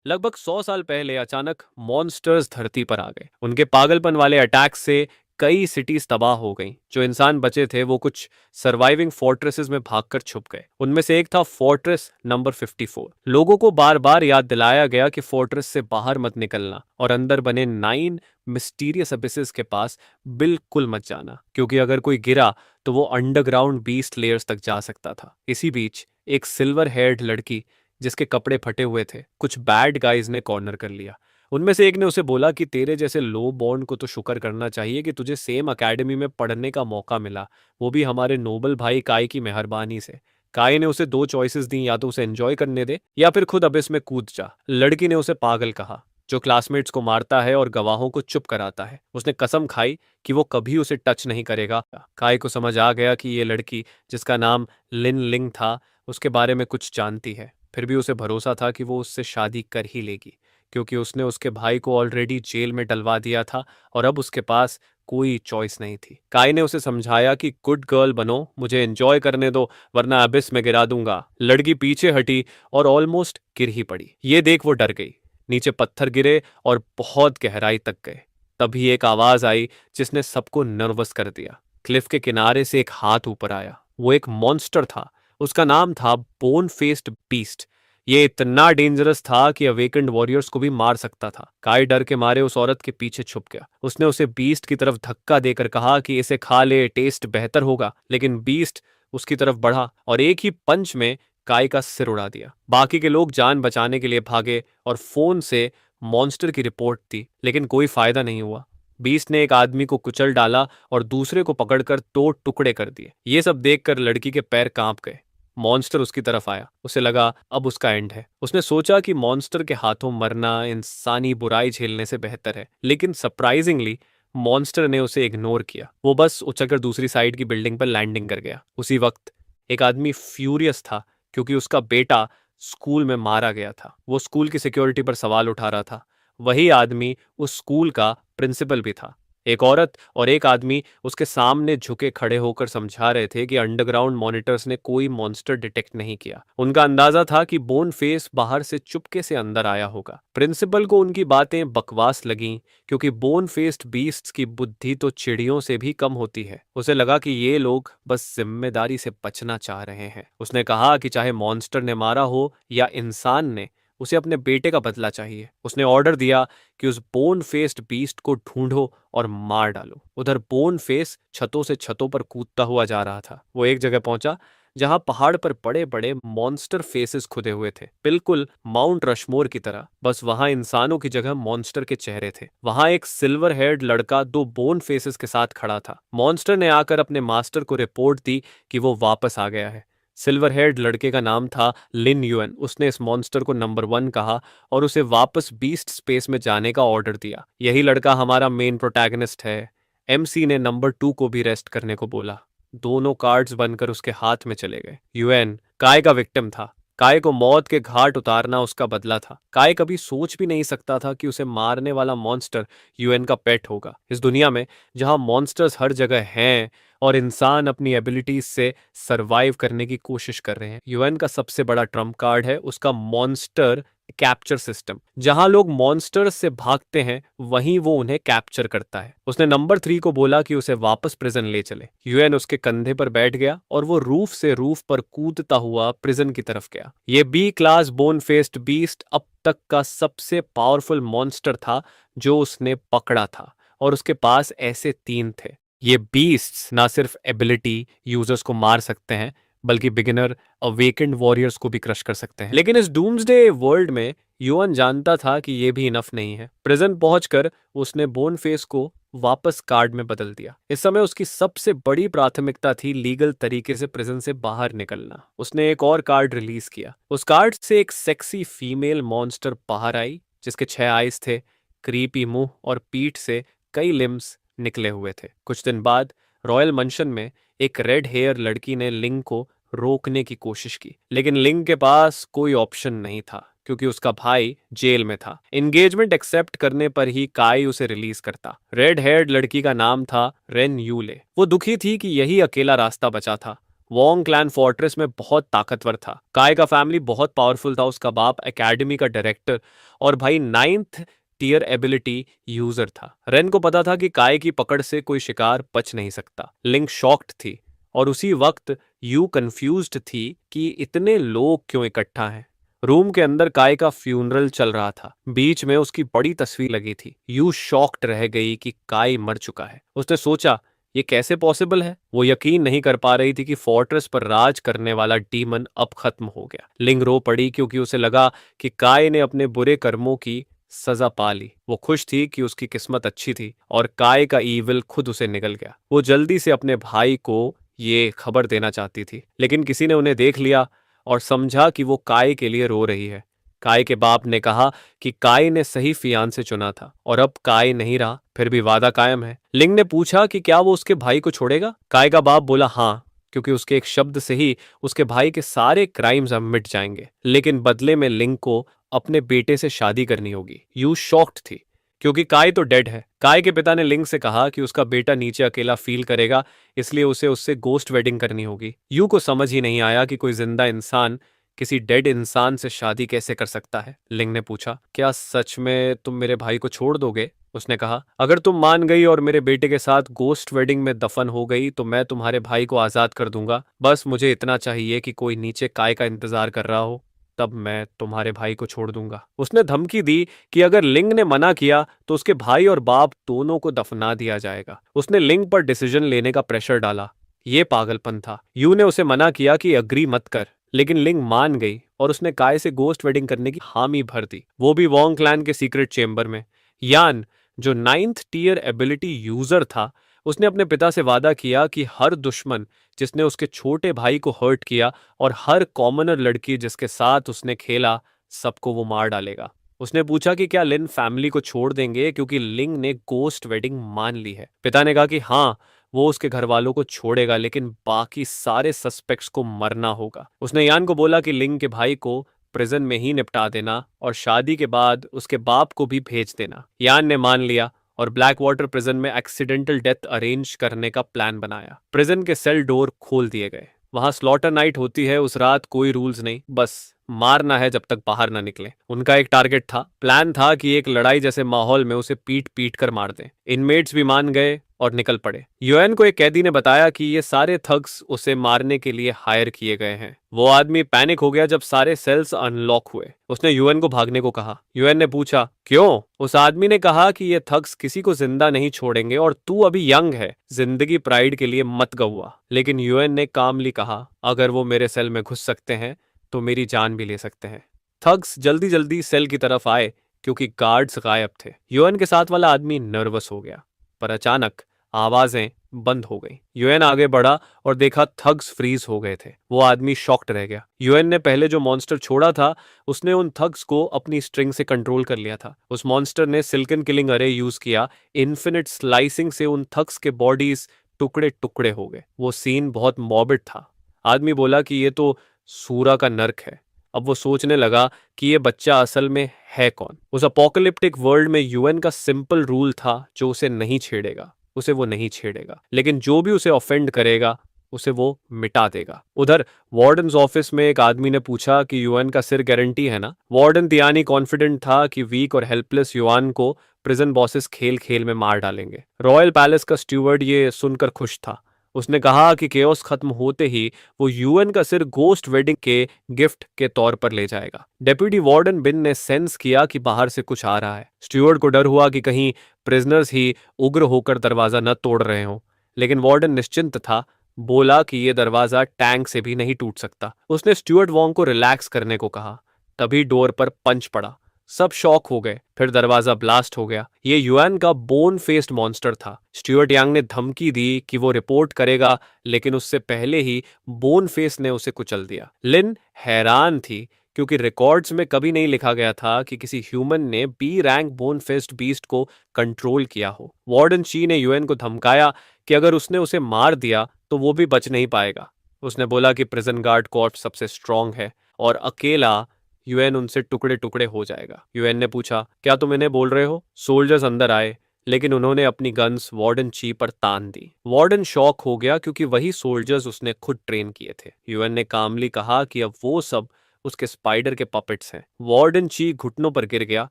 लगभग 100 साल पहले अचानक मॉन्स्टर्स धरती पर आ गए। उनके पागलपन वाले अटैक से कई सिटीज तबाह हो गईं। जो इंसान बचे थे वो कुछ सर्वाइविंग फोर्ट्रेसेस में भागकर छुप गए। उनमें से एक था फोर्ट्रेस नंबर 54। लोगों को बार बार याद दिलाया गया कि फोर्ट्रेस से बाहर मत निकलना और अंदर बने 9 मिस्टीरियस अबिसेस के पास बिल्कुल मत जाना, क्योंकि अगर कोई गिरा तो वो अंडरग्राउंड बीस्ट लेयर्स तक जा सकता था। इसी बीच एक सिल्वर हेयर्ड लड़की जिसके कपड़े फटे हुए थे, कुछ बैड गाइज ने कॉर्नर कर लिया। उनमें से एक ने उसे बोला कि तेरे जैसे लो बॉर्न को तो शुक्र करना चाहिए कि तुझे सेम एकेडमी में पढ़ने का मौका मिला, वो भी हमारे नोबल भाई काय की मेहरबानी से। काय ने उसे दो चॉइसेस दी, या तो उसे एंजॉय करने दे या फिर खुद अबिस में कूद जा। लड़की ने उसे पागल कहा, जो क्लासमेट्स को मारता है और गवाहों को चुप कराता है। उसने कसम खाई कि वो कभी उसे टच नहीं करेगा। काय को समझ आ गया कि ये लड़की, जिसका नाम लिन लिंग था, उसके बारे में कुछ जानती है। फिर भी उसे भरोसा था कि वो उससे शादी कर ही लेगी, क्योंकि उसने उसके भाई को ऑलरेडी जेल में डलवा दिया था और अब उसके पास कोई चॉइस नहीं थी। काय ने उसे समझाया कि गुड गर्ल बनो, मुझे एंजॉय करने दो, वरना अबिस में गिरा दूंगा। लड़की पीछे हटी और ऑलमोस्ट गिर ही पड़ी। ये देख वो डर गई। नीचे पत्थर गिरे और बहुत गहराई तक गए। तभी एक आवाज आई जिसने सबको नर्वस कर दिया। क्लिफ के किनारे से एक हाथ ऊपर आया। वो एक मॉन्स्टर था। उसका नाम था बोन फेस्ड बीस्ट। ये इतना डेंजरस था कि अवेकेंड वॉरियर्स को भी मार सकता था। काय डर के मारे उस औरत के पीछे छुप गया। उसने उसे बीस्ट की तरफ धक्का देकर कहा कि इसे खा ले, टेस्ट बेहतर होगा। लेकिन बीस्ट उसकी तरफ बढ़ा और एक ही पंच में काय का सिर उड़ा दिया। बाकी के लोग जान बचाने के लिए भागे और फोन से मॉन्स्टर की रिपोर्ट दी, लेकिन कोई फायदा नहीं हुआ। बीस्ट ने एक आदमी को कुचल डाला और दूसरे को पकड़कर दो टुकड़े कर दिए। ये सब देखकर लड़की के पैर कांप गए। मॉन्स्टर उसकी तरफ आया। उसे लगा अब उसका एंड है। उसने सोचा कि मॉन्स्टर के हाथों मरना इंसानी बुराई झेलने से बेहतर है, लेकिन सरप्राइजिंगली मॉन्स्टर ने उसे इग्नोर किया। वो बस उछलकर दूसरी साइड की बिल्डिंग पर लैंडिंग कर गया। उसी वक्त एक आदमी फ्यूरियस था, क्योंकि उसका बेटा स्कूल में मारा गया था। वो स्कूल की सिक्योरिटी पर सवाल उठा रहा था। वही आदमी उस स्कूल का प्रिंसिपल भी था। एक औरत और एक आदमी उसके सामने झुके खड़े होकर समझा रहे थे कि अंडरग्राउंड मॉनिटर्स ने कोई मॉन्स्टर डिटेक्ट नहीं किया। उनका अंदाजा था कि बोन फेस बाहर से चुपके से अंदर आया होगा। प्रिंसिपल को उनकी बातें बकवास लगीं, क्योंकि बोन फेस्ड बीस्ट्स की बुद्धि तो चिड़ियों से भी कम होती है। उसे लगा कि ये लोग बस जिम्मेदारी से बचना चाह रहे हैं। उसने कहा कि चाहे मॉन्स्टर ने मारा हो या इंसान ने, उसे अपने बेटे का बदला चाहिए। उसने ऑर्डर दिया कि उस बोन फेस्ड बीस्ट को ढूंढो और मार डालो। उधर बोन फेस छतों से छतों पर कूदता हुआ जा रहा था। वो एक जगह पहुंचा जहां पहाड़ पर बड़े बड़े मॉन्स्टर फेसेस खुदे हुए थे, बिल्कुल माउंट रशमोर की तरह। बस वहां इंसानों की जगह मॉन्स्टर के चेहरे थे। वहां एक सिल्वर हेयर्ड लड़का दो बोन फेसेस के साथ खड़ा था। मॉन्स्टर ने आकर अपने मास्टर को रिपोर्ट दी कि वो वापस आ गया है। सिल्वर हेयर्ड लड़के का नाम था लिन युएन। उसने इस मॉन्स्टर को नंबर 1 कहा और उसे वापस बीस्ट स्पेस में जाने का ऑर्डर दिया। यही लड़का हमारा मेन प्रोटैगनिस्ट है। एमसी ने नंबर 2 को भी रेस्ट करने को बोला। दोनों कार्ड्स बनकर उसके हाथ में चले गए। यूएन काय का विक्टिम था। काय को मौत के घाट उतारना उसका बदला था। काय कभी सोच भी नहीं सकता था कि उसे मारने वाला मॉन्स्टर यूएन का पेट होगा। इस दुनिया में जहां मॉन्स्टर्स हर जगह हैं और इंसान अपनी एबिलिटीज से सरवाइव करने की कोशिश कर रहे हैं, यूएन का सबसे बड़ा ट्रम्प कार्ड है उसका मॉन्स्टर कैप्चर सिस्टम। जहां लोग मॉन्स्टर्स से भागते हैं, वहीं वो उन्हें कैप्चर करता है। उसने नंबर 3 को बोला कि उसे वापस प्रिजन ले चले। यूएन उसके कंधे पर बैठ गया और वो रूफ से रूफ पर कूदता हुआ प्रिजन की तरफ गया। ये B class bone faced beast अब तक का सबसे पावरफुल मॉन्स्टर था जो उसने पकड़ा था, और उसके पास ऐसे 3 थे। ये बीस्ट्स ना सिर्फ एबिलिटी यूजर्स को मार सकते हैं, बल्कि बिगिनर अवेकेंड वॉरियर्स को भी क्रश कर सकते हैं। लेकिन इस डूम्सडे वर्ल्ड में युआन जानता था कि यह भी इनफ नहीं है। प्रिजन पहुंचकर उसने बोन फेस को वापस कार्ड में बदल दिया। इस समय उसकी सबसे बड़ी प्राथमिकता थी लीगल तरीके से प्रिजन से बाहर निकलना। उसने एक और कार्ड रिलीज किया। उस कार्ड से एक सेक्सी फीमेल मॉन्स्टर बाहर आई, जिसके 6 आइज थे, क्रीपी मुंह और पीठ से कई लिम्स निकले हुए थे। कुछ दिन बाद रॉयल मंशन में एक रेड हेयर लड़की ने लिंग को रोकने की कोशिश की, लेकिन लिंग के पास कोई ऑप्शन नहीं था, क्योंकि उसका भाई जेल में था। एंगेजमेंट एक्सेप्ट करने पर ही काई उसे रिलीज करता। रेड हेयर्ड लड़की का नाम था रेन यूले। वो दुखी थी कि यही अकेला रास्ता बचा था। वोंग क्लैन फोर्ट्रेस में बहुत ताकतवर था। काय का फैमिली बहुत पावरफुल था, उसका बाप एकेडमी का डायरेक्टर और भाई 9th टीयर एबिलिटी यूजर था। रेन को पता था कि काय की पकड़ से कोई शिकार बच नहीं सकता। लिंक शॉक्ड थी और उसी वक्त यू कंफ्यूज्ड थी कि इतने लोग क्यों इकट्ठा हैं। रूम के अंदर काय का फ्यूनरल चल रहा था। बीच में उसकी बड़ी तस्वीर लगी थी। यू शॉक्ड रह गई कि काय मर चुका है। उसने सोचा ये कैसे पॉसिबल है। वो यकीन नहीं कर पा रही थी कि फोर्ट्रेस पर राज करने वाला डीमन अब खत्म हो गया। लिंग रो पड़ी क्योंकि उसे लगा कि काय ने अपने बुरे कर्मों की सजा पा ली। वो खुश थी कि उसकी किस्मत अच्छी थी और काय का ईविल खुद उसे निगल गया। वो जल्दी से अपने भाई को ये खबर देना चाहती थी, लेकिन किसी ने उन्हें देख लिया और समझा कि वो काय के लिए रो रही है। काय के बाप ने कहा कि काय ने सही फियांसे चुना था और अब काय नहीं रहा, फिर भी वादा कायम है। लिंग ने पूछा कि क्या वो उसके भाई को छोड़ेगा। काय का बाप बोला हाँ, क्योंकि उसके एक शब्द से ही उसके भाई के सारे क्राइम्स अब मिट जाएंगे, लेकिन बदले में लिंग को अपने बेटे से शादी करनी होगी। यू शॉक्ड थी क्योंकि काय तो डेड है। काय के पिता ने लिंग से कहा कि उसका बेटा नीचे अकेला फील करेगा, इसलिए उसे उससे गोस्ट वेडिंग करनी होगी। यू को समझ ही नहीं आया कि कोई जिंदा इंसान किसी डेड इंसान से शादी कैसे कर सकता है। लिंग ने पूछा क्या सच में तुम मेरे भाई को छोड़ दोगे। उसने कहा अगर तुम मान गई और मेरे बेटे के साथ गोस्ट वेडिंग में दफन हो गई तो मैं तुम्हारे भाई को आजाद कर दूंगा। बस मुझे इतना चाहिए कि कोई नीचे काय का इंतजार कर रहा हो, तब मैं तुम्हारे भाई को छोड़ दूंगा। उसने धमकी दी कि अगर लिंग ने मना किया तो उसके भाई और बाप दोनों को दफना दिया जाएगा। उसने लिंग पर डिसीजन लेने का प्रेशर डाला। ये पागलपन था। यू ने उसे मना किया कि अग्री मत कर, लेकिन लिंग मान गई और उसने काय से गोस्ट वेडिंग करने की हामी भर दी, वो भी वोंग क्लैन के सीक्रेट चेंबर में। यान जो 9th टीयर एबिलिटी यूजर था, उसने अपने पिता से वादा किया कि हर दुश्मन जिसने उसके छोटे भाई को हर्ट किया और हर कॉमनर लड़की जिसके साथ उसने खेला, सबको वो मार डालेगा। उसने पूछा कि क्या लिन फैमिली को छोड़ देंगे क्योंकि लिंग ने गोस्ट वेडिंग मान ली है। पिता ने कहा कि हाँ, वो उसके घर वालों को छोड़ेगा, लेकिन बाकी सारे सस्पेक्ट्स को मरना होगा। उसने यान को बोला कि लिंग के भाई को प्रिजन में ही निपटा देना और शादी के बाद उसके बाप को भी भेज देना। यान ने मान लिया और ब्लैक वाटर प्रिजन में एक्सीडेंटल डेथ अरेंज करने का प्लान बनाया। प्रिजन के सेल डोर खोल दिए गए। वहां स्लॉटर नाइट होती है। उस रात कोई रूल्स नहीं, बस मारना है जब तक बाहर ना निकले। उनका एक टारगेट था। प्लान था कि एक लड़ाई जैसे माहौल में उसे पीट पीट कर मार दें। इनमेट्स भी मान गए और निकल पड़े। यूएन को एक कैदी ने बताया कि ये सारे थग्स उसे मारने के लिए हायर किए गए हैं। वो आदमी पैनिक हो गया जब सारे सेल्स अनलॉक हुए। उसने यूएन को भागने को कहा। यूएन ने पूछा क्यों। उस आदमी ने कहा कि ये थग्स किसी को जिंदा नहीं छोड़ेंगे और तू अभी यंग है, जिंदगी प्राइड के लिए मत गवा। लेकिन यूएन ने कामली कहा अगर वो मेरे सेल में घुस सकते हैं तो मेरी जान भी ले सकते हैं। थग्स जल्दी जल्दी सेल की तरफ आए क्योंकि गार्ड्स गायब थे। यूएन के साथ वाला आदमी नर्वस हो गया, पर अचानक आवाजें बंद हो गई। यूएन आगे बढ़ा और देखा थग्स फ्रीज हो गए थे। वो आदमी शॉक्ड रह गया। यूएन ने पहले जो मॉन्स्टर छोड़ा था, उसने उन थग्स को अपनी स्ट्रिंग से कंट्रोल कर लिया था। उस मॉन्स्टर ने सिल्कन किलिंग अरे यूज किया। इन्फिनिट स्लाइसिंग से उन थग्स के बॉडीज टुकड़े टुकड़े हो गए। वो सीन बहुत मॉर्बिड था। आदमी बोला कि ये तो सूरा का नर्क है। अब वो सोचने लगा कि ये बच्चा असल में है कौन। उस अपोकलिप्टिक वर्ल्ड में यूएन का सिंपल रूल था, जो उसे नहीं छेड़ेगा उसे वो नहीं छेड़ेगा, लेकिन जो भी उसे ऑफेंड करेगा उसे वो मिटा देगा। उधर वार्डन ऑफिस में एक आदमी ने पूछा कि यूएन का सिर गारंटी है ना। वार्डन तियानी कॉन्फिडेंट था कि वीक और हेल्पलेस युआन को प्रिजन बॉसेस खेल खेल में मार डालेंगे। रॉयल पैलेस का स्टूवर्ड ये सुनकर खुश था। उसने कहा कि केओस खत्म होते ही वो यूएन का सिर गोस्ट वेडिंग के गिफ्ट के तौर पर ले जाएगा। डेप्यूटी वार्डन बिन ने सेंस किया कि बाहर से कुछ आ रहा है। स्टूवर्ड को डर हुआ कि कहीं प्रिजनर्स ही उग्र होकर दरवाजा न तोड़ रहे हों, लेकिन वार्डन निश्चिंत था। बोला कि यह दरवाजा टैंक से भी नहीं टूट सकता। उसने स्टूअर्ट वॉन्ग को रिलैक्स करने को कहा। तभी डोर पर पंच पड़ा। सब शॉक हो गए। फिर दरवाजा ब्लास्ट हो गया। ये युआन का बोन फेस्ड मॉन्स्टर था। स्टूअर्ट यांग ने धमकी दी कि वो रिपोर्ट करेगा, लेकिन उससे पहले ही बोन फेस ने उसे कुचल दिया। लिन हैरान थी क्योंकि रिकॉर्ड्स में कभी नहीं लिखा गया था कि किसी ह्यूमन ने B rank bone faced beast को कंट्रोल किया हो। वार्डन ची ने यूएन को धमकाया कि अगर उसने उसे मार दिया तो वो भी बच नहीं पाएगा। उसने बोला कि प्रिजन गार्ड कॉर्प्स सबसे स्ट्रांग है और अकेला यूएन उनसे टुकड़े टुकड़े हो जाएगा। यूएन ने पूछा क्या तुम इन्हें बोल रहे हो। सोल्जर्स अंदर आए, लेकिन उन्होंने अपनी गन्स वार्डन ची पर तान दी। वार्डन शॉक हो गया क्योंकि वही सोल्जर्स उसने खुद ट्रेन किए थे। यूएन ने कामली कहा कि अब वो सब उसके स्पाइडर के पपेट्स हैं। वार्डन ची घुटनों पर गिर गया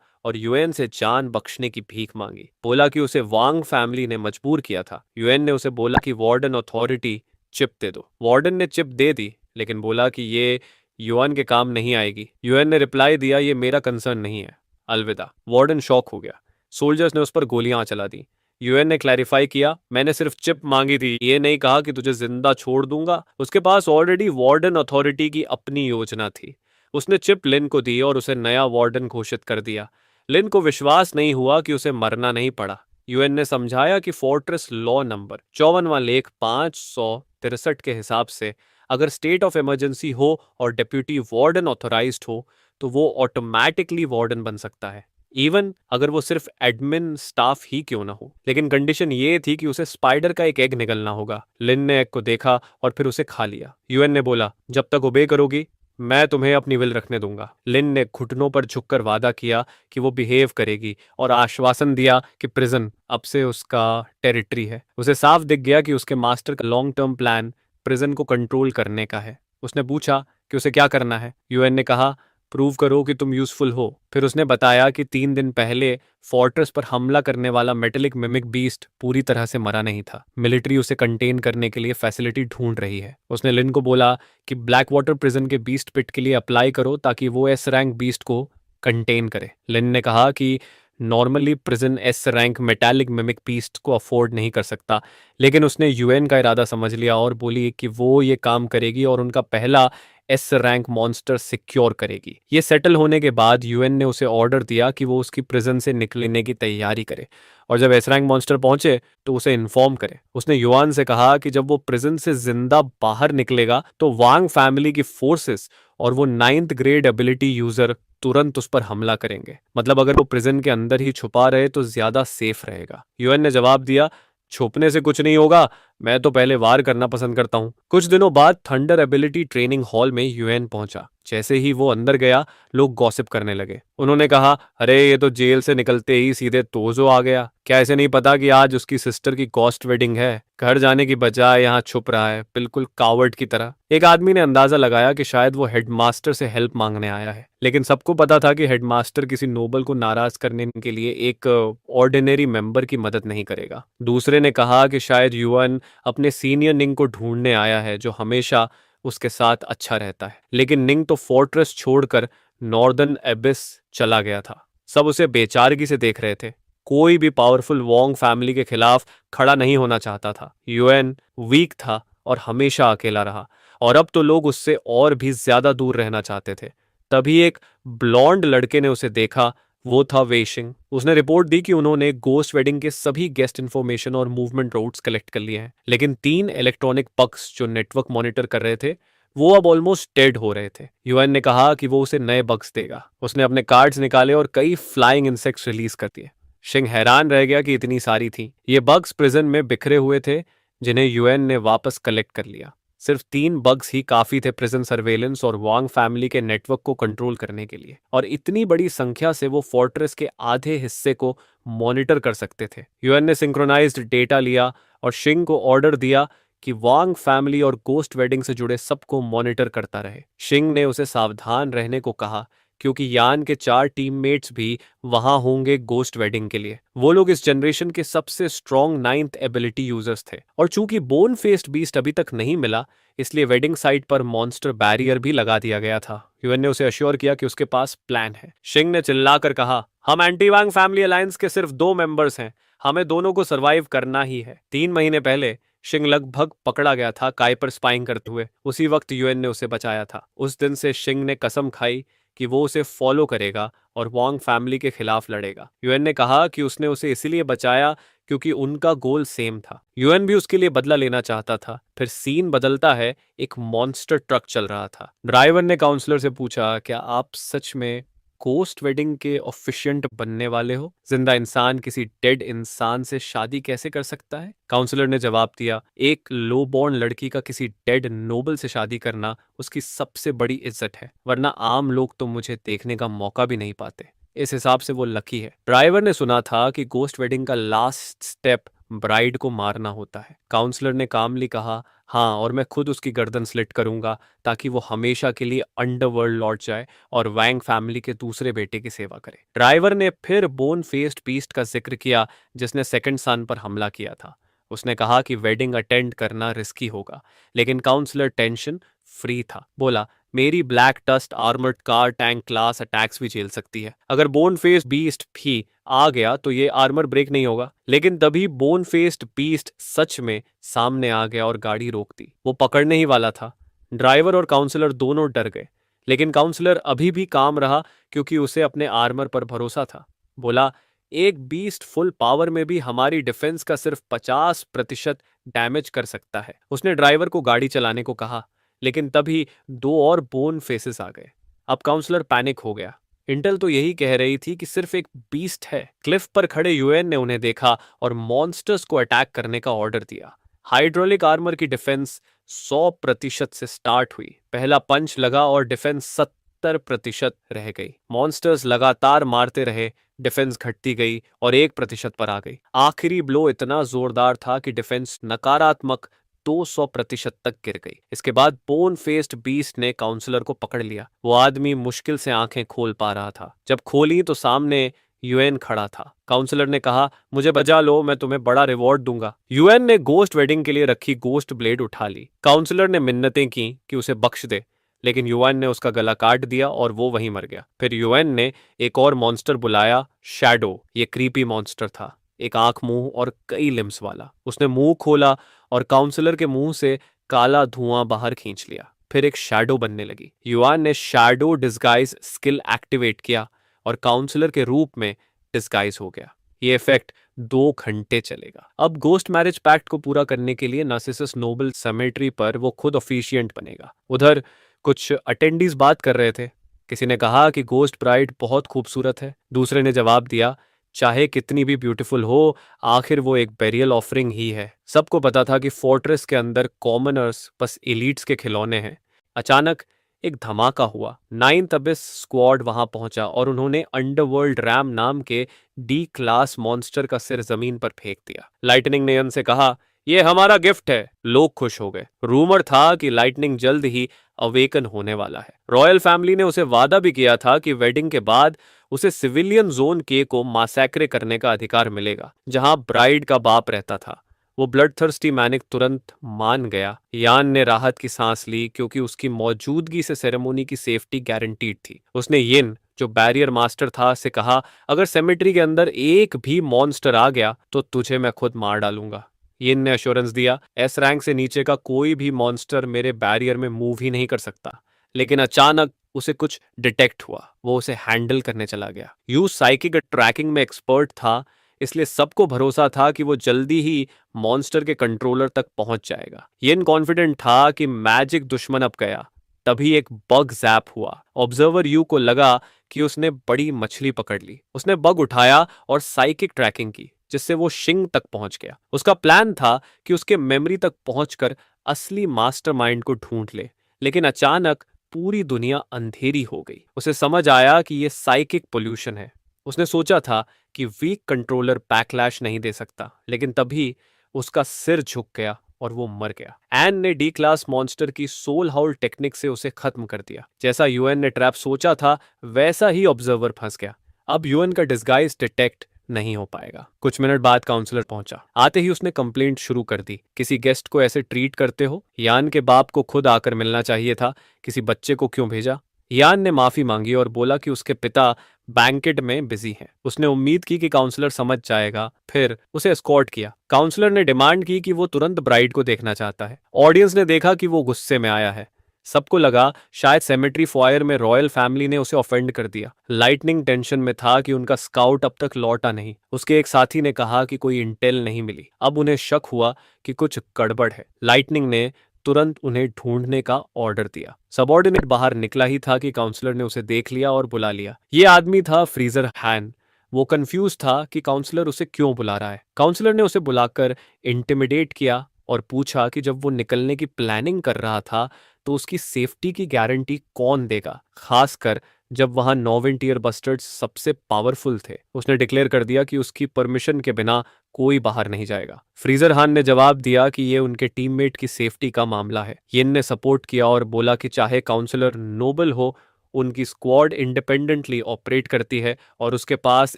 और यूएन से जान बख्शने की भीख मांगी। बोला कि उसे वांग फैमिली ने मजबूर किया था। यूएन ने उसे बोला कि वार्डन अथॉरिटी चिप दे दो। वार्डन ने चिप दे दी, लेकिन बोला कि ये युआन के काम नहीं आएगी। यूएन ने रिप्लाई दिया, ये मेरा कंसर्न नहीं है, अलविदा। वार्डन शॉक हो गया। सोल्जर्स ने उस पर गोलियां चला दी। यूएन ने क्लैरिफाई किया, मैंने सिर्फ चिप मांगी थी, ये नहीं कहा कि तुझे जिंदा छोड़ दूंगा। उसके पास ऑलरेडी वार्डन अथॉरिटी की अपनी योजना थी। उसने चिप लिन को दी और उसे नया वार्डन घोषित कर दिया। लिन को विश्वास नहीं हुआ कि उसे मरना नहीं पड़ा। यूएन ने समझाया कि फोर्ट्रेस लॉ नंबर 54वां लेख 563 के हिसाब से अगर स्टेट ऑफ इमरजेंसी हो और डेप्यूटी वार्डन ऑथोराइज्ड हो तो वो ऑटोमेटिकली वार्डन बन सकता है, इवन अगर वो सिर्फ एडमिन स्टाफ ही क्यों ना हो। लेकिन कंडीशन ये थी कि उसे स्पाइडर का एक एग निकलना होगा। लिन ने एग को देखा और फिर उसे खा लिया। यूएन ने बोला, जब तक ओबे करोगी मैं तुम्हें अपनी विल रखने दूंगा। लिन ने घुटनों पर झुककर वादा किया कि वो बिहेव करेगी और आश्वासन दिया कि प्रिजन अब से उसका टेरिटरी है। उसे साफ दिख गया कि उसके मास्टर का लॉन्ग टर्म प्लान प्रिजन को कंट्रोल करने का है। उसने पूछा कि उसे क्या करना है। यूएन ने कहा, प्रूव करो कि तुम यूजफुल हो। फिर उसने बताया कि 3 दिन पहले फोर्ट्रेस पर हमला करने वाला मेटेलिक मिमिक बीस्ट पूरी तरह से मरा नहीं था। मिलिट्री उसे कंटेन करने के लिए फैसिलिटी ढूंढ रही है। उसने लिन को बोला कि ब्लैक वाटर प्रिजन के बीस्ट पिट के लिए अप्लाई करो ताकि वो एस रैंक बीस्ट को कंटेन करे। लिन ने कहा कि normally prison S rank metallic mimic beast को अफोर्ड नहीं कर सकता, लेकिन उसने यूएन का इरादा समझ लिया और बोली कि वो ये काम करेगी और उनका पहला एस रैंक मॉन्स्टर सिक्योर करेगी। ये सेटल होने के बाद यूएन ने उसे ऑर्डर दिया कि वो उसकी प्रिजन से निकलने की तैयारी करे और जब एस रैंक मॉन्स्टर पहुंचे तो उसे इन्फॉर्म करे। उसने युआन से कहा कि जब वो प्रिजन से जिंदा बाहर निकलेगा तो वांग फैमिली की फोर्सेस और वो 9th ग्रेड एबिलिटी यूजर तुरंत उस पर हमला करेंगे। मतलब अगर वो प्रिजन के अंदर ही छुपा रहे तो ज्यादा सेफ रहेगा। यूएन ने जवाब दिया, छुपने से कुछ नहीं होगा, मैं तो पहले वार करना पसंद करता हूँ। कुछ दिनों बाद थंडर एबिलिटी ट्रेनिंग हॉल में यूएन पहुंचा। जैसे ही वो अंदर गया, लोग गॉसिप करने लगे। उन्होंने कहा, अरे ये तो जेल से निकलते ही सीधे तोजो आ गया। क्या ऐसे नहीं पता कि आज उसकी सिस्टर की गॉस्ट वेडिंग है? घर जाने की बजाय यहाँ छुप रहा है, बिल्कुल कावर्ड की तरह। एक आदमी ने अंदाजा लगाया कि शायद वो हेडमास्टर से हेल्प मांगने आया है, लेकिन सबको पता था कि हेडमास्टर किसी नोबल को नाराज करने के लिए एक ऑर्डिनरी मेंबर की मदद नहीं करेगा। दूसरे ने कहा कि शायद युआन अपने सीनियर निंग को ढूंढने आया है जो हमेशा उसके साथ अच्छा रहता है। लेकिन निंग तो फोर्ट्रेस छोड़कर नॉर्दर्न एबिस चला गया था। सब उसे बेचारगी से देख रहे थे। कोई भी पावरफुल वोंग फैमिली के खिलाफ खड़ा नहीं होना चाहता था। यूएन वीक था और हमेशा अकेला रहा, और अब तो लोग उससे और भी ज्यादा दूर रहना चाहते थे। तभी एक ब्लॉन्ड लड़के ने उसे देखा। वो था वेशिंग। उसने रिपोर्ट दी कि उन्होंने गोस्ट वेडिंग के सभी गेस्ट इन्फॉर्मेशन और मूवमेंट रूट्स कलेक्ट कर लिए हैं, लेकिन 3 इलेक्ट्रॉनिक पक्स जो नेटवर्क मॉनिटर कर रहे थे वो अब ऑलमोस्ट डेड हो रहे थे। यूएन ने कहा कि वो उसे नए बग्स देगा। उसने अपने कार्ड्स निकाले और कई फ्लाइंग इंसेक्ट्स रिलीज कर दिए। शिंग हैरान रह गया कि इतनी सारी थी। ये बग्स प्रिजन में बिखरे हुए थे जिन्हें यूएन ने वापस कलेक्ट कर लिया। सिर्फ 3 बग्स ही काफी थे प्रिजन सर्वेलेंस और वांग फैमिली के नेटवर्क को कंट्रोल करने के लिए, और इतनी बड़ी संख्या से वो फोर्ट्रेस के आधे हिस्से को मॉनिटर कर सकते थे। यूएन ने सिंक्रोनाइज्ड डेटा लिया और शिंग को ऑर्डर दिया कि वांग फैमिली और गोस्ट वेडिंग से जुड़े सबको मॉनिटर करता रहे। शिंग ने उसे सावधान रहने को कहा क्योंकि यान के 4 टीममेट्स भी वहां होंगे गोस्ट वेडिंग के लिए। वो लोग इस जनरेशन के सबसे स्ट्रॉन्ग 9th एबिलिटी यूजर्स थे, और चूंकि बोन फेस्ड बीस्ट अभी तक नहीं मिला, इसलिए वेडिंग साइट पर मॉन्स्टर बैरियर भी लगा दिया गया था। यूएन ने उसे अश्योर किया कि उसके पास प्लान है। शिंग ने चिल्लाकर कहा, हम एंटी वांग फैमिली अलायंस के सिर्फ 2 मेंबर्स हैं, हमें दोनों को सरवाइव करना ही है। 3 महीने पहले शिंग लगभग पकड़ा गया था काय पर स्पाइंग करते हुए। उसी वक्त यूएन ने उसे बचाया था। उस दिन से शिंग ने कसम खाई कि वो उसे फॉलो करेगा और वांग फैमिली के खिलाफ लड़ेगा। यूएन ने कहा कि उसने उसे इसलिए बचाया क्योंकि उनका गोल सेम था। यूएन भी उसके लिए बदला लेना चाहता था। फिर सीन बदलता है, एक मॉन्स्टर ट्रक चल रहा था। ड्राइवर ने काउंसलर से पूछा, क्या आप सच में गोस्ट वेडिंग के ऑफिशिएंट बनने वाले हो? जिंदा इंसान किसी डेड इंसान से शादी कैसे कर सकता है? काउंसलर ने जवाब दिया, एक लो बॉर्न लड़की का किसी डेड नोबल से शादी करना उसकी सबसे बड़ी इज्जत है, वरना आम लोग तो मुझे देखने का मौका भी नहीं पाते। इस हिसाब से वो लकी है। ड्राइवर ने सुना था कि गोस्ट वेडिंग का लास्ट स्टेप ब्राइड को मारना होता है। काउंसलर ने कामली कहा, हाँ, और मैं खुद उसकी गर्दन स्लिट करूंगा ताकि वो हमेशा के लिए अंडरवर्ल्ड लौट जाए और वैंग फैमिली के दूसरे बेटे की सेवा करे। ड्राइवर ने फिर बोन फेस्ड बीस्ट का जिक्र किया जिसने सेकंड सन पर हमला किया था। उसने कहा कि वेडिंग अटेंड करना रिस्की होगा, लेकिन काउंसलर टेंशन फ्री था। बोला, मेरी black dust armoured car tank class attacks भी झेल सकती है। अगर बोन फेस्ड बीस्ट भी आ गया तो ये आर्मर ब्रेक नहीं होगा। लेकिन तभी बोन फेस्ड बीस्ट सच में सामने आ गया और गाड़ी रोक दी। वो पकड़ने ही वाला था। ड्राइवर और काउंसलर दोनों डर गए, लेकिन काउंसलर अभी भी काम रहा क्योंकि उसे अपने आर्मर पर भरोसा था। बोला, एक बीस्ट फुल पावर में भी हमारी डिफेंस का सिर्फ 50% डैमेज कर सकता है। उसने ड्राइवर को गाड़ी चलाने को कहा, लेकिन तभी दो और बोन फेसेस आ गए। अब काउंसलर पैनिक हो गया। इंटेल तो यही कह रही थी कि सिर्फ एक बीस्ट है। क्लिफ पर खड़े यूएन ने उन्हें देखा और मॉन्स्टर्स को अटैक करने का ऑर्डर दिया। हाइड्रोलिक आर्मर की डिफेंस 100% से स्टार्ट हुई। पहला पंच लगा और डिफेंस 70% रह गई। मॉन्स्टर्स लगातार मारते रहे, डिफेंस घटती गई और 1% पर आ गई। आखिरी ब्लो इतना जोरदार था कि डिफेंस नकारात्मक 200% तक गिर गई। इसके बाद बोन फेस्ड बीस्ट ने काउंसलर को पकड़ लिया। वो आदमी मुश्किल से आंखें खोल पा रहा था। जब खोली तो सामने यूएन खड़ा था। काउंसलर ने कहा, मुझे बचा लो, मैं तुम्हें बड़ा रिवॉर्ड दूंगा। यूएन ने गोस्ट वेडिंग के लिए रखी गोस्ट ब्लेड उठा ली। काउंसलर ने मिन्नतें की कि उसे बख्श दे, लेकिन यूएन ने उसका गला काट दिया और वो वहीं मर गया। फिर यूएन ने एक और मॉन्स्टर बुलाया, शैडो। ये क्रीपी मॉन्स्टर था, एक आंख, मुंह और कई लिम्स वाला। उसने मुंह खोला और काउंसलर के मुंह से काला धुआं बाहर खींच लिया। फिर एक शैडो बनने लगी। युआन ने शैडो डिस्गाइज स्किल एक्टिवेट किया और काउंसलर के रूप में डिस्गाइज हो गया। ये इफेक्ट 2 घंटे चलेगा। अब गोस्ट मैरिज पैक्ट को पूरा करने के लिए नार्सिसस नोबल सेमेट्री पर वो खुद ऑफिशिएंट बनेगा। उधर कुछ अटेंडीज बात कर रहे थे। किसी ने कहा कि गोस्ट ब्राइड बहुत खूबसूरत है। दूसरे ने जवाब दिया, चाहे कितनी भी ब्यूटीफुल हो, आखिर वो एक बेरियल ऑफरिंग ही है। सबको पता था कि फोर्ट्रेस के अंदर कॉमनर्स बस एलीट्स के खिलौने हैं। अचानक एक धमाका हुआ। 9th अबिस स्क्वाड वहां पहुंचा और उन्होंने अंडरवर्ल्ड रैम नाम के डी क्लास मॉन्स्टर का सिर जमीन पर फेंक दिया। लाइटनिंग ने यन से कहा, ये हमारा गिफ्ट है। लोग खुश हो गए। रूमर था कि लाइटनिंग जल्द ही अवेकन होने वाला है। रॉयल फैमिली ने उसे वादा भी किया था कि वेडिंग के बाद उसे सिविलियन जोन के को मासैक्रे करने का अधिकार मिलेगा, जहां ब्राइड का बाप रहता था। वो ब्लडथर्स्टी मैनिक तुरंत मान गया। यान ने राहत की सांस ली क्योंकि उसकी मौजूदगी से सेरेमोनी की सेफ्टी गारंटीड थी। उसने यिन, जो बैरियर मास्टर था, से कहा, अगर सेमेट्री के अंदर एक भी मॉन्स्टर आ गया तो तुझे मैं खुद मार डालूंगा। यिन ने एश्योरेंस दिया, एस रैंक से नीचे का कोई भी मॉन्स्टर मेरे बैरियर में मूव ही नहीं कर सकता। लेकिन अचानक उसे कुछ डिटेक्ट हुआ। वो उसे हैंडल करने चला गया। यू साइकिक ट्रैकिंग में एक्सपर्ट था, इसलिए सबको भरोसा था कि वो जल्दी ही मॉन्स्टर के कंट्रोलर तक पहुंच जाएगा। येन कॉन्फिडेंट था कि मैजिक दुश्मन अब गया। तभी एक बग जैप हुआ। ऑब्जर्वर यू को लगा कि उसने बड़ी मछली पकड़ ली। उसने बग उठाया और साइकिक ट्रैकिंग की, जिससे वो शिंग तक पहुंच गया। उसका प्लान था कि उसके मेमोरी तक पहुंचकर असली मास्टरमाइंड को ढूंढ ले। लेकिन अचानक पूरी दुनिया अंधेरी हो गई। उसे समझ आया कि ये साइकिक पोल्यूशन है। उसने सोचा था कि वीक कंट्रोलर बैकलैश नहीं दे सकता, लेकिन तभी उसका सिर झुक गया और वो मर गया। एन ने डी क्लास मॉन्स्टर की सोल हाउल टेक्निक से उसे खत्म कर दिया। जैसा यूएन ने ट्रैप सोचा था, वैसा ही ऑब्जर्वर फंस गया। अब यूएन का डिस्गाइज डिटेक्ट नहीं हो पाएगा। कुछ मिनट बाद काउंसलर पहुंचा। आते ही उसने कंप्लेंट शुरू कर दी। किसी गेस्ट को ऐसे ट्रीट करते हो? यान के बाप को खुद आकर मिलना चाहिए था। किसी बच्चे को क्यों भेजा? यान ने माफी मांगी और बोला कि उसके पिता बैंकेट में बिजी हैं। उसने उम्मीद की कि काउंसलर समझ जाएगा, फिर उसे एस्कॉर्ट किया। काउंसलर ने डिमांड की कि वो तुरंत ब्राइड को देखना चाहता है। ऑडियंस ने देखा कि वो गुस्से में आया है। सबको लगा शायद सेमेट्री फॉयर में रॉयल फैमिली ने उसे ऑफेंड कर दिया। लाइटनिंग टेंशन में था कि उनका स्काउट अब तक लौटा नहीं। उसके एक साथी ने कहा कि कोई इंटेल नहीं मिली। अब उन्हें शक हुआ कि कुछ गड़बड़ है। लाइटनिंग ने तुरंत उन्हें ढूंढने का ऑर्डर दिया। सबॉर्डिनेट बाहर निकला ही था कि काउंसलर ने उसे देख लिया और बुला लिया। ये आदमी था फ्रीजर हैन। वो कंफ्यूज था कि काउंसलर उसे क्यों बुला रहा है। काउंसलर ने उसे बुलाकर इंटिमिडेट किया और पूछा कि जब वो निकलने की प्लानिंग कर रहा था तो उसकी सेफ्टी की गारंटी कौन देगा, खासकर जब वहां नॉवेंट ईयर बस्टर्ड्स सबसे पावरफुल थे, उसने डिक्लेयर कर दिया कि उसकी परमिशन के बिना कोई बाहर नहीं जाएगा। फ्रीजर हान ने जवाब दिया कि ये उनके टीममेट की सेफ्टी का मामला है। येन ने सपोर्ट किया और बोला कि चाहे काउंसलर नोबल हो, उनकी स्क्वाड इंडिपेंडेंटली ऑपरेट करती है और उसके पास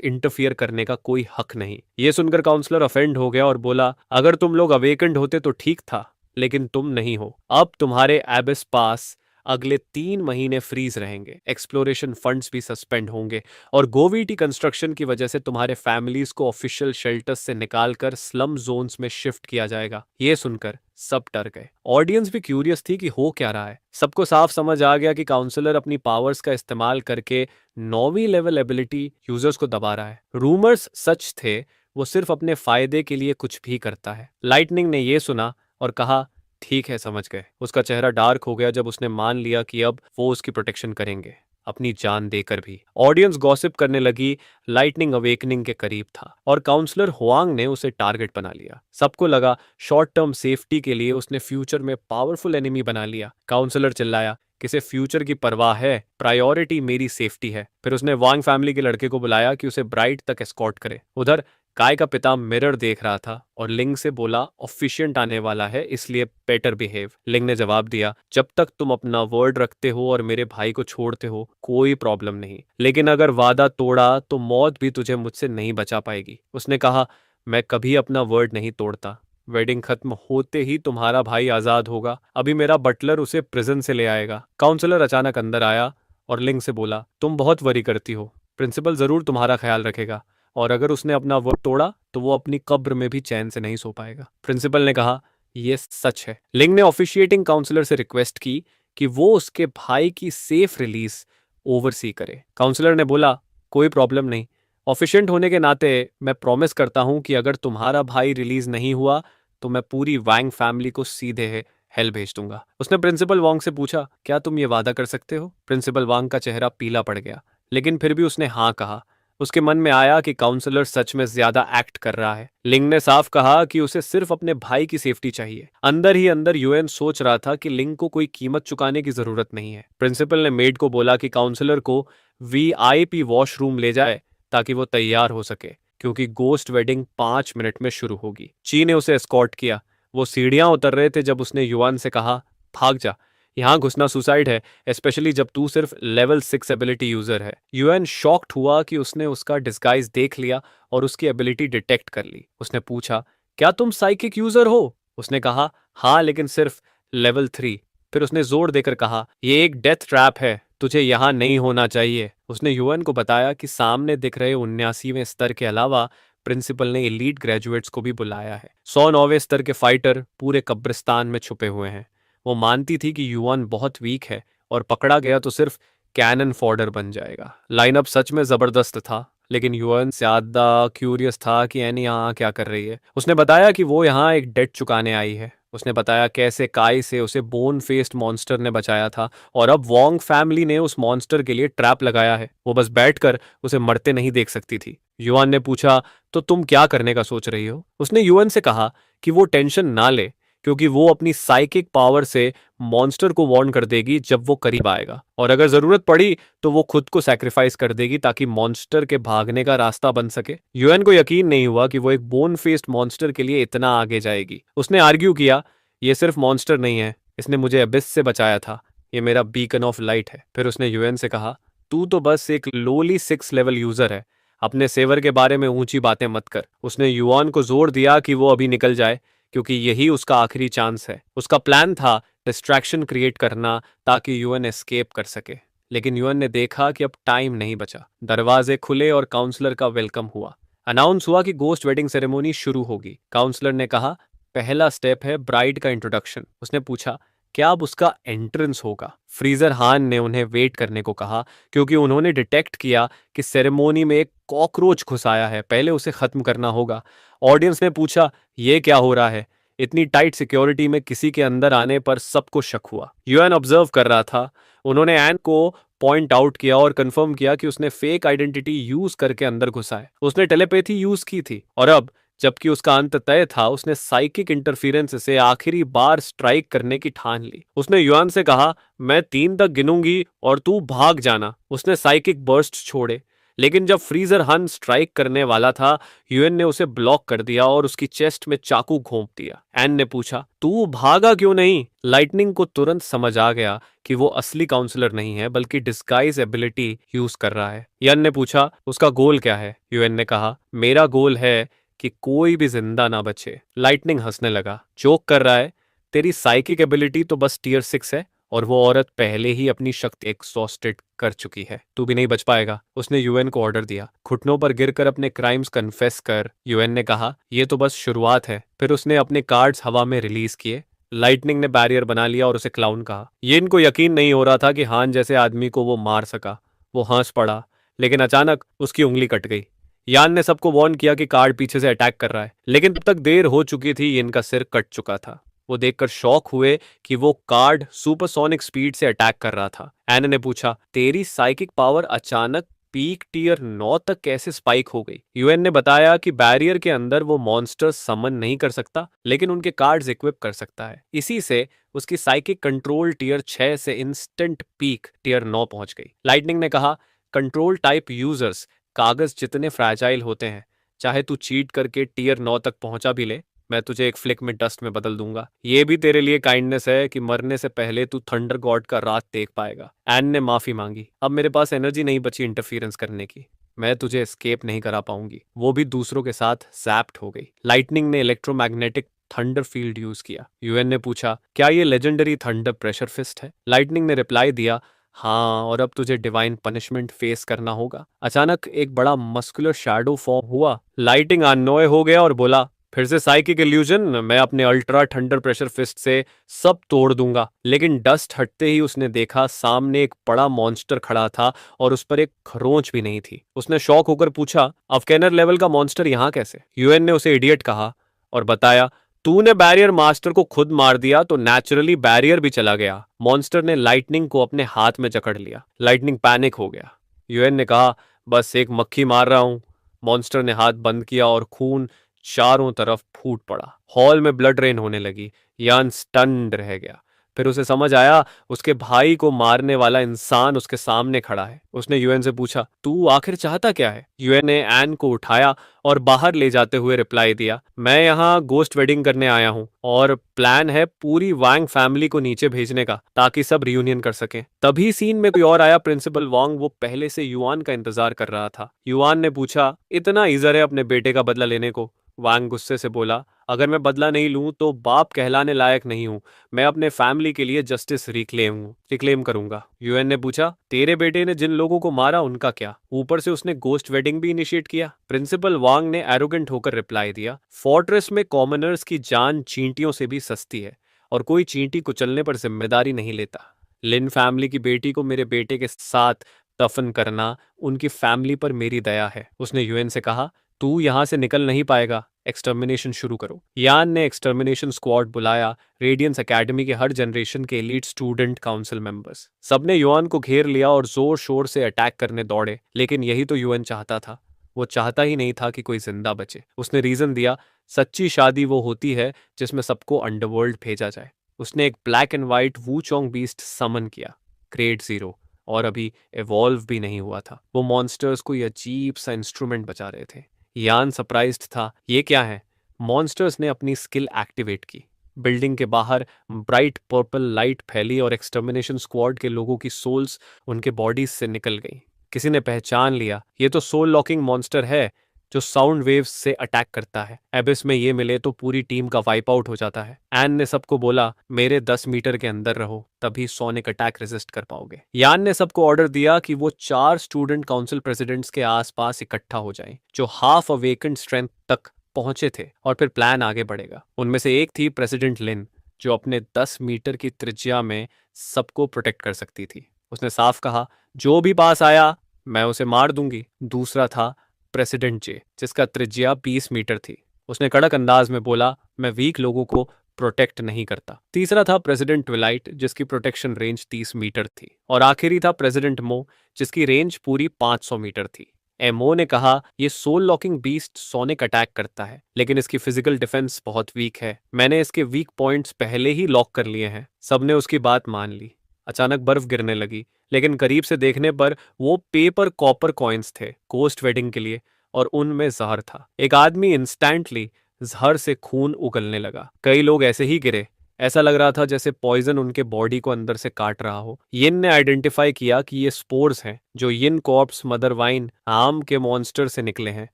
इंटरफियर करने का कोई हक नहीं। ये सुनकर काउंसलर ऑफेंड हो गया और बोला, अगर तुम लोग अवेकेंड होते तो ठीक था, लेकिन तुम नहीं हो। अब तुम्हारे एबिस पास अगले 3 महीने फ्रीज रहेंगे, एक्सप्लोरेशन फंड्स भी सस्पेंड होंगे और गोवीटी कंस्ट्रक्शन की वजह से तुम्हारे फैमिलीज को ऑफिशियल शेल्टर्स से निकालकर स्लम जोन्स में शिफ्ट किया जाएगा। ये सुनकर सब डर गए। ऑडियंस भी क्यूरियस थी कि हो क्या रहा है। सबको साफ समझ आ गया कि काउंसलर अपनी पावर्स का इस्तेमाल करके 9वीं लेवल एबिलिटी यूजर्स को दबा रहा है। रूमर्स सच थे, वो सिर्फ अपने फायदे के लिए कुछ भी करता है। लाइटनिंग ने यह सुना और कहा, ठीक है, समझ गए। उसका चेहरा डार्क हो गया जब उसने मान लिया कि अब वो उसकी प्रोटेक्शन करेंगे, अपनी जान देकर भी। ऑडियंस गॉसिप करने लगी। लाइटनिंग अवेकनिंग के करीब था और काउंसलर हुआंग ने उसे टारगेट बना लिया। सबको लगा शॉर्ट टर्म सेफ्टी के लिए उसने फ्यूचर में पावरफुल एनिमी बना लिया। काउंसलर चिल्लाया, किसे फ्यूचर की परवाह है, प्रायोरिटी मेरी सेफ्टी है। फिर उसने वांग फैमिली के लड़के को बुलाया कि उसे ब्राइट तक एस्कॉर्ट करे। उधर काय का पिता मिरर देख रहा था और लिंग से बोला, ऑफिशिएंट आने वाला है, इसलिए बेटर बिहेव। लिंग ने जवाब दिया, जब तक तुम अपना वर्ड रखते हो और मेरे भाई को छोड़ते हो कोई प्रॉब्लम नहीं, लेकिन अगर वादा तोड़ा तो मौत भी तुझे मुझसे नहीं बचा पाएगी। उसने कहा, मैं कभी अपना वर्ड नहीं तोड़ता। वेडिंग खत्म होते ही तुम्हारा भाई आजाद होगा। अभी मेरा बटलर उसे प्रिजन से ले आएगा। काउंसलर अचानक अंदर आया और लिंग से बोला, तुम बहुत वरी करती हो, प्रिंसिपल जरूर तुम्हारा ख्याल रखेगा और अगर उसने अपना वर्ड तोड़ा तो वो अपनी कब्र में भी चैन से नहीं सो पाएगा। प्रिंसिपल ने कहा, यह सच है। लिंग ने ऑफिशिएटिंग काउंसलर से रिक्वेस्ट की कि वो उसके भाई की सेफ रिलीज ओवरसी करे। काउंसलर ने बोला, कोई प्रॉब्लम नहीं, ऑफिशिएंट होने के नाते मैं प्रॉमिस करता हूं कि अगर तुम्हारा भाई रिलीज नहीं हुआ तो मैं पूरी वांग फैमिली को सीधे हेल भेज दूंगा। उसने प्रिंसिपल वांग से पूछा, क्या तुम ये वादा कर सकते हो? प्रिंसिपल वांग का चेहरा पीला पड़ गया, लेकिन फिर भी उसने हाँ कहा। उसके मन में आया कि काउंसलर सच में ज्यादा एक्ट कर रहा है। लिंग ने साफ कहा कि उसे सिर्फ अपने भाई की सेफ्टी चाहिए। अंदर ही अंदर यूएन सोच रहा था कि लिंग को कोई कीमत चुकाने की जरूरत नहीं है। प्रिंसिपल ने मेड को बोला कि काउंसलर को वीआईपी वॉशरूम ले जाए ताकि वो तैयार हो सके, क्योंकि गोस्ट वेडिंग 5 मिनट में शुरू होगी। ची ने उसे एस्कॉर्ट किया। वो सीढ़ियां उतर रहे थे जब उसने युआन से कहा, भाग जा, यहाँ घुसना सुसाइड है, स्पेशली जब तू सिर्फ लेवल 6 एबिलिटी यूजर है। यूएन शॉक्ड हुआ कि उसने उसका डिस्गाइज देख लिया और उसकी एबिलिटी डिटेक्ट कर ली। उसने पूछा, क्या तुम साइकिक यूजर हो? उसने कहा, हाँ, लेकिन सिर्फ लेवल 3। फिर उसने जोर देकर कहा, ये एक डेथ ट्रैप है, तुझे यहाँ नहीं होना चाहिए। उसने यूएन को बताया कि सामने दिख रहे 79वें स्तर के अलावा प्रिंसिपल ने एलीट ग्रेजुएट्स को भी बुलाया है। 109वें स्तर के फाइटर पूरे कब्रिस्तान में छुपे हुए हैं। वो मानती थी कि युआन बहुत वीक है और पकड़ा गया तो सिर्फ कैनन फॉडर बन जाएगा। लाइनअप सच में जबरदस्त था, लेकिन युआन ज्यादा क्यूरियस था कि एनी यहाँ क्या कर रही है। उसने बताया कि वो यहाँ एक डेट चुकाने आई है। उसने बताया कैसे काई से उसे बोन फेस्ड मॉन्स्टर ने बचाया था और अब वोंग फैमिली ने उस मॉन्स्टर के लिए ट्रैप लगाया है। वो बस बैठकर उसे मरते नहीं देख सकती थी। युआन ने पूछा, तो तुम क्या करने का सोच रही हो? उसने युआन से कहा कि वो टेंशन ना ले, क्योंकि वो अपनी साइकिक पावर से मॉन्स्टर को वार्न कर देगी जब वो करीब आएगा, और अगर जरूरत पड़ी तो वो खुद को सैक्रिफाइस कर देगी ताकि मॉन्स्टर के भागने का रास्ता बन सके। यूएन को यकीन नहीं हुआ कि वो एक बोन फेस्ड मॉन्स्टर के लिए इतना आगे जाएगी। उसने आर्ग्यू किया, ये सिर्फ मॉन्स्टर नहीं है, इसने मुझे अबिस से बचाया था, ये मेरा बीकन ऑफ लाइट है। फिर उसने यूएन से कहा, तू तो बस एक लोली 6 लेवल यूजर है, अपने सेवर के बारे में ऊंची बातें मत कर। उसने युआन को जोर दिया कि वो अभी निकल जाए, क्योंकि यही उसका आखिरी चांस है। उसका प्लान था डिस्ट्रैक्शन क्रिएट करना ताकि यूएन एस्केप कर सके, लेकिन यूएन ने देखा कि अब टाइम नहीं बचा। दरवाजे खुले और काउंसलर का वेलकम हुआ। अनाउंस हुआ कि गोस्ट वेडिंग सेरेमोनी शुरू होगी। काउंसलर ने कहा, पहला स्टेप है ब्राइड का इंट्रोडक्शन। उसने पूछा, क्या अब उसका एंट्रेंस होगा? फ्रीजर हान ने उन्हें वेट करने को कहा, क्योंकि उन्होंने डिटेक्ट किया कि सेरेमोनी में एक कॉकरोच घुस आया है, पहले उसे खत्म करना होगा। ऑडियंस ने पूछा, ये क्या हो रहा है? इतनी टाइट सिक्योरिटी में किसी के अंदर आने पर सबको शक हुआ। यूएन ऑब्जर्व कर रहा था। उन्होंने एन को पॉइंट आउट किया और कंफर्म किया कि उसने फेक आइडेंटिटी यूज करके अंदर घुसा है। उसने टेलीपैथी यूज की थी और अब जबकि उसका अंत तय था, उसने साइकिक इंटरफेरेंस से आखिरी बार स्ट्राइक करने की ठान ली। उसने युआन से कहा, मैं 3 तक गिनूंगी और तू भाग जाना। उसने साइकिक बर्स्ट छोड़े, लेकिन जब फ्रीजर हन स्ट्राइक करने वाला था, यूएन ने उसे ब्लॉक कर दिया और उसकी चेस्ट में चाकू घोंप दिया। एन ने पूछा, तू भागा क्यों नहीं? लाइटनिंग को तुरंत समझ आ गया कि वो असली काउंसलर नहीं है, बल्कि डिस्गाइज एबिलिटी यूज कर रहा है। यन ने पूछा, उसका गोल क्या है? यूएन ने कहा, मेरा गोल है कि कोई भी जिंदा ना बचे। लाइटनिंग हंसने लगा, जोक कर रहा है, तेरी साइकिक एबिलिटी तो बस टियर 6 है और वो औरत पहले ही अपनी शक्ति एग्जॉस्टेड कर चुकी है, तू भी नहीं बच पाएगा। उसने यूएन को ऑर्डर दिया, घुटनों पर गिरकर अपने क्राइम्स कन्फेस कर। यूएन ने कहा, यह तो बस शुरुआत है। फिर उसने अपने कार्ड्स हवा में रिलीज किए। लाइटनिंग ने बैरियर बना लिया और उसे क्लाउन कहा। ये इनको यकीन नहीं हो रहा था कि हान जैसे आदमी को वो मार सका। वो हंस पड़ा, लेकिन अचानक उसकी उंगली कट गई। यान ने सबको वार्न किया कि कार्ड पीछे से अटैक कर रहा है, लेकिन तब तक देर हो चुकी थी, इनका सिर कट चुका था। वो देखकर शॉक हुए कि वो कार्ड सुपरसोनिक स्पीड से अटैक कर रहा था। एन ने पूछा, तेरी साइकिक पावर अचानक पीक टियर 9 तक कैसे स्पाइक हो गई? यूएन ने बताया कि बैरियर के अंदर वो मॉन्स्टर्स समन नहीं कर सकता, लेकिन उनके कार्ड्स इक्विप कर सकता है। इसी से उसकी साइकिक कंट्रोल टियर 6 से इंस्टेंट पीक टियर 9 पहुंच गई। लाइटनिंग ने कहा, कंट्रोल टाइप यूजर्स कागज जितने फ्रैजाइल होते हैं, चाहे तू चीट करके टियर 9 तक पहुंचा भी ले, मैं तुझे एक फ्लिक में डस्ट में बदल दूंगा। ये भी तेरे लिए काइंडनेस है कि मरने से पहले तू थंडर गॉड का रात देख पाएगा। एन ने माफी मांगी, अब मेरे पास एनर्जी नहीं बची इंटरफियरेंस करने की, मैं तुझे एस्केप नहीं करा पाऊंगी। वो भी दूसरों के साथ जैप्ड हो गई। लाइटनिंग ने इलेक्ट्रोमैग्नेटिक थंडर फील्ड यूज किया। यूएन ने पूछा, क्या ये लेजेंडरी थंडर प्रेशर फिस्ट है? लाइटनिंग ने रिप्लाई दिया, हाँ, और अब तुझे डिवाइन पनिशमेंट फेस करना होगा। अचानक एक बड़ा मस्कुलर शैडो फॉर्म हुआ। लाइटिंग अननोय हो गया और बोला, फिर से साइकिक इल्यूजन, मैं अपने अल्ट्रा थंडर प्रेशर फिस्ट से सब तोड़ दूंगा। लेकिन डस्ट हटते ही उसने देखा सामने एक बड़ा मॉन्स्टर खड़ा था और उस पर एक खरोंच भी नहीं थी। उसने शॉक होकर पूछा, अफकेनर लेवल का मॉन्स्टर यहाँ कैसे? यूएन ने उसे इडियट कहा और बताया, तूने बैरियर मास्टर को खुद मार दिया तो नेचुरली बैरियर भी चला गया। मॉन्स्टर ने लाइटनिंग को अपने हाथ में जकड़ लिया। लाइटनिंग पैनिक हो गया। यूएन ने कहा, बस एक मक्खी मार रहा हूं। मॉन्स्टर ने हाथ बंद किया और खून चारों तरफ फूट पड़ा। हॉल में ब्लड रेन होने लगी। यान स्टन्ड रह गया। फिर उसे समझ आया, उसके भाई को मारने वाला इंसान उसके सामने खड़ा है। उसने यूएन से पूछा, तू आखिर चाहता क्या है? यूएन ने एन को उठाया और बाहर ले जाते हुए रिप्लाई दिया, मैं यहाँ गोस्ट वेडिंग करने आया हूँ और प्लान है पूरी वांग फैमिली को नीचे भेजने का, ताकि सब रियूनियन कर सकें। तभी सीन में कोई और आया। प्रिंसिपल वांग वो पहले से युआन का इंतजार कर रहा था। युआन ने पूछा, इतना ईजर है अपने बेटे का बदला लेने को? वांग गुस्से से बोला, अगर मैं बदला नहीं लूं तो बाप कहलाने लायक नहीं हूं। मैं अपने फैमिली के लिए जस्टिस रिक्लेम करूंगा। यूएन ने पूछा, तेरे बेटे ने जिन लोगों को मारा उनका क्या? ऊपर से उसने गोस्ट वेडिंग भी इनिशिएट किया। प्रिंसिपल वांग ने एरोगेंट होकर रिप्लाई दिया, फोर्ट्रेस में कॉमनर्स की जान चींटियों से भी सस्ती है और कोई चींटी कुचलने पर जिम्मेदारी नहीं लेता। लिन फैमिली की बेटी को मेरे बेटे के साथ दफन करना, उनकी फैमिली पर मेरी दया है। उसने यूएन से कहा, तू यहां से निकल नहीं पाएगा, एक्सटर्मिनेशन शुरू करो। यान ने एक्सटर्मिनेशन स्क्वाड बुलाया। रेडियंस एकेडमी के हर जनरेशन के एलीट स्टूडेंट काउंसिल मेंबर्स सबने युआन को घेर लिया और जोर शोर से अटैक करने दौड़े। लेकिन यही तो युआन चाहता था। वो चाहता ही नहीं था कि कोई जिंदा बचे। उसने रीजन दिया, सच्ची शादी वो होती है जिसमें सबको अंडरवर्ल्ड भेजा जाए। उसने एक ब्लैक एंड व्हाइट वूचोंग बीस्ट समन किया, ग्रेड 0, और अभी इवॉल्व भी नहीं हुआ था। वो मॉन्स्टर्स को ये अजीब सा इंस्ट्रूमेंट बचा रहे थे। यान सरप्राइज्ड था, ये क्या है? मॉन्स्टर्स ने अपनी स्किल एक्टिवेट की। बिल्डिंग के बाहर ब्राइट पर्पल लाइट फैली और एक्सटर्मिनेशन स्क्वाड के लोगों की सोल्स उनके बॉडीज से निकल गई। किसी ने पहचान लिया, ये तो सोल लॉकिंग मॉन्स्टर है जो साउंड वेव्स से अटैक करता है। एबिस में ये मिले तो पूरी टीम का वाइप आउट हो जाता है। एन ने सबको बोला, मेरे 10 मीटर के अंदर रहो, तभी सोनिक अटैक रेजिस्ट कर पाओगे। यान ने सबको ऑर्डर दिया कि वो 4 स्टूडेंट काउंसिल प्रेसिडेंट्स के आसपास इकट्ठा हो जाएं, जो हाफ अवेकेंड स्ट्रेंथ तक पहुंचे थे, और फिर प्लान आगे बढ़ेगा। उनमें से एक थी प्रेसिडेंट लिन, जो अपने 10 मीटर की त्रिज्या में सबको प्रोटेक्ट कर सकती थी। उसने साफ कहा, जो भी पास आया मैं उसे मार दूंगी। दूसरा था प्रेसिडेंट जे, जिसका त्रिज्या 20 मीटर थी। उसने कड़क अंदाज में बोला, मैं वीक लोगों को प्रोटेक्ट नहीं करता। तीसरा था प्रेसिडेंट ट्विलाइट, जिसकी प्रोटेक्शन रेंज 30 मीटर थी। और आखिरी था प्रेसिडेंट मो, जिसकी रेंज पूरी 500 मीटर थी। एमओ ने कहा, ये soul locking beast sonic attack करता है, लेकिन इसकी फिजिकल डिफेंस बहुत वीक है। मैंने इसके वीक पॉइंट्स पहले ही लॉक कर लिए हैं। सबने उसकी बात मान ली। अचानक बर्फ गिरने लगी, लेकिन करीब से देखने पर वो पेपर कॉपर कॉइन्स थे कोस्ट वेडिंग के लिए, और उनमें जहर था। एक आदमी इंस्टेंटली जहर से खून उगलने लगा। कई लोग ऐसे ही गिरे। ऐसा लग रहा था जैसे पॉइजन उनके बॉडी को अंदर से काट रहा हो। यिन ने आइडेंटिफाई किया कि ये स्पोर्स हैं जो यिन कॉर्प्स मदर वाइन आम के मॉन्स्टर से निकले हैं।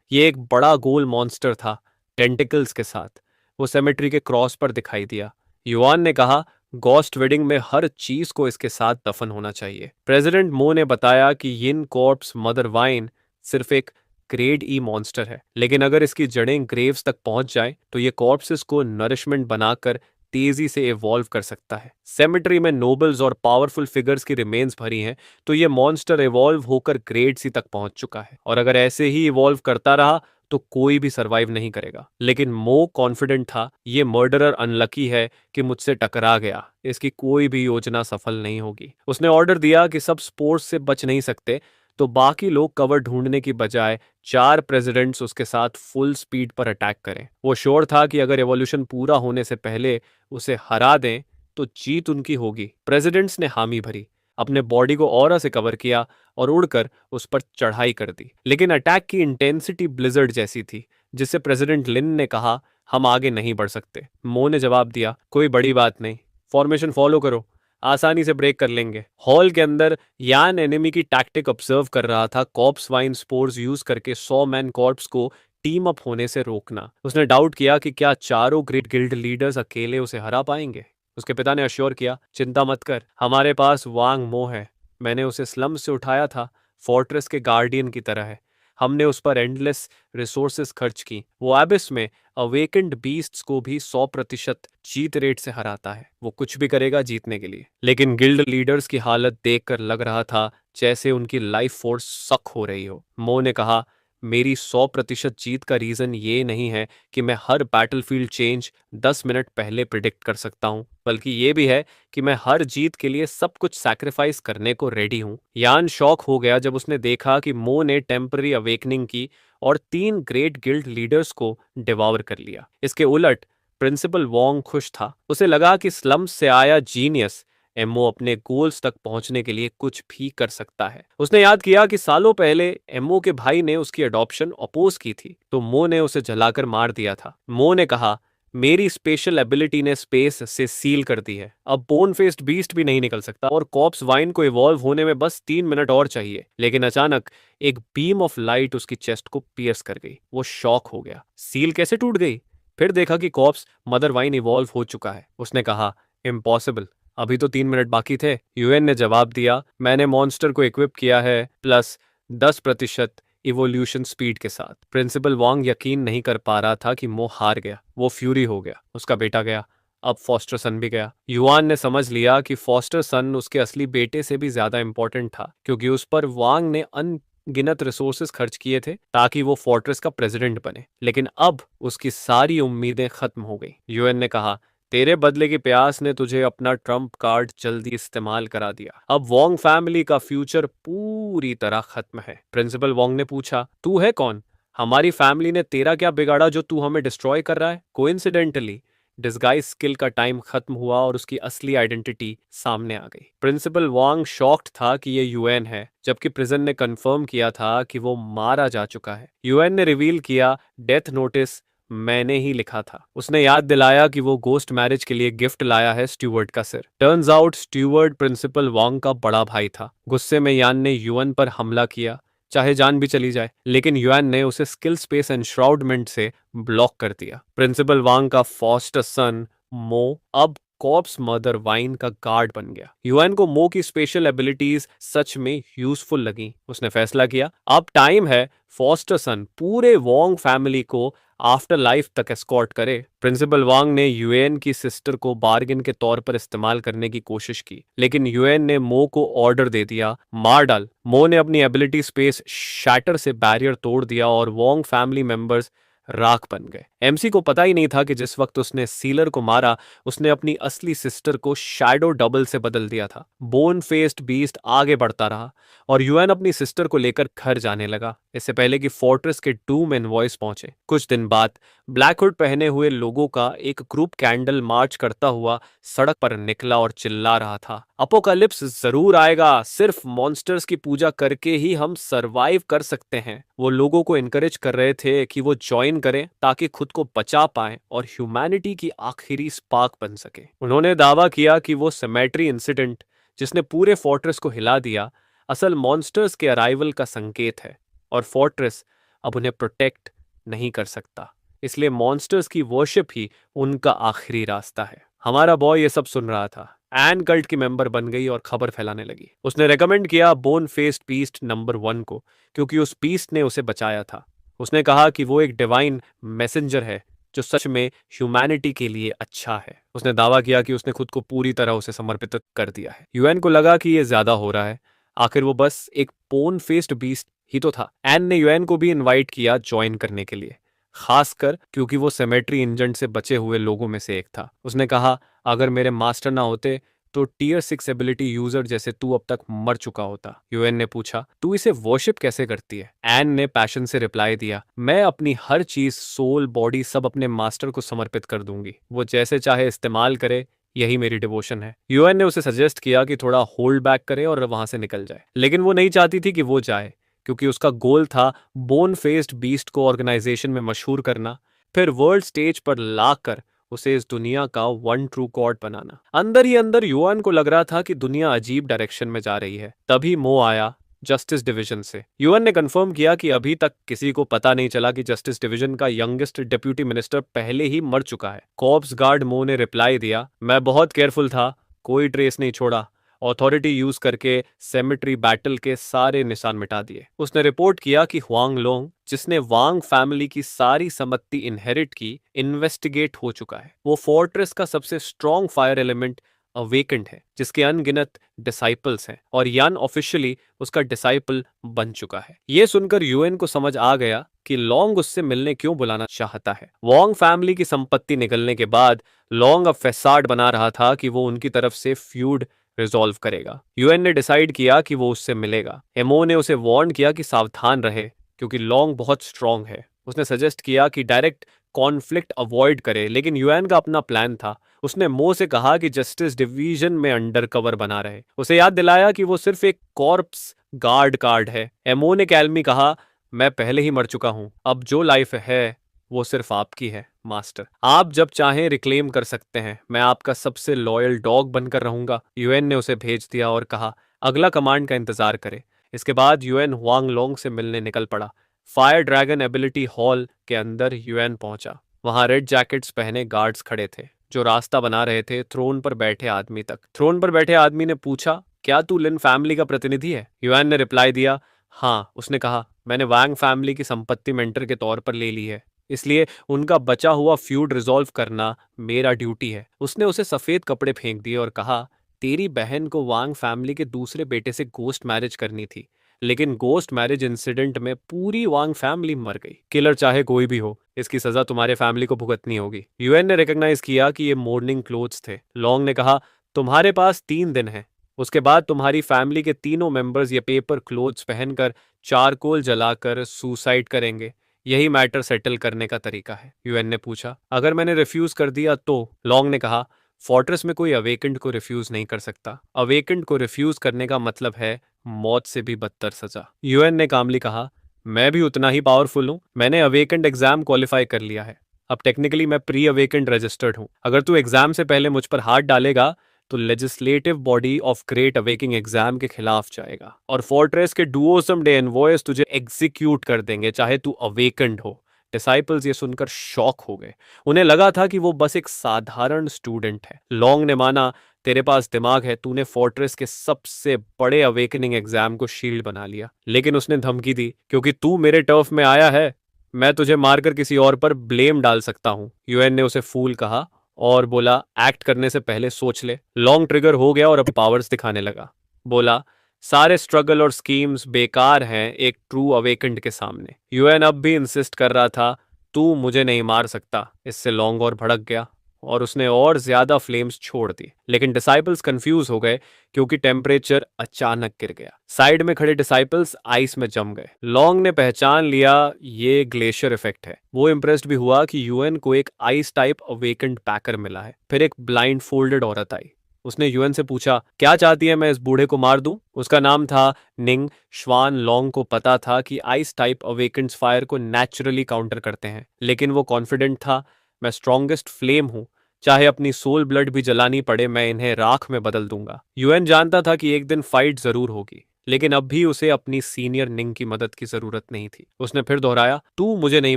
ये एक बड़ा गोल मॉन्स्टर था, टेंटिकल्स के साथ। वो सेमेट्री के क्रॉस पर दिखाई दिया। युआन ने कहा, गोस्ट वेडिंग में हर चीज को इसके साथ दफन होना चाहिए। प्रेसिडेंट मो ने बताया कि यिन कॉर्प्स मदर वाइन सिर्फ एक ग्रेड ई मॉन्स्टर है, लेकिन अगर इसकी जड़ें ग्रेव्स तक पहुंच जाए तो ये कॉर्प्सेस को नरिशमेंट बनाकर तेजी से इवॉल्व कर सकता है। सेमेट्री में नोबल्स और पावरफुल फिगर्स की रिमेन्स भरी हैं, तो ये मॉन्स्टर इवॉल्व होकर ग्रेड सी तक पहुंच चुका है, और अगर ऐसे ही इवॉल्व करता रहा तो कोई भी सरवाइव नहीं करेगा। लेकिन मो कॉन्फिडेंट था, ये मर्डरर अनलकी है कि मुझसे टकरा गया, इसकी कोई भी योजना सफल नहीं होगी। उसने ऑर्डर दिया कि सब स्पोर्ट्स से बच नहीं सकते, तो बाकी लोग कवर ढूंढने की बजाय 4 प्रेसिडेंट्स उसके साथ फुल स्पीड पर अटैक करें। वो श्योर था कि अगर एवोल्यूशन पूरा होने से पहले उसे हरा दें तो जीत उनकी होगी। प्रेसिडेंट्स ने हामी भरी, अपने बॉडी को ऑरा से कवर किया और उड़कर उस पर चढ़ाई कर दी। लेकिन अटैक की इंटेंसिटी ब्लिजर्ड जैसी थी, जिससे प्रेसिडेंट लिन ने कहा, हम आगे नहीं बढ़ सकते। मो ने जवाब दिया, कोई बड़ी बात नहीं, फॉर्मेशन फॉलो करो, आसानी से ब्रेक कर लेंगे। हॉल के अंदर यान एनिमी की टैक्टिक ऑब्जर्व कर रहा था, कॉर्प्स वाइन स्पोर्स यूज करके 100 मैन कॉर्प्स को टीम अप होने से रोकना। उसने डाउट किया कि क्या चारों ग्रेट गिल्ड लीडर्स अकेले उसे हरा पाएंगे। उसके पिता ने अश्योर किया, चिंता मत कर, हमारे पास वांग मो है। मैंने उसे स्लम से उठाया था, फोर्ट्रेस के गार्डियन की तरह है। हमने उस पर एंडलेस रिसोर्सेस खर्च की। वो एबिस में अवेकेंड बीस्ट्स को भी 100% जीत रेट से हराता है। वो कुछ भी करेगा जीतने के लिए। लेकिन गिल्ड लीडर्स की हालत देखकर लग रहा था जैसे उनकी लाइफ फोर्स सक हो रही हो। मो ने कहा, मेरी 100% जीत का रीजन ये नहीं है कि मैं हर बैटलफील्ड चेंज 10 मिनट पहले प्रिडिक्ट कर सकता हूं, बल्कि ये भी है कि मैं हर जीत के लिए सब कुछ सैक्रिफाइस करने को रेडी हूं। यान शॉक हो गया जब उसने देखा कि मो ने टेम्पररी अवेकनिंग की और 3 ग्रेट गिल्ड लीडर्स को डिवॉर कर लिया। इसके उलट प्रिंसिपल वोंग खुश था। उसे लगा कि स्लम्स से आया जीनियस एमओ अपने गोल्स तक पहुंचने के लिए कुछ भी कर सकता है। उसने याद किया कि सालों पहले एमओ के भाई ने उसकी अडॉप्शन अपोज की थी, तो मो ने उसे जलाकर मार दिया था। मो ने कहा, मेरी स्पेशल एबिलिटी ने स्पेस से सील कर दी है, अब बोन फेस्ड बीस्ट भी नहीं निकल सकता, और कॉप्स वाइन को इवॉल्व होने में बस 3 मिनट और चाहिए। लेकिन अचानक एक बीम ऑफ लाइट उसकी चेस्ट को पियर्स कर गई। वो शॉक हो गया, सील कैसे टूट गई? फिर देखा कि कॉप्स मदर वाइन इवॉल्व हो चुका है। उसने कहा, इम्पॉसिबल, अभी तो 3 मिनट बाकी थे। यूएन ने जवाब दिया, मैंने मॉन्स्टर को इक्विप किया है प्लस 10% इवोल्यूशन स्पीड के साथ। प्रिंसिपल वांग यकीन नहीं कर पा रहा था कि मो हार गया। वो फ्यूरी हो गया, उसका बेटा गया, अब फॉस्टर सन भी गया। युआन ने समझ लिया कि फॉस्टर सन उसके असली बेटे से भी ज्यादा इंपॉर्टेंट था, क्योंकि उस पर वांग ने अनगिनत रिसोर्सेस खर्च किए थे ताकि वो फोर्ट्रेस का प्रेसिडेंट बने। लेकिन अब उसकी सारी उम्मीदें खत्म हो गई। यूएन ने कहा, तेरे बदले की प्यास ने तुझे अपना ट्रम्प कार्ड जल्दी इस्तेमाल करा दिया। अब वोंग फैमिली का फ्यूचर पूरी तरह खत्म है। प्रिंसिपल वोंग ने पूछा, तू है कौन? हमारी फैमिली ने तेरा क्या बिगाड़ा जो तू हमें डिस्ट्रॉय कर रहा है? कोइंसिडेंटली डिस्गाइज स्किल का टाइम खत्म हुआ और उसकी असली आइडेंटिटी सामने आ गई। प्रिंसिपल वांग शॉक्ड था कि ये यूएन है, जबकि प्रिजन ने कंफर्म किया था कि वो मारा जा चुका है। यूएन ने रिवील किया, डेथ नोटिस मैंने ही लिखा था। उसने याद दिलाया कि वो गोस्ट मैरिज के लिए गिफ्ट लाया है स्टीवर्ड का सिर। टर्न्स आउट स्टीवर्ड प्रिंसिपल वांग का बड़ा भाई था। गुस्से में यान ने युएन पर हमला किया, चाहे जान भी चली जाए, लेकिन युएन ने उसे स्किल स्पेस एनश्राउडमेंट से ब्लॉक कर दिया। प्रिंसिपल वांग का फॉस्टर सन मो अब कॉर्प्स मदर वाइन का गार्ड बन गया। युएन को मो की स्पेशल एबिलिटीज सच में यूजफुल लगी। उसने फैसला किया, अब टाइम है फॉस्टर सन पूरे वोंग फैमिली को आफ्टर लाइफ तक एस्कॉर्ट करे। प्रिंसिपल वांग ने यूएन की सिस्टर को बार्गेन के तौर पर इस्तेमाल करने की कोशिश की, लेकिन यूएन ने मो को ऑर्डर दे दिया, मार डाल। मो ने अपनी एबिलिटी स्पेस शैटर से बैरियर तोड़ दिया और वोंग फैमिली मेंबर्स राख बन गए। एमसी को पता ही नहीं था कि जिस वक्त उसने सीलर को मारा, उसने अपनी असली सिस्टर को शैडो डबल से बदल दिया था। बोन फेस्ड बीस्ट आगे बढ़ता रहा और यूएन अपनी सिस्टर को लेकर घर जाने लगा, इससे पहले कि फोर्ट्रेस के डूम इनवॉइस पहुंचे। कुछ दिन बाद ब्लैक हुड पहने हुए लोगों का एक ग्रुप कैंडल मार्च करता हुआ सड़क पर निकला और चिल्ला रहा था, अपोकालिप्स जरूर आएगा, सिर्फ मॉन्स्टर्स की पूजा करके ही हम सरवाइव कर सकते हैं। वो लोगों को इनकरेज कर रहे थे कि वो ज्वाइन करें ताकि खुद को बचा पाएं और ह्यूमैनिटी की आखिरी स्पार्क बन सके। उन्होंने दावा किया कि वो सेमेट्री इंसिडेंट जिसने पूरे फोर्ट्रेस को हिला दिया, असल मॉन्स्टर्स के अराइवल का संकेत है और फोर्ट्रेस अब उन्हें प्रोटेक्ट नहीं कर सकता, इसलिए मॉन्स्टर्स की वर्शिप ही उनका आखिरी रास्ता है। हमारा बॉय ये सब सुन रहा था। एन कल्ट की मेंबर बन गई और खबर फैलाने लगी। उसने रेकमेंड किया बोन फेस्ड बीस्ट नंबर 1 को, क्योंकि उस बीस्ट ने उसे बचाया था। उसने कहा कि वो एक डिवाइन मैसेंजर है जो सच में ह्यूमैनिटी के लिए अच्छा है। उसने दावा किया कि उसने खुद को पूरी तरह उसे समर्पित कर दिया है। यूएन को लगा कि ये ज्यादा हो रहा है, आखिर वो बस एक बोन फेस्ड बीस्ट ही तो था। एन ने यूएन को भी इनवाइट किया ज्वाइन करने के लिए, खासकर क्योंकि वो सेमेट्री इंजन से बचे हुए लोगों में से एक था। उसने कहा, अगर मेरे मास्टर ना होते तो टीयर 6 एबिलिटी यूजर जैसे तू अब तक मर चुका होता। यूएन ने पूछा, तू इसे वर्शिप कैसे करती है? एन ने पैशन से रिप्लाई दिया, मैं अपनी हर चीज, सोल, बॉडी सब अपने मास्टर को समर्पित कर दूंगी। वो जैसे चाहे इस्तेमाल करे, यही मेरी डिवोशन है। यूएन ने उसे सजेस्ट किया कि थोड़ा होल्ड बैक करे और वहां से निकल जाए, लेकिन वो नहीं चाहती थी कि वो जाए, क्योंकि उसका गोल था बोन फेस्ड बीस्ट को ऑर्गेनाइजेशन में मशहूर करना, फिर वर्ल्ड स्टेज पर लाकर उसे इस दुनिया का वन ट्रू गॉड बनाना। अंदर ही अंदर युआन को लग रहा था कि दुनिया अजीब डायरेक्शन में जा रही है। तभी मो आया जस्टिस डिवीजन से। युआन ने कंफर्म किया कि अभी तक किसी को पता नहीं चला कि जस्टिस डिवीजन का यंगेस्ट डिप्यूटी मिनिस्टर पहले ही मर चुका है। कॉर्प्स गार्ड मो ने रिप्लाई दिया, मैं बहुत केयरफुल था, कोई ट्रेस नहीं छोड़ा, अथॉरिटी यूज करके सेमेट्री बैटल के सारे निशान मिटा दिए। उसने रिपोर्ट किया कि हुआंग लोंग, जिसने वांग फैमिली की सारी संपत्ति इनहेरिट की, इन्वेस्टिगेट हो चुका है। वो फोर्ट्रेस का सबसे स्ट्रॉन्ग फायर एलिमेंट अवेकेंड है, जिसके अनगिनत डिसाइपल्स हैं और यान ऑफिशियली उसका डिसाइपल बन चुका है। ये सुनकर यूएन को समझ आ गया कि लॉन्ग उससे मिलने क्यों बुलाना चाहता है। वांग फैमिली की संपत्ति निकलने के बाद लॉन्ग अब फैसाड बना रहा था कि वो उनकी तरफ से फ्यूड रिजॉल्व करेगा। यूएन ने डिसाइड किया कि वो उससे मिलेगा। एमओ ने उसे वार्न किया कि सावधान रहे, क्योंकि लॉन्ग बहुत स्ट्रांग है। उसने सजेस्ट किया कि डायरेक्ट कॉन्फ्लिक्ट अवॉइड करे, लेकिन यूएन का अपना प्लान था। उसने मो से कहा कि जस्टिस डिवीजन में अंडर कवर बना रहे। उसे याद दिलाया कि वो सिर्फ एक कॉर्प्स गार्ड कार्ड है। एमओ ने कैलमी कहा, मैं पहले ही मर चुका हूं, अब जो लाइफ है वो सिर्फ आपकी है मास्टर, आप जब चाहें रिक्लेम कर सकते हैं, मैं आपका सबसे लॉयल डॉग बनकर रहूंगा। यूएन ने उसे भेज दिया और कहा, अगला कमांड का इंतजार करे। इसके बाद यूएन हुआंग लोंग से मिलने निकल पड़ा। फायर ड्रैगन एबिलिटी हॉल के अंदर यूएन पहुंचा। वहां रेड जैकेट्स पहने गार्ड्स खड़े थे जो रास्ता बना रहे थे थ्रोन पर बैठे आदमी तक। थ्रोन पर बैठे आदमी ने पूछा, क्या तू लिन फैमिली का प्रतिनिधि है? यूएन ने रिप्लाई दिया, हाँ। उसने कहा, मैंने वांग फैमिली की संपत्ति मेंटर के तौर पर ले ली है, इसलिए उनका बचा हुआ फ्यूड रिजॉल्व करना मेरा ड्यूटी है। उसने उसे सफेद कपड़े फेंक दिए और कहा, तेरी बहन को वांग फैमिली के दूसरे बेटे से गोस्ट मैरिज करनी थी, लेकिन गोस्ट मैरिज इंसिडेंट में पूरी वांग फैमिली मर गई। किलर चाहे कोई भी हो, इसकी सजा तुम्हारे फैमिली को भुगतनी होगी। यूएन ने रिकॉग्नाइज किया कि ये मोर्निंग क्लोथ्स थे। लॉन्ग ने कहा, तुम्हारे पास 3 दिन है, उसके बाद तुम्हारी फैमिली के तीनों मेंबर्स ये पेपर क्लोथ्स पहनकर चारकोल जलाकर सुसाइड करेंगे। यही मैटर सेटल करने का तरीका है। यूएन ने पूछा, अगर मैंने रिफ्यूज कर दिया तो? लॉन्ग ने कहा, फोर्ट्रेस में कोई अवेकेंड को रिफ्यूज नहीं कर सकता। अवेकेंड को रिफ्यूज करने का मतलब है मौत से भी बदतर सजा। यूएन ने कामली कहा, मैं भी उतना ही पावरफुल हूं, मैंने अवेकेंड एग्जाम क्वालिफाई कर लिया है। अब टेक्निकली मैं प्री अवेकेंड रजिस्टर्ड हूं। अगर तू एग्जाम से पहले मुझ पर हाथ डालेगा तो legislative body of great awaking exam के खिलाफ जाएगा और फोर्ट्रेस के डुओसम डे एनवॉयस तुझे एग्जीक्यूट कर देंगे, चाहे तू अवेकेंड हो। डिसाइपल्स ये सुनकर शॉक हो गए। उन्हें लगा था कि वो बस एक साधारण स्टूडेंट है। लॉन्ग ने माना, तेरे पास दिमाग है, तूने फोर्ट्रेस के सबसे बड़े अवेकनिंग एग्जाम को शील्ड बना लिया। लेकिन उसने धमकी दी, क्योंकि तू मेरे टर्फ में आया है, मैं तुझे मारकर किसी और पर ब्लेम डाल सकता हूं। यूएन ने उसे फूल कहा और बोला, एक्ट करने से पहले सोच ले। लॉन्ग ट्रिगर हो गया और अपने पावर्स दिखाने लगा। बोला, सारे स्ट्रगल और स्कीम्स बेकार हैं एक ट्रू अवेकेंड के सामने। यूएन अब भी इंसिस्ट कर रहा था, तू मुझे नहीं मार सकता। इससे लॉन्ग और भड़क गया और उसने और ज्यादा फ्लेम्स छोड़ दी। लेकिन डिसाइपल्स कंफ्यूज हो गए क्योंकि टेम्परेचर अचानक गिर गया। साइड में खड़े डिसाइपल्स आइस में जम गए। लॉन्ग ने पहचान लिया ये ग्लेशियर इफेक्ट है। वो इम्प्रेस्ड भी हुआ कि यूएन को एक आइस टाइप अवेकेंड पैकर मिला है। फिर एक ब्लाइंड फोल्डेड औरत आई। उसने यूएन से पूछा, क्या चाहती है मैं इस बूढ़े को मार दूं? उसका नाम था निंग श्वान। लॉन्ग को पता था कि आइस टाइप अवेकेंड फायर को नेचुरली काउंटर करते हैं, लेकिन वो कॉन्फिडेंट था, मैं स्ट्रॉन्गेस्ट फ्लेम हूं, चाहे अपनी सोल ब्लड भी जलानी पड़े, मैं इन्हें राख में बदल दूंगा। यूएन जानता था कि एक दिन फाइट जरूर होगी, लेकिन अब भी उसे अपनी सीनियर निंग की मदद की जरूरत नहीं थी। उसने फिर दोहराया, तू मुझे नहीं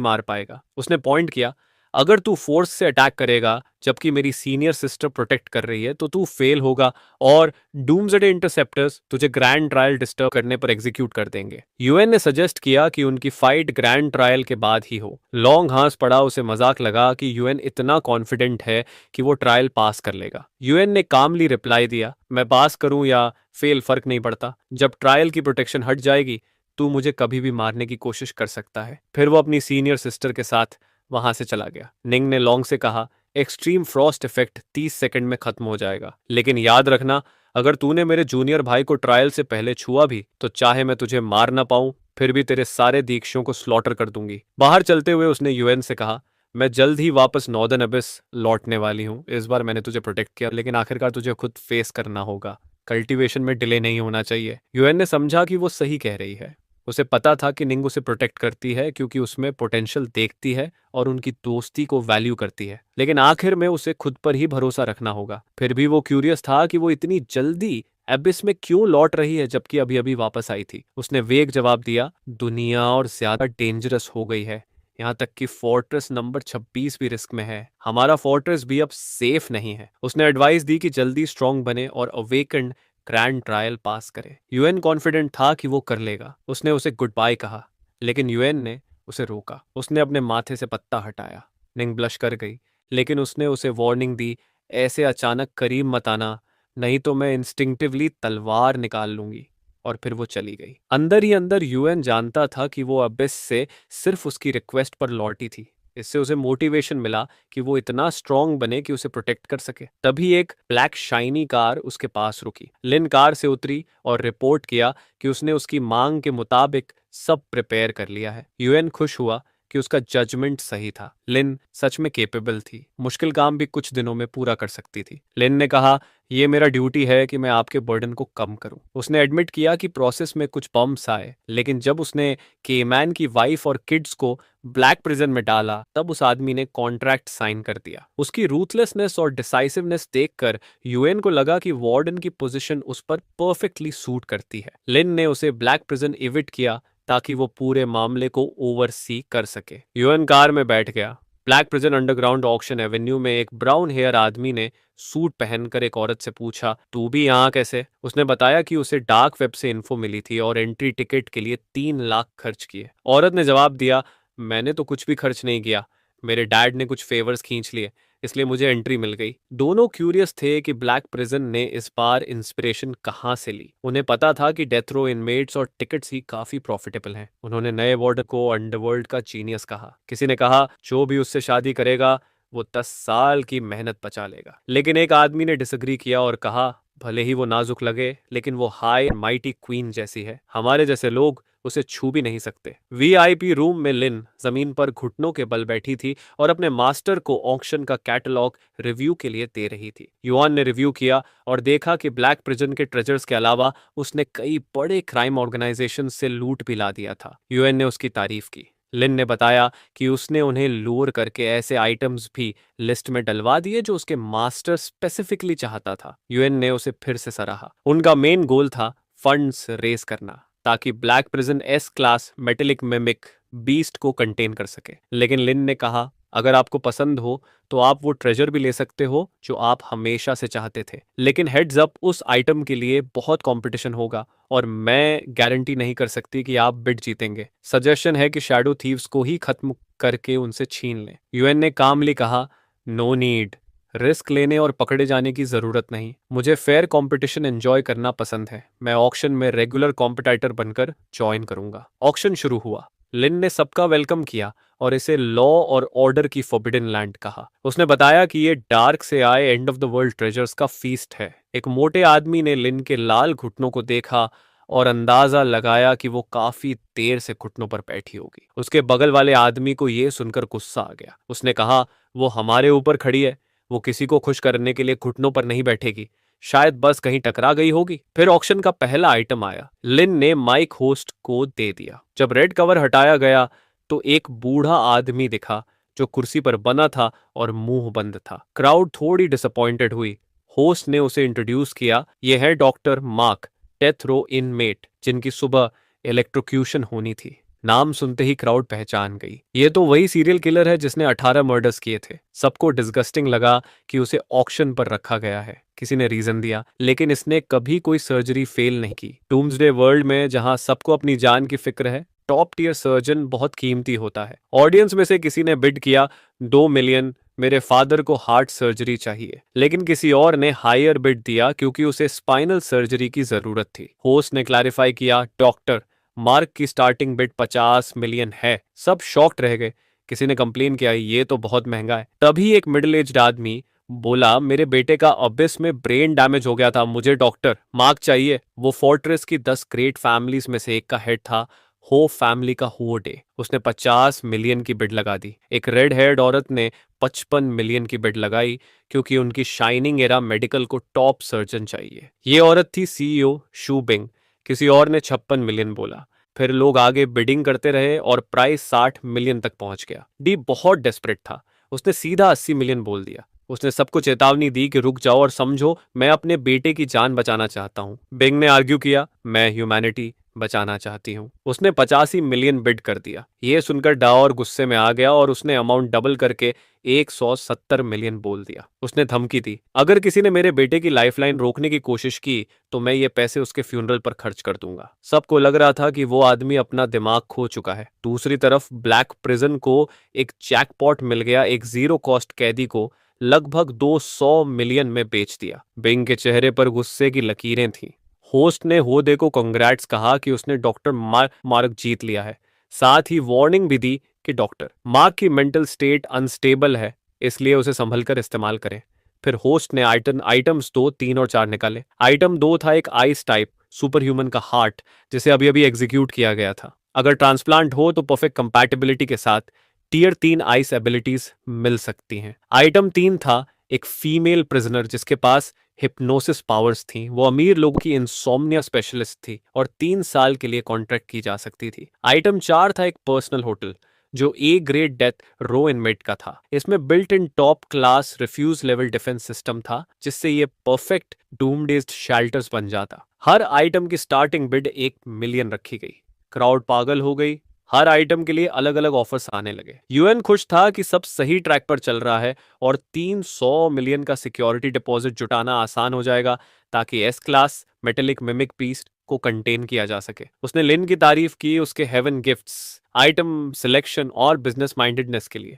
मार पाएगा। उसने पॉइंट किया, अगर तू फोर्स से अटैक करेगा जबकि मेरी सीनियर सिस्टर प्रोटेक्ट कर रही है तो तू फेल होगा और डूम्सडे इंटरसेप्टर्स तुझे ग्रैंड ट्रायल डिस्टर्ब करने पर एग्जीक्यूट कर देंगे। यूएन ने सजेस्ट किया कि उनकी फाइट ग्रैंड ट्रायल के बाद ही हो। लॉन्ग हंस पड़ा। उसे मजाक लगा कि यूएन इतना कॉन्फिडेंट है कि वो ट्रायल पास कर लेगा। यूएन ने कामली रिप्लाई दिया, मैं पास करूं या फेल फर्क नहीं पड़ता। जब ट्रायल की प्रोटेक्शन हट जाएगी तू मुझे कभी भी मारने की कोशिश कर सकता है। फिर वो अपनी सीनियर सिस्टर के साथ वहां से चला गया। निंग ने लॉन्ग से कहा, एक्सट्रीम फ्रॉस्ट इफेक्ट 30 सेकंड में खत्म हो जाएगा, लेकिन याद रखना, अगर तूने मेरे जूनियर भाई को ट्रायल से पहले छुआ भी तो चाहे मैं तुझे मार ना पाऊं फिर भी तेरे सारे दीक्षों को स्लॉटर कर दूंगी। बाहर चलते हुए उसने यूएन से कहा, मैं जल्द ही वापस नॉर्दर्न अबिस लौटने वाली हूँ। इस बार मैंने तुझे प्रोटेक्ट किया, लेकिन आखिरकार तुझे खुद फेस करना होगा। कल्टीवेशन में डिले नहीं होना चाहिए। यूएन ने समझा कि वो सही कह रही है। उसे पता था कि निंग उसे प्रोटेक्ट करती है क्योंकि उसमें पोटेंशियल देखती है और उनकी दोस्ती को वैल्यू करती है, लेकिन आखिर में उसे खुद पर ही भरोसा रखना होगा। फिर भी वो क्यूरियस था कि वो इतनी जल्दी एबिस में क्यों लौट रही है जबकि अभी अभी वापस आई थी। उसने वेग जवाब दिया, दुनिया और ज्यादा डेंजरस हो गई है, यहाँ तक कि फोर्ट्रेस नंबर 26 भी रिस्क में है। हमारा फोर्ट्रेस भी अब सेफ नहीं है। उसने एडवाइस दी कि जल्दी स्ट्रांग बने और अवेकन ग्रैंड ट्रायल पास करे। यूएन कॉन्फिडेंट था कि वो कर लेगा। उसने उसे गुड बाय कहा, लेकिन यूएन ने उसे रोका। उसने अपने माथे से पत्ता हटाया। निंग ब्लश कर गई, लेकिन उसने उसे वार्निंग दी, ऐसे अचानक करीब मत आना, नहीं तो मैं इंस्टिंक्टिवली तलवार निकाल लूंगी। और फिर वो चली गई। अंदर ही अंदर यूएन जानता था कि वो अबिस से सिर्फ उसकी रिक्वेस्ट पर लौटी थी। इससे उसे मोटिवेशन मिला कि वो इतना स्ट्रांग बने कि उसे प्रोटेक्ट कर सके। तभी एक ब्लैक शाइनी कार उसके पास रुकी। लिन कार से उतरी और रिपोर्ट किया कि उसने उसकी मांग के मुताबिक सब प्रिपेयर कर लिया है। यूएन खुश हुआ कि उसका जजमेंट सही था। लिन सच में केपेबल थी, मुश्किल काम भी कुछ दिनों में पूरा कर सकती थी। लिन ने कहा, ये मेरा ड्यूटी है कि मैं आपके बर्डन को कम करूं। उसने एडमिट किया कि प्रोसेस में कुछ बम्प्स आए, लेकिन जब उसने केमैन की वाइफ और किड्स को ब्लैक प्रिजन में डाला तब उस आदमी ने कॉन्ट्रैक्ट साइन कर दिया। उसकी रूथलेसनेस और डिसाइसिवनेस देखकर यूएन को लगा कि वार्डन की पोजीशन उस पर परफेक्टली सूट करती है। लिन ने उसे ब्लैक प्रिजन इविट किया ताकि वो पूरे मामले को ओवरसी कर सके। यूएन कार में बैठ गया। Black prison underground auction Avenue में एक ब्राउन हेयर आदमी ने सूट पहनकर एक औरत से पूछा, तू भी यहाँ कैसे? उसने बताया कि उसे डार्क वेब से इन्फो मिली थी और एंट्री टिकट के लिए 3 लाख खर्च किए। औरत ने जवाब दिया, मैंने तो कुछ भी खर्च नहीं किया, मेरे डैड ने कुछ फेवर्स खींच लिए, इसलिए मुझे एंट्री मिल गई। दोनों क्यूरियस थे कि ब्लैक प्रिजन ने इस बार इंस्पिरेशन कहाँ से ली। उन्हें पता था कि डेथ रो इनमेट्स और टिकट्स ही काफी प्रॉफिटेबल हैं। उन्होंने नए वार्डन को अंडरवर्ल्ड का जीनियस कहा। किसी ने कहा, जो भी उससे शादी करेगा वो 10 साल की मेहनत बचा लेगा। लेकिन एक आदमी ने डिसएग्री किया और कहा, भले ही वो नाजुक लगे लेकिन वो हाई माइटी क्वीन जैसी है, हमारे जैसे लोग उसे छू भी नहीं सकते। वीआईपी रूम में लिन जमीन पर घुटनों के बल बैठी थी और अपने मास्टर को ऑक्शन का कैटलॉग रिव्यू के लिए दे रही थी। युआन ने रिव्यू किया और देखा कि ब्लैक प्रिजन के ट्रेजर्स के अलावा उसने कई बड़े क्राइम ऑर्गेनाइजेशन से लूट भी ला दिया था। यूएन ने उसकी तारीफ की। लिन ने बताया कि उसने उन्हें लूर करके ऐसे आइटम्स भी लिस्ट में डलवा दिए जो उसके मास्टर स्पेसिफिकली चाहता था। यूएन ने उसे फिर से सराहा। उनका मेन गोल था फंड्स रेस करना ताकि black prison S class metallic mimic beast को कंटेन कर सके। लेकिन लिन ने कहा, अगर आपको पसंद हो तो आप वो ट्रेजर भी ले सकते हो जो आप हमेशा से चाहते थे, लेकिन हेड्स अप, उस आइटम के लिए बहुत कंपटीशन होगा और मैं गारंटी नहीं कर सकती कि आप बिड जीतेंगे। सजेशन है कि शैडो थीव्स को ही खत्म करके उनसे छीन लें। यूएन ने कामली कहा, नो नीड, रिस्क लेने और पकड़े जाने की जरूरत नहीं। मुझे फेयर कंपटीशन एंजॉय करना पसंद है। मैं ऑक्शन में रेगुलर कॉम्पिटिटर बनकर ज्वाइन करूंगा। ऑक्शन शुरू हुआ। लिन ने सबका वेलकम किया और इसे लॉ और ऑर्डर की फॉरबिडन लैंड कहा। उसने बताया कि ये डार्क से आए end of the world treasures का फीस्ट है। एक मोटे आदमी ने लिन के लाल घुटनों को देखा और अंदाजा लगाया कि वो काफी देर से घुटनों पर बैठी होगी। उसके बगल वाले आदमी को ये सुनकर गुस्सा आ गया। उसने कहा, वो हमारे ऊपर खड़ी है, वो किसी को खुश करने के लिए घुटनों पर नहीं बैठेगी, शायद बस कहीं टकरा गई होगी। फिर ऑक्शन का पहला आइटम आया। लिन ने माइक होस्ट को दे दिया। जब रेड कवर हटाया गया तो एक बूढ़ा आदमी दिखा जो कुर्सी पर बना था और मुंह बंद था। क्राउड थोड़ी डिसअपॉइंटेड हुई। होस्ट ने उसे इंट्रोड्यूस किया, ये है doctor Mark, death row inmate, जिनकी सुबह इलेक्ट्रोक्यूशन होनी थी। नाम सुनते ही क्राउड पहचान गई। ये तो वही सीरियल किलर है जिसने 18 मर्डर्स किए थे। सबको डिस्गस्टिंग लगा कि उसे ऑक्शन पर रखा गया है। किसी ने रीजन दिया, लेकिन इसने कभी कोई सर्जरी फेल नहीं की। डूम्सडे वर्ल्ड में जहां सबको अपनी जान की फिक्र है, टॉप टियर सर्जन बहुत कीमती होता है। ऑडियंस में से किसी ने बिड किया 2 मिलियन, मेरे फादर को हार्ट सर्जरी चाहिए। लेकिन किसी और ने हायर बिड दिया क्योंकि उसे स्पाइनल सर्जरी की जरूरत थी। होस्ट ने क्लैरिफाई किया, डॉक्टर मार्क की स्टार्टिंग बिड 50 मिलियन है। सब शॉक्ड रह गए। किसी ने कंप्लेन किया, ये तो बहुत महंगा है। तभी एक मिडिल एज्ड आदमी बोला, मेरे बेटे का अबिस में ब्रेन डैमेज हो गया था, मुझे डॉक्टर मार्क चाहिए। वो फोर्ट्रेस की 10 ग्रेट फैमिलीज में से एक का हेड था, हो फैमिली का हो डे। उसने 50 मिलियन की बिड लगा दी। एक रेड हेयर्ड औरत ने 55 मिलियन की बिड लगाई क्योंकि उनकी शाइनिंग एरा मेडिकल को टॉप सर्जन चाहिए। ये औरत थी सीईओ शू बिंग। किसी और ने 56 मिलियन बोला। फिर लोग आगे बिडिंग करते रहे और प्राइस 60 मिलियन तक पहुंच गया। डी बहुत डेस्परेट था। उसने सीधा 80 मिलियन बोल दिया। उसने सबको चेतावनी दी कि रुक जाओ और समझो, मैं अपने बेटे की जान बचाना चाहता हूँ। बिंग ने आर्ग्यू किया, मैं ह्यूमैनिटी बचाना चाहती हूँ। उसने 85 मिलियन बिड कर दिया। ये सुनकर डावर गुस्से में आ गया और उसने अमाउंट डबल करके 170 मिलियन बोल दिया। उसने धमकी दी, अगर किसी ने मेरे बेटे की लाइफलाइन रोकने की कोशिश की तो मैं ये पैसे उसके फ्यूनरल पर खर्च कर दूंगा। सबको लग रहा था कि वो आदमी अपना दिमाग खो चुका है। दूसरी तरफ ब्लैक प्रिजन को एक जैकपॉट मिल गया। एक जीरो कॉस्ट कैदी को लगभग 200 मिलियन में बेच दिया। बिंग के चेहरे पर गुस्से की लकीरें थीं। होस्ट ने होदे को कांग्रेट्स कहा कि उसने डॉक्टर मार्क जीत लिया है। साथ ही वार्निंग भी दी कि डॉक्टर मार्क की मेंटल स्टेट अनस्टेबल है, इसलिए उसे संभल कर इस्तेमाल करें। फिर होस्ट ने आइटम्स 2, 3 और 4 निकाले। आइटम 2 था एक आइस टाइप सुपर ह्यूमन का हार्ट, जिसे अभी अभी एग्जीक्यूट किया गया था। अगर ट्रांसप्लांट हो तो परफेक्ट कंपैटिबिलिटी के साथ टीयर 3 आइस एबिलिटीज मिल सकती हैं। आइटम 3 था एक फीमेल प्रिजनर जिसके पास हिप्नोसिस पावर्स थी। वो अमीर लोगों की इंसोम्निया स्पेशलिस्ट थी और 3 साल के लिए कॉन्ट्रैक्ट की जा सकती थी। आइटम 4 था एक पर्सनल होटल जो A grade death row inmate का था। इसमें built in top class refuge level defence system था, जिससे ये परफेक्ट डूमडेज्ड शेल्टर्स बन जाता। हर आइटम की स्टार्टिंग बिड 1 मिलियन रखी गई। क्राउड पागल हो गई। हर आइटम के लिए अलग अलग ऑफर्स आने लगे। यूएन खुश था कि सब सही ट्रैक पर चल रहा है और 300 मिलियन का सिक्योरिटी डिपॉजिट जुटाना आसान हो जाएगा ताकि S class metallic mimic piece को कंटेन किया जा सके। उसने लिन की तारीफ की उसके हेवन गिफ्ट्स, आइटम सिलेक्शन और बिजनेस माइंडेडनेस के लिए।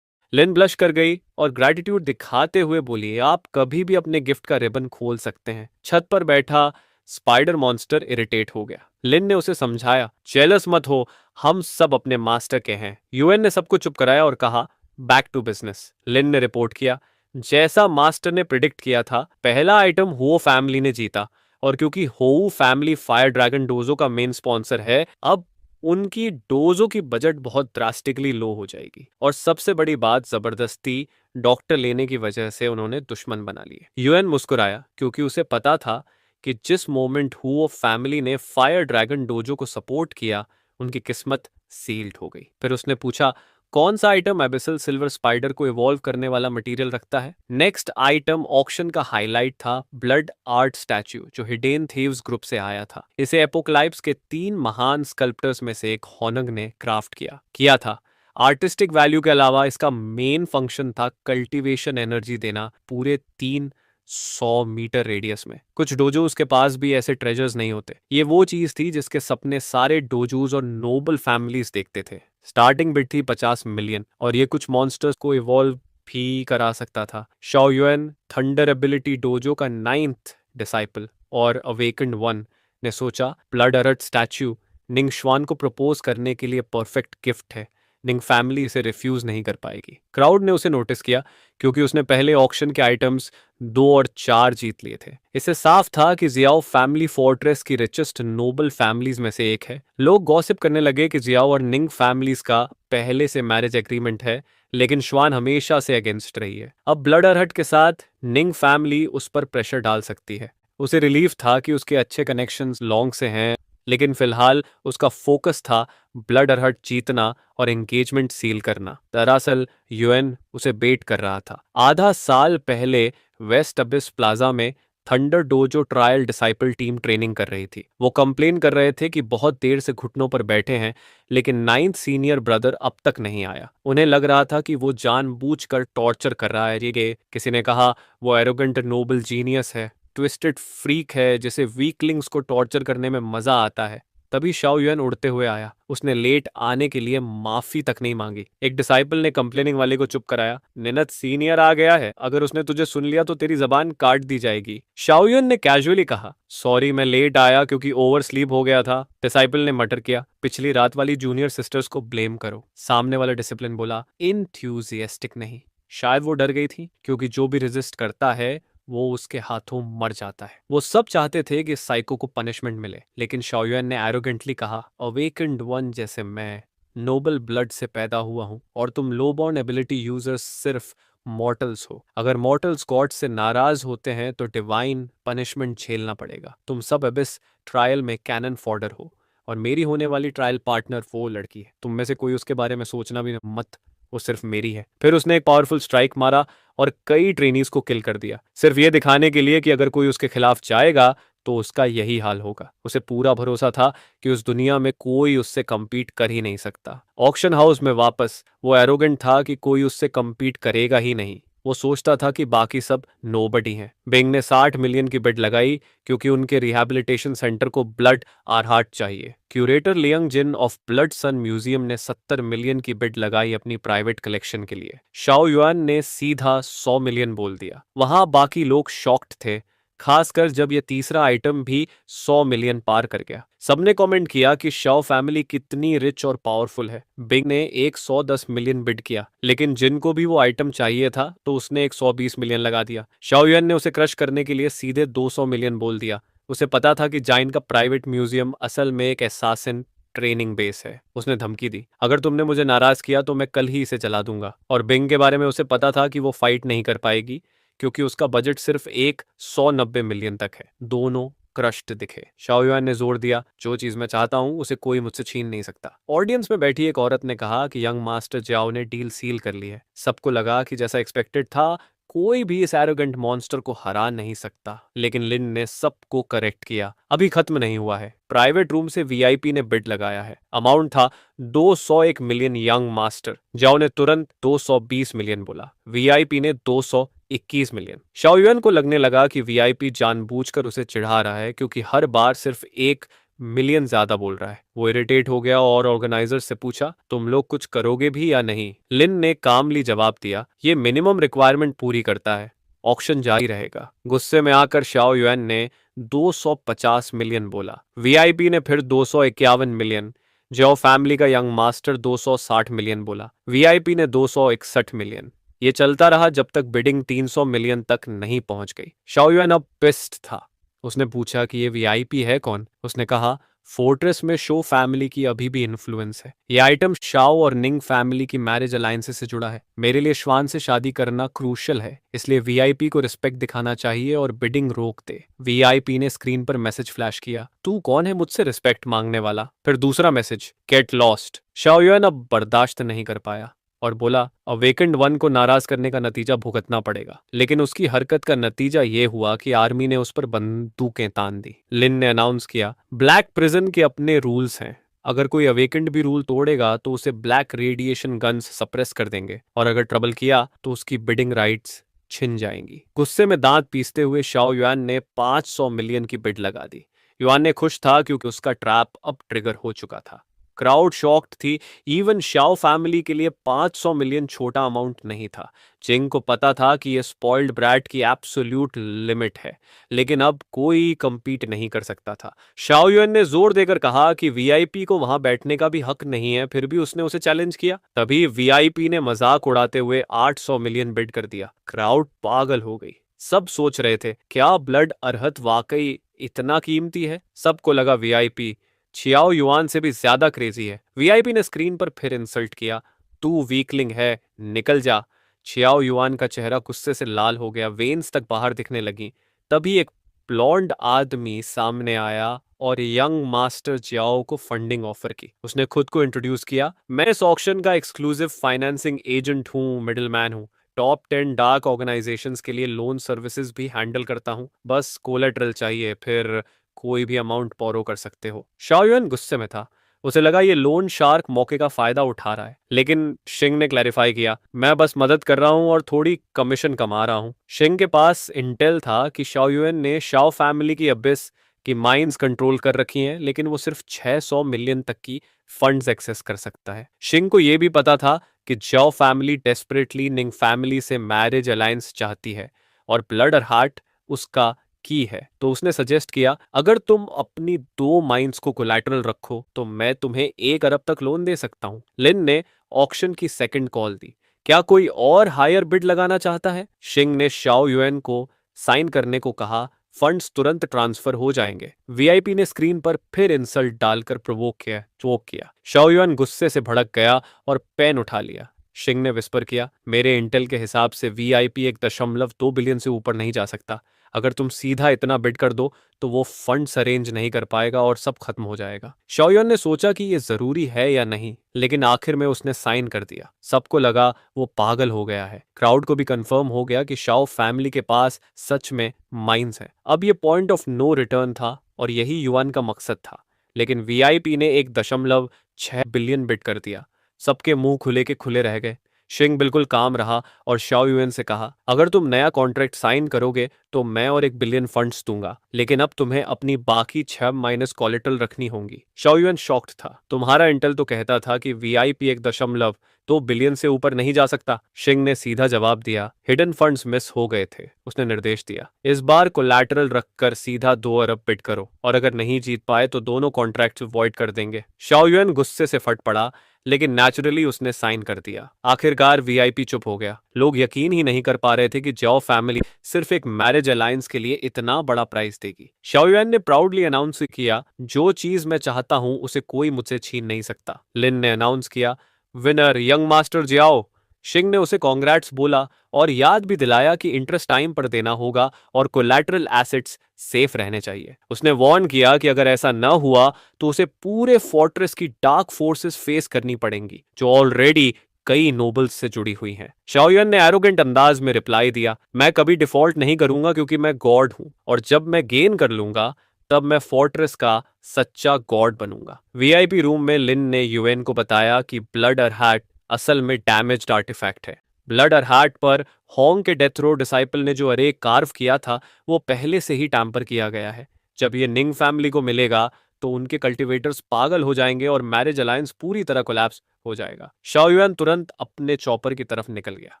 लिन ब्लश कर गई और ग्रैटिट्यूड दिखाते हुए बोली, आप कभी भी अपने गिफ्ट का रिबन खोल सकते हैं। छत पर बैठा स्पाइडर मॉन्स्टर इरिटेट हो गया। लिन ने उसे समझाया, जेलस मत हो, हम सब अपने मास्टर के हैं। यूएन ने सबको चुप कराया और कहा, बैक टू बिजनेस। लिन ने रिपोर्ट किया, जैसा मास्टर ने प्रिडिक्ट किया था, पहला आइटम हो फैमिली ने जीता। और क्योंकि हो फैमिली फायर ड्रैगन डोजो का मेन स्पॉन्सर है, अब उनकी डोजों की बजट बहुत ड्रास्टिकली लो हो जाएगी। और सबसे बड़ी बात, जबरदस्ती डॉक्टर लेने की वजह से उन्होंने दुश्मन बना लिए। यूएन मुस्कुराया क्योंकि उसे पता था कि जिस मोमेंट हुओ फैमिली ने फायर ड्रैगन डोजो को सपोर्ट किया, उनकी किस्मत सील्ड हो गई। फिर उसने पूछा, कौन सा आइटम एबिसल सिल्वर स्पाइडर को इवॉल्व करने वाला मटेरियल रखता है? नेक्स्ट आइटम ऑक्शन का हाईलाइट था ब्लड आर्ट स्टैच्यू, जो हिडेन थीव्स ग्रुप से आया था। इसे एपोक्लाइप्स के 3 महान स्कल्प्टर्स में से एक होनग ने क्राफ्ट किया था। आर्टिस्टिक वैल्यू के अलावा इसका मेन फंक्शन था कल्टीवेशन एनर्जी देना पूरे 300 मीटर रेडियस में। कुछ डोजोज के पास भी ऐसे ट्रेजर्स नहीं होते। ये वो चीज थी जिसके सपने सारे डोजोज और नोबल फैमिलीज देखते थे। स्टार्टिंग बिड थी 50 मिलियन और ये कुछ मॉन्स्टर्स को इवॉल्व भी करा सकता था। Shao Yuen, thunder ability dojo का 9th डिसाइपल और अवेकन्ड वन, ने सोचा ब्लड अर्थ स्टैच्यू निंग श्वान को प्रपोज करने के लिए परफेक्ट गिफ्ट है। निंग फैमिली इसे रिफ्यूज नहीं कर पाएगी। क्राउड ने उसे नोटिस किया क्योंकि उसने पहले ऑक्शन के आइटम्स 2 और 4 जीत लिए थे। इससे साफ था कि जियाओ फैमिली फोर्ट्रेस की रिचेस्ट नोबल फैमिलीज में से एक है। लोग गॉसिप करने लगे कि जियाओ और निंग फैमिलीज का पहले से मैरिज एग्रीमेंट है, लेकिन श्वान हमेशा से अगेंस्ट रही है। अब ब्लड अर्हट के साथ निंग फैमिली उस पर प्रेशर डाल सकती है। उसे रिलीफ था कि उसके अच्छे कनेक्शंस लॉन्ग से हैं, लेकिन फिलहाल उसका फोकस था ब्लड अर्हट जीतना और एंगेजमेंट सील करना। दरअसल यूएन उसे बेट कर रहा था। आधा साल पहले वेस्ट अबिस प्लाजा में thunder dojo trial disciple team training कर रही थी। वो कंप्लेन कर रहे थे कि बहुत देर से घुटनों पर बैठे हैं, लेकिन नाइन्थ सीनियर ब्रदर अब तक नहीं आया। उन्हें लग रहा था कि वो जानबूझकर टॉर्चर कर रहा है। ये किसी ने कहा वो एरोगेंट नोबल जीनियस है, ट्विस्टेड फ्रीक है जिसे वीकलिंग्स को टॉर्चर करने में मजा आता है। तभी शाओ युएन उड़ते हुए आया। उसने लेट आने के लिए माफी तक नहीं मांगी। एक डिसाइपल ने कंप्लेनिंग वाले को चुप कराया। निनत सीनियर आ गया है, अगर उसने तुझे सुन लिया तो तेरी जबान काट दी जाएगी। शाओ युएन ने कैजुअली कहा, सॉरी मैं लेट आया क्योंकि ओवर स्लीप हो गया था। डिसाइपल ने मटर किया, पिछली रात वाली जूनियर सिस्टर्स को ब्लेम करो। सामने वाला डिसिप्लिन बोला, इंथ्यूजियास्टिक नहीं। शायद वो डर गई थी, क्योंकि जो भी रेजिस्ट करता है वो उसके हाथों मर जाता है। वो सब चाहते थे कि साइको को पनिशमेंट मिले, लेकिन शाओयुएन ने एरोगेंटली कहा, अवेकेंड वन जैसे मैं नोबल ब्लड से पैदा हुआ हूं और तुम लोबॉर्न एबिलिटी यूजर्स सिर्फ मॉर्टल्स हो। अगर मॉर्टल्स गॉड से नाराज होते हैं तो डिवाइन पनिशमेंट झेलना पड़ेगा। तुम सब एबिस ट्रायल में कैनन फॉडर हो और मेरी होने वाली ट्रायल पार्टनर वो लड़की है। तुम में से कोई उसके बारे में सोचना भी मत, वो सिर्फ मेरी है। फिर उसने एक पावरफुल स्ट्राइक मारा और कई ट्रेनीज को किल कर दिया, सिर्फ ये दिखाने के लिए कि अगर कोई उसके खिलाफ जाएगा तो उसका यही हाल होगा। उसे पूरा भरोसा था कि उस दुनिया में कोई उससे कम्पीट कर ही नहीं सकता। ऑक्शन हाउस में वापस वो एरोगेंट था कि कोई उससे कम्पीट करेगा ही नहीं। वो सोचता था कि बाकी सब नोबडी हैं। बिंग ने 60 मिलियन की बिड लगाई क्योंकि उनके रिहैबिलिटेशन सेंटर को ब्लड आरहाट चाहिए। Curator Liang Jin of Blood Sun Museum ने 70 मिलियन की बिड लगाई अपनी प्राइवेट कलेक्शन के लिए। शाओ युआन ने सीधा 100 मिलियन बोल दिया। वहां बाकी लोग शॉक्ड थे, खासकर जब यह तीसरा आइटम भी 100 मिलियन पार कर गया। सबने कमेंट किया कि शाओ फैमिली कितनी रिच और पावरफुल है। बिंग ने एक 110 मिलियन बिड किया, लेकिन जिनको भी वो आइटम चाहिए था तो उसने एक 120 मिलियन लगा दिया। शाओ युएन ने उसे क्रश करने के लिए सीधे 200 मिलियन बोल दिया। उसे पता था कि जाइन का प्राइवेट म्यूजियम असल में एक एसासिन ट्रेनिंग बेस है। उसने धमकी दी, अगर तुमने मुझे नाराज किया तो मैं कल ही इसे जला दूंगा। और बिंग के बारे में उसे पता था कि वो फाइट नहीं कर पाएगी क्योंकि उसका बजट सिर्फ एक 190 मिलियन तक है। दोनों क्रश्ड दिखे। शाओ युआन ने जोर दिया, जो चीज मैं चाहता हूं उसे कोई मुझसे छीन नहीं सकता। ऑडियंस में बैठी एक औरत ने कहा कि यंग मास्टर जाओ ने डील सील कर ली है। सबको लगा कि जैसा एक्सपेक्टेड था, कोई भी इस एरोगेंट मॉन्स्टर को हरा नहीं सकता, लेकिन लिन ने सबको करेक्ट किया। अभी खत्म नहीं हुआ है। प्राइवेट रूम से वीआईपी ने बिड लगाया है। अमाउंट था 201 मिलियन। यंग मास्टर जाओ ने तुरंत 220 मिलियन बोला। वीआईपी ने 221 मिलियन। शाओ युएन को लगने लगा कि वीआईपी जानबूझकर उसे चिढ़ा रहा है क्योंकि हर बार सिर्फ 1 मिलियन ज्यादा बोल रहा है। वो इरिटेट हो गया और ऑर्गेनाइजर से पूछा, तुम लोग कुछ करोगे भी या नहीं? लिन ने कामली जवाब दिया, ये मिनिमम रिक्वायरमेंट पूरी करता है, ऑक्शन जारी रहेगा। गुस्से में आकर शाओ युएन ने 250 मिलियन बोला। वीआईपी ने फिर 251 मिलियन। जाओ फैमिली का यंग मास्टर 260 मिलियन बोला। वीआईपी ने 261 मिलियन। ये चलता रहा जब तक बिडिंग 300 मिलियन तक नहीं पहुंच गई। शाओ युएन अब पिस्ड था। उसने पूछा कि ये वीआईपी है कौन? उसने कहा, फोर्ट्रेस में शो फैमिली की अभी भी इन्फ्लुएंस है। ये आइटम शाओ और निंग फैमिली की मैरिज अलायंसेस से जुड़ा है। मेरे लिए श्वान से शादी करना क्रूशल है, इसलिए वीआईपी को रिस्पेक्ट दिखाना चाहिए और बिडिंग रोक दे। वीआईपी ने स्क्रीन पर मैसेज फ्लैश किया, तू कौन है मुझसे रिस्पेक्ट मांगने वाला? फिर दूसरा message, get lost. Shao Yuen अब बर्दाश्त नहीं कर पाया और बोला, अवेकेंड वन को नाराज करने का नतीजा भुगतना पड़ेगा। लेकिन उसकी हरकत का नतीजा ये हुआ कि आर्मी ने उस पर बंदूकें तान दी। लिन ने अनाउंस किया, ब्लैक प्रिजन के अपने रूल्स हैं। अगर कोई अवेकेंड भी रूल तोड़ेगा तो उसे ब्लैक रेडिएशन गन्स सप्रेस कर देंगे और अगर ट्रबल किया तो उसकी बिडिंग राइट्स छिन जाएंगी। गुस्से में दांत पीसते हुए शाओ युआन ने 500 मिलियन की बिड लगा दी। युआन ने खुश था क्योंकि उसका ट्रैप अब ट्रिगर हो चुका था। क्राउड शॉक्ड थी। इवन शाओ फैमिली के लिए 500 मिलियन छोटा अमाउंट नहीं था। चिंग को पता था कि ये स्पॉइल्ड ब्रैट की एब्सोल्यूट लिमिट है, लेकिन अब कोई compete नहीं कर सकता था। शाओ युएन ने जोर देकर कहा कि वीआईपी को वहां बैठने का भी हक नहीं है, फिर भी उसने उसे चैलेंज किया। तभी वीआईपी ने मजाक उड़ाते हुए 800 मिलियन बिड कर दिया। क्राउड पागल हो गई। सब सोच रहे थे क्या ब्लड अर्हत वाकई इतना कीमती है। सबको लगा वीआईपी छियाओ युआन से भी ज्यादा क्रेजी है। वीआईपी ने स्क्रीन पर फिर इंसल्ट किया, तू वीकलिंग है, निकल जा। छियाओ युआन का चेहरा गुस्से से लाल हो गया, वेन्स तक बाहर दिखने लगी। तभी एक ब्लॉन्ड आदमी सामने आया और यंग मास्टर जियाओ को फंडिंग ऑफर की। उसने खुद को इंट्रोड्यूस किया, मैं इस ऑक्शन का एक्सक्लूसिव फाइनेंसिंग एजेंट हूँ, मिडिलमैन हूँ। टॉप 10 डार्क ऑर्गेनाइजेशंस के लिए लोन सर्विसेज भी हैंडल करता हूँ। बस कोलेटरल चाहिए, फिर कोई भी अमाउंट बोरो कर सकते हो। शाओयुन गुस्से में था। उसे लगा ये लोन शार्क मौके का फायदा उठा रहा है, लेकिन शिंग ने क्लैरिफाई किया, मैं बस मदद कर रहा हूँ और थोड़ी कमीशन कमा रहा हूँ। शिंग के पास इंटेल था कि शाओयुन ने शाओ फैमिली की अबिस की माइंस कंट्रोल कर रखी हैं, लेकिन वो सिर्फ 600 मिलियन तक की फंड्स एक्सेस कर सकता है। शिंग को यह भी पता था कि जाओ फैमिली डेस्परेटली निंग फैमिली से मैरिज अलायंस चाहती है और ब्लड और हार्ट उसका की है। तो उसने सजेस्ट किया, अगर तुम अपनी 2 माइंस को कोलैटरल रखो तो मैं तुम्हें 1 अरब तक लोन दे सकता हूं। लिन ने ऑक्शन की सेकंड कॉल दी, क्या कोई और हायर बिड लगाना चाहता है? शिंग ने शाओ युएन को साइन करने को कहा, फंड्स तुरंत ट्रांसफर हो जाएंगे। वीआईपी ने स्क्रीन पर फिर इंसल्ट डालकर चोक किया। शाओ युएन गुस्से से भड़क गया और पेन उठा लिया। शिंग ने विस्पर किया, मेरे इंटेल के हिसाब से वीआईपी 1.2 बिलियन से ऊपर नहीं जा सकता। अगर तुम सीधा इतना बिड कर दो तो वो फंड्स अरेंज नहीं कर पाएगा और सब खत्म हो जाएगा। शाओयुन ने सोचा कि ये जरूरी है या नहीं, लेकिन आखिर में उसने साइन कर दिया। सबको लगा वो पागल हो गया है। क्राउड को भी कंफर्म हो गया कि शाओ फैमिली के पास सच में माइंस है। अब ये पॉइंट ऑफ नो रिटर्न था और यही युआन का मकसद था। लेकिन वीआईपी ने 1.6 बिलियन बिड कर दिया। सबके मुंह खुले के खुले रह गए। शिंग बिल्कुल काम रहा और शाओ युएन से कहा, अगर तुम नया कॉन्ट्रैक्ट साइन करोगे तो मैं और 1 बिलियन फंड्स दूंगा, लेकिन अब तुम्हें अपनी बाकी 6 माइनस कोलेटरल रखनी होंगी। शाओ युएन शॉक्ड था। तुम्हारा इंटेल तो कहता था कि वीआईपी 1.2 बिलियन से ऊपर नहीं जा सकता। शिंग ने सीधा जवाब दिया, हिडन फंड्स मिस हो गए थे। उसने निर्देश दिया, इस बार कोलैटरल रखकर सीधा 2 अरब बिड करो और अगर नहीं जीत पाए तो दोनों कॉन्ट्रैक्ट वॉइड कर देंगे। शाओ युएन गुस्से से फट पड़ा, लेकिन नेचुरली उसने साइन कर दिया। आखिरकार वीआईपी चुप हो गया। लोग यकीन ही नहीं कर पा रहे थे कि जाओ फैमिली सिर्फ एक मैरिज अलायंस के लिए इतना बड़ा प्राइस देगी। शाओयुएन ने प्राउडली अनाउंस किया, जो चीज मैं चाहता हूं उसे कोई मुझसे छीन नहीं सकता। लिन ने अनाउंस किया, विनर यंग मास्टर जियाओ। शिंग ने उसे कॉन्ग्रेट्स बोला और याद भी दिलाया कि इंटरेस्ट टाइम पर देना होगा और कोलैटरल एसेट्स सेफ रहने चाहिए। उसने वार्न किया कि अगर ऐसा न हुआ तो उसे पूरे फोर्ट्रेस की डार्क फोर्सेस फेस करनी पड़ेंगी, जो ऑलरेडी कई नोबल्स से जुड़ी हुई हैं। शाओयुएन ने एरोगेंट अंदाज में रिप्लाई दिया, मैं कभी डिफॉल्ट नहीं करूंगा क्योंकि मैं गॉड हूं और जब मैं गेन कर लूंगा तब मैं फोर्ट्रेस का सच्चा गॉड बनूंगा। वीआईपी रूम में लिन ने यूएन को बताया कि ब्लड और हार्ट असल में डैमेज्ड आर्टिफैक्ट है। ब्लड और हार्ट पर होंग के डेथ रो डिसाइपल ने जो अरे कार्व किया था वो पहले से ही टैम्पर किया गया है। जब ये निंग फैमिली को मिलेगा तो उनके कल्टीवेटर्स पागल हो जाएंगे और मैरिज अलायंस पूरी तरह कोलैप्स हो जाएगा। शाओ युएन तुरंत अपने चॉपर की तरफ निकल गया।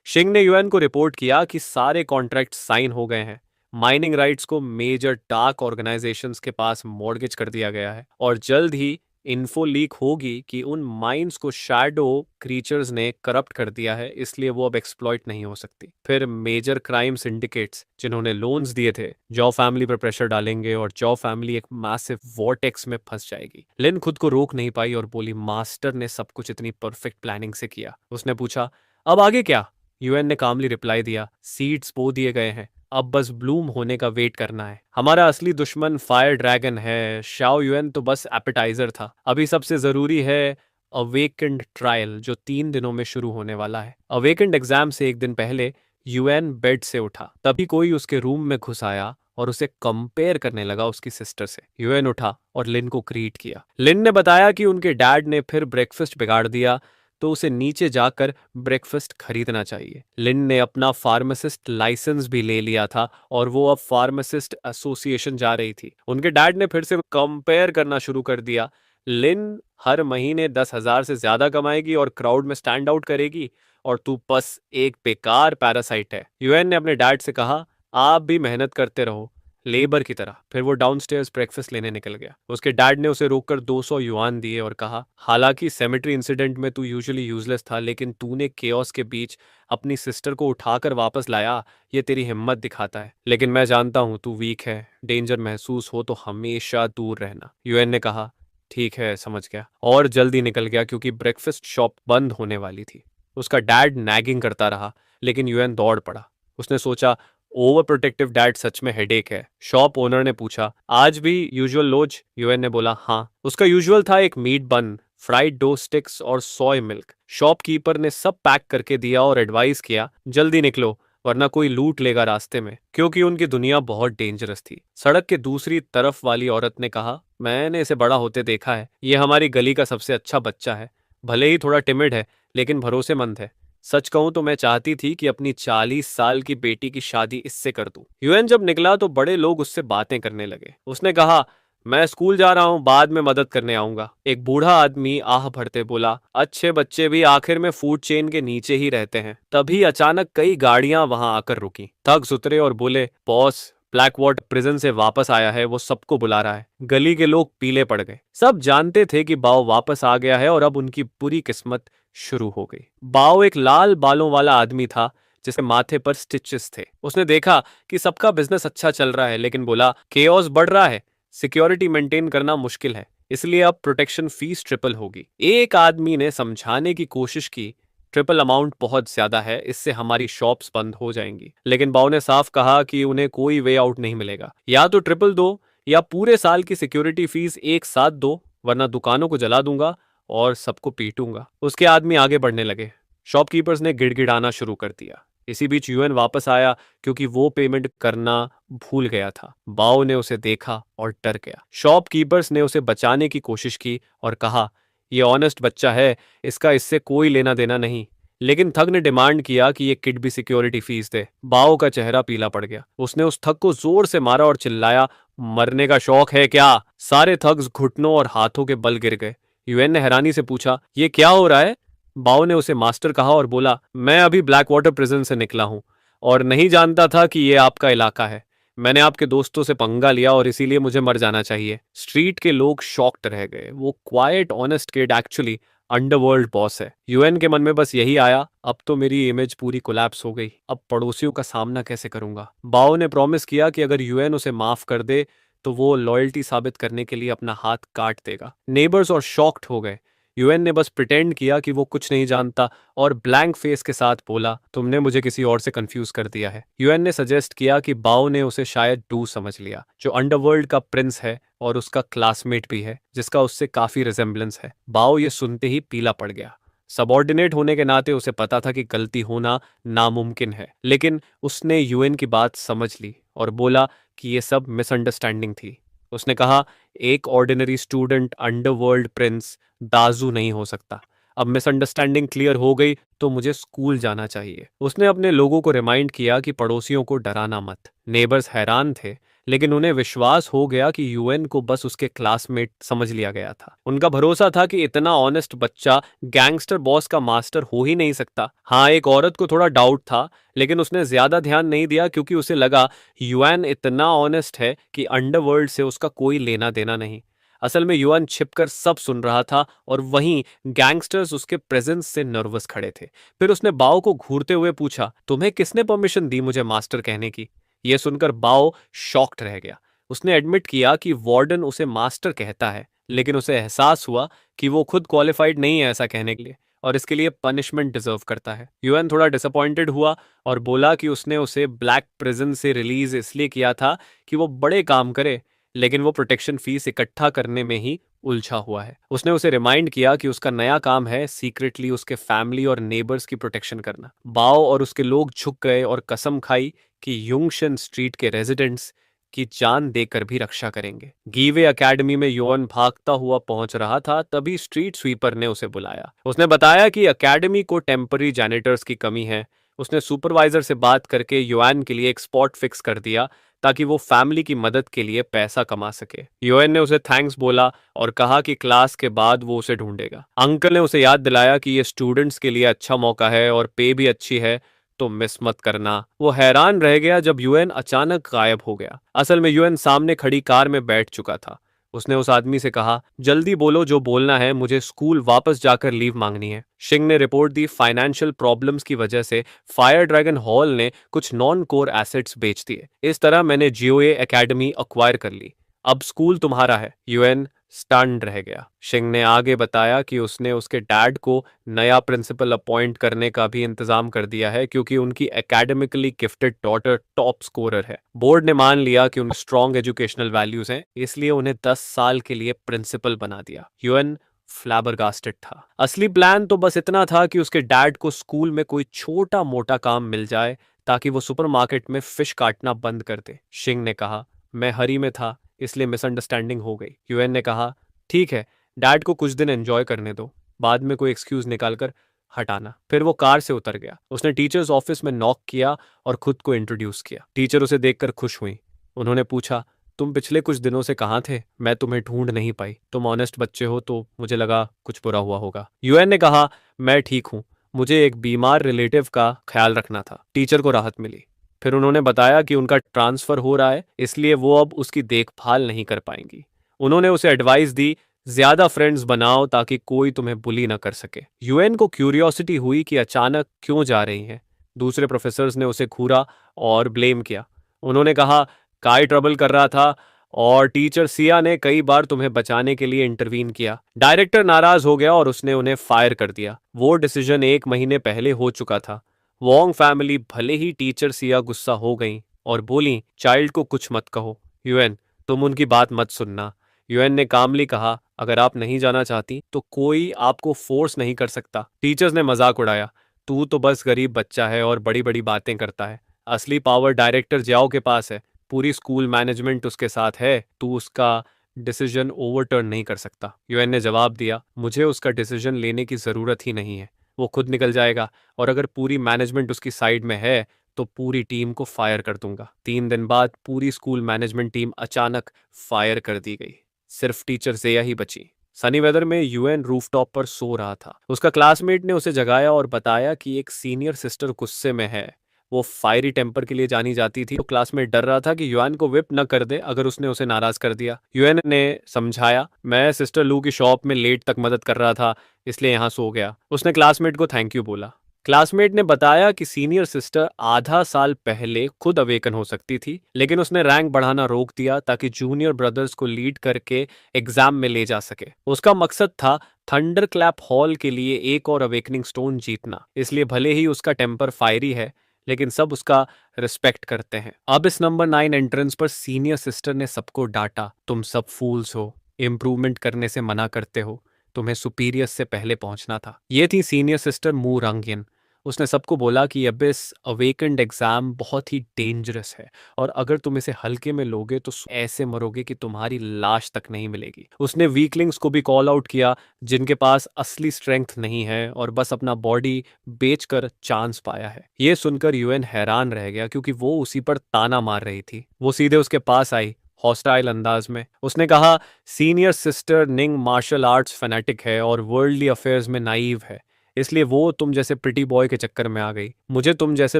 शिंग ने युएन को रिपोर्ट किया कि सारे कॉन्ट्रैक्ट साइन हो गए हैं। माइनिंग राइट्स को मेजर डार्क ऑर्गेनाइजेशंस के पास मॉर्गेज कर दिया गया है और जल्द ही इन्फो लीक होगी कि उन माइंस को शैडो क्रीचर्स ने करप्ट कर दिया है, इसलिए वो अब एक्सप्लॉइट नहीं हो सकती। फिर मेजर क्राइम सिंडिकेट्स जिन्होंने लोन्स दिए थे जॉ फैमिली पर प्रेशर डालेंगे और जॉ फैमिली एक मैसिव वॉर्टेक्स में फंस जाएगी। लिन खुद को रोक नहीं पाई और बोली, मास्टर ने सब कुछ इतनी परफेक्ट प्लानिंग से किया। उसने पूछा, अब आगे क्या? यूएन ने कामली रिप्लाई दिया, सीड्स बो दिए गए हैं, अब बस ब्लूम होने का वेट करना है। हमारा असली दुश्मन फायर ड्रैगन है। शाओ युएन तो बस एपेटाइजर था। अभी सबसे जरूरी है अवेकेंड ट्रायल, जो 3 दिनों में शुरू होने वाला है। अवेकेंड एग्जाम से 1 दिन पहले युएन बेड से उठा, तभी कोई उसके रूम में घुस आया और उसे कंपेयर करने लगा उसकी सिस्टर से। युएन उठा और लिन को ग्रीट किया। लिन ने बताया कि उनके डैड ने फिर ब्रेकफास्ट बिगाड़ दिया तो उसे नीचे जाकर ब्रेकफास्ट खरीदना चाहिए। लिन ने अपना फार्मासिस्ट लाइसेंस भी ले लिया था और वो अब फार्मासिस्ट एसोसिएशन जा रही थी। उनके डैड ने फिर से कंपेयर करना शुरू कर दिया। लिन हर महीने 10,000 से ज्यादा कमाएगी और क्राउड में स्टैंड आउट करेगी, और तू बस एक बेकार पैरासाइट है। यूएन ने अपने डैड से कहा, आप भी मेहनत करते रहो लेबर की तरह। फिर वो डाउनस्टेयर्स ब्रेकफास्ट लेने निकल गया। उसके डैड ने उसे रोककर 200 युआन दिए और कहा, हालांकि सेमेट्री इंसिडेंट में तू यूजुअली यूजलेस था, लेकिन तूने केओस के बीच अपनी सिस्टर को उठाकर वापस लाया। ये तेरी हिम्मत दिखाता है, लेकिन मैं जानता हूँ तू वीक है। डेंजर महसूस हो तो हमेशा दूर रहना। यूएन ने कहा, ठीक है समझ गया, और जल्दी निकल गया क्योंकि ब्रेकफास्ट शॉप बंद होने वाली थी। उसका डैड नैगिंग करता रहा, लेकिन यूएन दौड़ पड़ा। उसने सोचा, ओवर प्रोटेक्टिव डैड सच में हेडेक है। शॉप ओनर ने पूछा, आज भी यूजुअल लोज? यूएन ने बोला, हाँ। उसका यूजुअल था एक मीट बन, फ्राइड डो स्टिक्स और सोय मिल्क। शॉपकीपर ने सब पैक करके दिया और एडवाइस किया, जल्दी निकलो वरना कोई लूट लेगा रास्ते में, क्योंकि उनकी दुनिया बहुत डेंजरस थी। सड़क के दूसरी तरफ वाली औरत ने कहा, मैंने इसे बड़ा होते देखा है। ये हमारी गली का सबसे अच्छा बच्चा है। भले ही थोड़ा टिमिड है, लेकिन भरोसेमंद है। सच कहूं तो मैं चाहती थी कि अपनी 40 साल की बेटी की शादी इससे कर दूं। यूएन जब निकला तो बड़े लोग उससे बातें करने लगे। उसने कहा, मैं स्कूल जा रहा हूं, बाद में मदद करने आऊंगा। एक बूढ़ा आदमी आह भरते बोला, अच्छे बच्चे भी आखिर में फूड चेन के नीचे ही रहते हैं। तभी अचानक कई गाड़ियां वहां आकर रुकी। थग्स उतरे और बोले, बॉस ब्लैक वाटर प्रिजन से वापस आया है, वो सबको बुला रहा है। गली के लोग पीले पड़ गए। सब जानते थे कि बाव वापस आ गया है और अब उनकी बुरी किस्मत शुरू हो गई। बाव एक लाल बालों वाला आदमी था जिसके माथे पर स्टिचेस थे। उसने देखा कि सबका बिजनेस अच्छा चल रहा है, लेकिन बोला, केओस बढ़ रहा है, सिक्योरिटी मेंटेन करना मुश्किल है, इसलिए अब प्रोटेक्शन फीस ट्रिपल होगी। एक आदमी ने समझाने की कोशिश की, ट्रिपल अमाउंट बहुत ज्यादा है, इससे हमारी शॉप्स बंद हो जाएंगी। लेकिन बाव ने साफ कहा कि उन्हें कोई वे आउट नहीं मिलेगा। या तो ट्रिपल दो या पूरे साल की सिक्योरिटी फीस एक साथ दो, वरना दुकानों को जला दूंगा और सबको पीटूंगा। उसके आदमी आगे बढ़ने लगे। शॉपकीपर्स ने गिड़गिड़ाना शुरू कर दिया। इसी बीच यूएन वापस आया क्योंकि वो पेमेंट करना भूल गया था। बाओ ने उसे देखा और डर गया। शॉपकीपर्स ने उसे बचाने की कोशिश की और कहा, ये ऑनेस्ट बच्चा है, इसका इससे कोई लेना देना नहीं। लेकिन थग ने डिमांड किया कि ये किड भी सिक्योरिटी फीस दे। बाओ का चेहरा पीला पड़ गया। उसने उस थग को जोर से मारा और चिल्लाया, मरने का शौक है क्या? सारे थग्स घुटनों और हाथों के बल गिर गए। यूएन ने हैरानी से पूछा, ये क्या हो रहा है? बाओ ने उसे मास्टर कहा और बोला, मैं अभी ब्लैक वाटर प्रिजन से निकला हूं और नहीं जानता था कि ये आपका इलाका है। मैंने आपके दोस्तों से पंगा लिया और इसीलिए मुझे मर जाना चाहिए। स्ट्रीट के लोग शॉक्ड रह गए। वो quite honest kid actually underworld boss है। यूएन के मन में बस यही आया, अब तो मेरी इमेज पूरी कोलैप्स हो गई। अब पड़ोसियों का सामना कैसे करूंगा? बाओ ने प्रॉमिस किया कि अगर यूएन उसे माफ कर दे तो वो लॉयल्टी साबित करने के लिए अपना हाथ काट देगा। नेबर्स और शॉक्ड हो गए। यूएन ने बस प्रिटेंड किया कि वो कुछ नहीं जानता और ब्लैंक फेस के साथ बोला, तुमने मुझे किसी और से कंफ्यूज कर दिया है। यूएन ने सजेस्ट किया कि बाओ ने उसे शायद डू समझ लिया, जो अंडरवर्ल्ड का प्रिंस है और उसका क्लासमेट भी है, जिसका उससे काफी रिजेंबलेंस है। बाओ ये सुनते ही पीला पड़ गया। सबॉर्डिनेट होने के नाते उसे पता था कि गलती होना नामुमकिन है, लेकिन उसने यूएन की बात समझ ली और बोला कि ये सब मिसअंडरस्टैंडिंग थी। उसने कहा, एक ऑर्डिनरी स्टूडेंट अंडरवर्ल्ड प्रिंस दाजू नहीं हो सकता। अब मिसअंडरस्टैंडिंग क्लियर हो गई तो मुझे स्कूल जाना चाहिए। उसने अपने लोगों को रिमाइंड किया कि पड़ोसियों को डराना मत। नेबर्स हैरान थे, लेकिन उन्हें विश्वास हो गया कि यूएन को बस उसके क्लासमेट समझ लिया गया था। उनका भरोसा था कि इतना ऑनेस्ट बच्चा गैंगस्टर बॉस का मास्टर हो ही नहीं सकता। हाँ, एक औरत को थोड़ा डाउट था, लेकिन उसने ज्यादा ध्यान नहीं दिया क्योंकि उसे लगा यूएन इतना ऑनेस्ट है कि अंडरवर्ल्ड से उसका कोई लेना देना नहीं। असल में युआन छिपकर सब सुन रहा था और वहीं गैंगस्टर्स उसके प्रेजेंस से नर्वस खड़े थे। फिर उसने बाओ को घूरते हुए पूछा, तुम्हें किसने परमिशन दी मुझे मास्टर कहने की? यह सुनकर बाओ शॉक्ड रह गया। उसने एडमिट किया कि वार्डन उसे मास्टर कहता है, लेकिन उसे एहसास हुआ कि वो खुद क्वालिफाइड नहीं है ऐसा कहने के लिए और इसके लिए पनिशमेंट डिजर्व करता है। यूएन थोड़ा डिसअपॉइंटेड हुआ और बोला कि उसने उसे ब्लैक प्रिजन से रिलीज इसलिए किया था कि वो बड़े काम करे, लेकिन वो प्रोटेक्शन फीस इकट्ठा करने में ही उलझा हुआ है। उसने उसे रिमाइंड किया कि उसका नया काम है सीक्रेटली उसके फैमिली और नेबर्स की प्रोटेक्शन करना। बाओ और उसके लोग झुक गए और कसम खाई कि युंगशन स्ट्रीट के रेजिडेंट्स की जान देकर भी रक्षा करेंगे। गीवे एकेडमी में योन भागता हुआ पहुंच रहा था, तभी स्ट्रीट स्वीपर ने उसे बुलाया। उसने बताया कि एकेडमी को टेम्पररी जैनिटर्स की कमी है। उसने सुपरवाइजर से बात करके युआन के लिए एक स्पॉट फिक्स कर दिया ताकि वो फैमिली की मदद के लिए पैसा कमा सके। यूएन ने उसे थैंक्स बोला और कहा कि क्लास के बाद वो उसे ढूंढेगा। अंकल ने उसे याद दिलाया कि ये स्टूडेंट्स के लिए अच्छा मौका है और पे भी अच्छी है, तो मिस मत करना। वो हैरान रह गया जब यूएन अचानक गायब हो गया। असल में यूएन सामने खड़ी कार में बैठ चुका था। उसने उस आदमी से कहा, जल्दी बोलो जो बोलना है, मुझे स्कूल वापस जाकर लीव मांगनी है। शिंग ने रिपोर्ट दी, फाइनेंशियल प्रॉब्लम्स की वजह से फायर ड्रैगन हॉल ने कुछ नॉन कोर एसेट्स बेच दिए। इस तरह मैंने जीओए एकेडमी अक्वायर कर ली। अब स्कूल तुम्हारा है। यूएन स्टन्ड रह गया। शिंग ने आगे बताया कि उसने उसके डैड को नया प्रिंसिपल अपॉइंट करने का भी इंतजाम कर दिया है, क्योंकि उनकी academically gifted daughter top scorer है। बोर्ड ने मान लिया कि उनके स्ट्रॉन्ग एजुकेशनल वैल्यूज हैं, इसलिए उन्हें 10 साल के लिए प्रिंसिपल बना दिया। यूएन फ्लैबरगास्टेड था। असली प्लान तो बस इतना था कि उसके डैड को स्कूल में कोई छोटा मोटा काम मिल जाए ताकि वो सुपरमार्केट में फिश काटना बंद कर दे। शिंग ने कहा, मैं हरी में था इसलिए मिसअंडरस्टैंडिंग हो गई। यूएन ने कहा, ठीक है, डैड को कुछ दिन एंजॉय करने दो, बाद में कोई एक्सक्यूज निकालकर हटाना। फिर वो कार से उतर गया। उसने टीचर्स ऑफिस में नॉक किया और खुद को इंट्रोड्यूस किया। टीचर उसे देखकर खुश हुई। उन्होंने पूछा, तुम पिछले कुछ दिनों से कहाँ थे? मैं तुम्हें ढूंढ नहीं पाई। तुम ऑनेस्ट बच्चे हो तो मुझे लगा कुछ बुरा हुआ होगा। यूएन ने कहा, मैं ठीक हूँ, मुझे एक बीमार रिलेटिव का ख्याल रखना था। टीचर को राहत मिली। फिर उन्होंने बताया कि उनका ट्रांसफर हो रहा है, इसलिए वो अब उसकी देखभाल नहीं कर पाएंगी। उन्होंने उसे एडवाइस दी, ज्यादा फ्रेंड्स बनाओ ताकि कोई तुम्हें बुली ना कर सके। यूएन को क्यूरियोसिटी हुई कि अचानक क्यों जा रही हैं। दूसरे प्रोफेसर्स ने उसे घूरा और ब्लेम किया। उन्होंने कहा, काय ट्रबल कर रहा था और टीचर सिया ने कई बार तुम्हें बचाने के लिए इंटरवीन किया। डायरेक्टर नाराज हो गया और उसने उन्हें फायर कर दिया। वो डिसीजन 1 महीने पहले हो चुका था। वोंग फैमिली भले ही टीचर सिया गुस्सा हो गई और बोली, चाइल्ड को कुछ मत कहो। यूएन, तुम उनकी बात मत सुनना। यूएन ने कामली कहा, अगर आप नहीं जाना चाहती तो कोई आपको फोर्स नहीं कर सकता। टीचर्स ने मजाक उड़ाया, तू तो बस गरीब बच्चा है और बड़ी बड़ी बातें करता है। असली पावर डायरेक्टर जियाओ के पास है। पूरी स्कूल मैनेजमेंट उसके साथ है। तू उसका डिसीजन ओवरटर्न नहीं कर सकता। यूएन ने जवाब दिया, मुझे उसका डिसीजन लेने की जरूरत ही नहीं है। वो खुद निकल जाएगा और अगर पूरी मैनेजमेंट उसकी साइड में है तो पूरी टीम को फायर कर दूंगा। 3 दिन बाद पूरी स्कूल मैनेजमेंट टीम अचानक फायर कर दी गई। सिर्फ टीचर जेया ही बची। सनी वेदर में यूएन रूफटॉप पर सो रहा था। उसका क्लासमेट ने उसे जगाया और बताया कि एक सीनियर सिस्टर गुस्से में है। वो फायरी टेम्पर के लिए जानी जाती थी। तो क्लासमेट डर रहा था कि युआन को विप न कर दे अगर उसने उसे नाराज कर दिया। युएन ने समझाया, मैं सिस्टर लू की शॉप में लेट तक मदद कर रहा था, इसलिए यहाँ सो गया। उसने क्लासमेट को थैंक यू बोला। क्लासमेट ने बताया कि सीनियर सिस्टर आधा साल पहले खुद अवेकन हो सकती थी, लेकिन उसने रैंक बढ़ाना रोक दिया ताकि जूनियर ब्रदर्स को लीड करके एग्जाम में ले जा सके। उसका मकसद था थंडर क्लैप हॉल के लिए एक और अवेकनिंग स्टोन जीतना। इसलिए भले ही उसका टेम्पर फायरी है, लेकिन सब उसका रिस्पेक्ट करते हैं। अब इस नंबर 9 एंट्रेंस पर सीनियर सिस्टर ने सबको डांटा, तुम सब फूल्स हो, इम्प्रूवमेंट करने से मना करते हो, तुम्हें सुपीरियर्स से पहले पहुंचना था। ये थी सीनियर सिस्टर मू रंगियन। उसने सबको बोला कि अबिस अवेकेंड एग्जाम बहुत ही डेंजरस है और अगर तुम इसे हल्के में लोगे तो ऐसे मरोगे कि तुम्हारी लाश तक नहीं मिलेगी। उसने वीकलिंग्स को भी कॉल आउट किया, जिनके पास असली स्ट्रेंथ नहीं है और बस अपना बॉडी बेचकर चांस पाया है। ये सुनकर यूएन हैरान रह गया, क्योंकि वो उसी पर ताना मार रही थी। वो सीधे उसके पास आई, हॉस्टाइल अंदाज में। उसने कहा, सीनियर सिस्टर निंग मार्शल आर्ट्स फैनेटिक है और वर्ल्डली अफेयर्स में नाइव है, इसलिए वो तुम जैसे प्रिटी बॉय के चक्कर में आ गई। मुझे तुम जैसे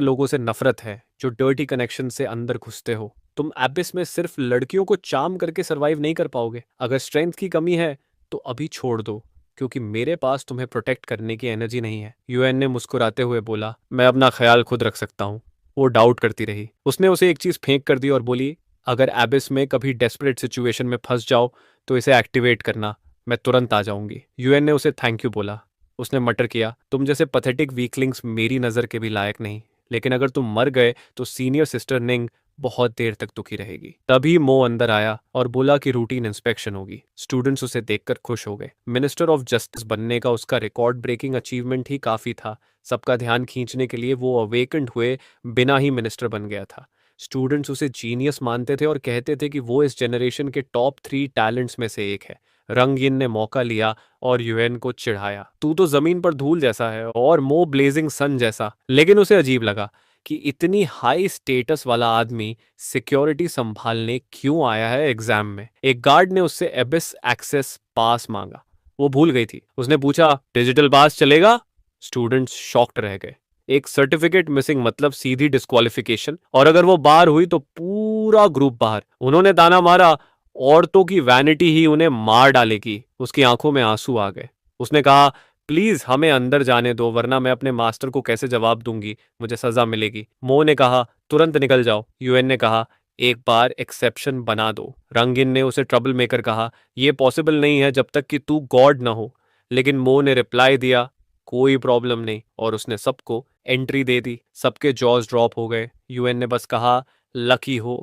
लोगों से नफरत है जो डर्टी कनेक्शन से अंदर घुसते हो। तुम एबिस में सिर्फ लड़कियों को चार्म करके सरवाइव नहीं कर पाओगे। अगर स्ट्रेंथ की कमी है तो अभी छोड़ दो, क्योंकि मेरे पास तुम्हें प्रोटेक्ट करने की एनर्जी नहीं है। यूएन ने मुस्कुराते हुए बोला, मैं अपना ख्याल खुद रख सकता हूँ। वो डाउट करती रही। उसने उसे एक चीज फेंक कर दी और बोली, अगर एबिस में कभी डेस्परेट सिचुएशन में फंस जाओ तो इसे एक्टिवेट करना, मैं तुरंत आ जाऊंगी। यूएन ने उसे थैंक यू बोला। उसने मटर किया, तुम जैसे पथेटिक वीकलिंग्स मेरी नज़र के भी लायक नहीं, लेकिन अगर तुम मर गए तो सीनियर सिस्टर निंग बहुत देर तक दुखी रहेगी। तभी मो अंदर आया और बोला कि रूटीन इंस्पेक्शन होगी। स्टूडेंट्स उसे देखकर खुश हो गए। मिनिस्टर ऑफ जस्टिस बनने का उसका रिकॉर्ड ब्रेकिंग अचीवमेंट ही काफ़ी था। सबका ध्यान खींचने के लिए वो अवेकेंड हुए बिना ही मिनिस्टर बन गया था। स्टूडेंट्स उसे जीनियस मानते थे और कहते थे कि वो इस जनरेशन के टॉप 3 टैलेंट्स में से एक है। रंगयिन ने मौका लिया और यूएन को चिढ़ाया, तू तो जमीन पर धूल जैसा है और मो ब्लेजिंग सन जैसा। लेकिन उसे अजीब लगा कि इतनी हाई स्टेटस वाला आदमी सिक्योरिटी संभालने क्यों आया है एग्जाम में। एक गार्ड ने उससे एबिस एक्सेस पास मांगा। वो भूल गई थी। उसने पूछा, डिजिटल पास चलेगा? स्टूडेंट्स शॉक्ड रह गए। एक सर्टिफिकेट मिसिंग मतलब सीधी डिस्क्वालिफिकेशन, और अगर वो बाहर हुई तो पूरा ग्रुप बाहर। उन्होंने ताना मारा, औरतों की वैनिटी ही उन्हें मार डालेगी। उसकी आंखों में आंसू आ गए। उसने कहा, प्लीज हमें अंदर जाने दो, वरना मैं अपने मास्टर को कैसे जवाब दूंगी, मुझे सजा मिलेगी। मो ने कहा, तुरंत निकल जाओ। यूएन ने कहा, एक बार एक्सेप्शन बना दो। रंगिन ने उसे ट्रबल मेकर कहा, यह पॉसिबल नहीं है जब तक कि तू गॉड ना हो। लेकिन मो ने रिप्लाई दिया, कोई प्रॉब्लम नहीं, और उसने सबको एंट्री दे दी। सबके जॉज ड्रॉप हो गए। यूएन ने बस कहा, लकी हो।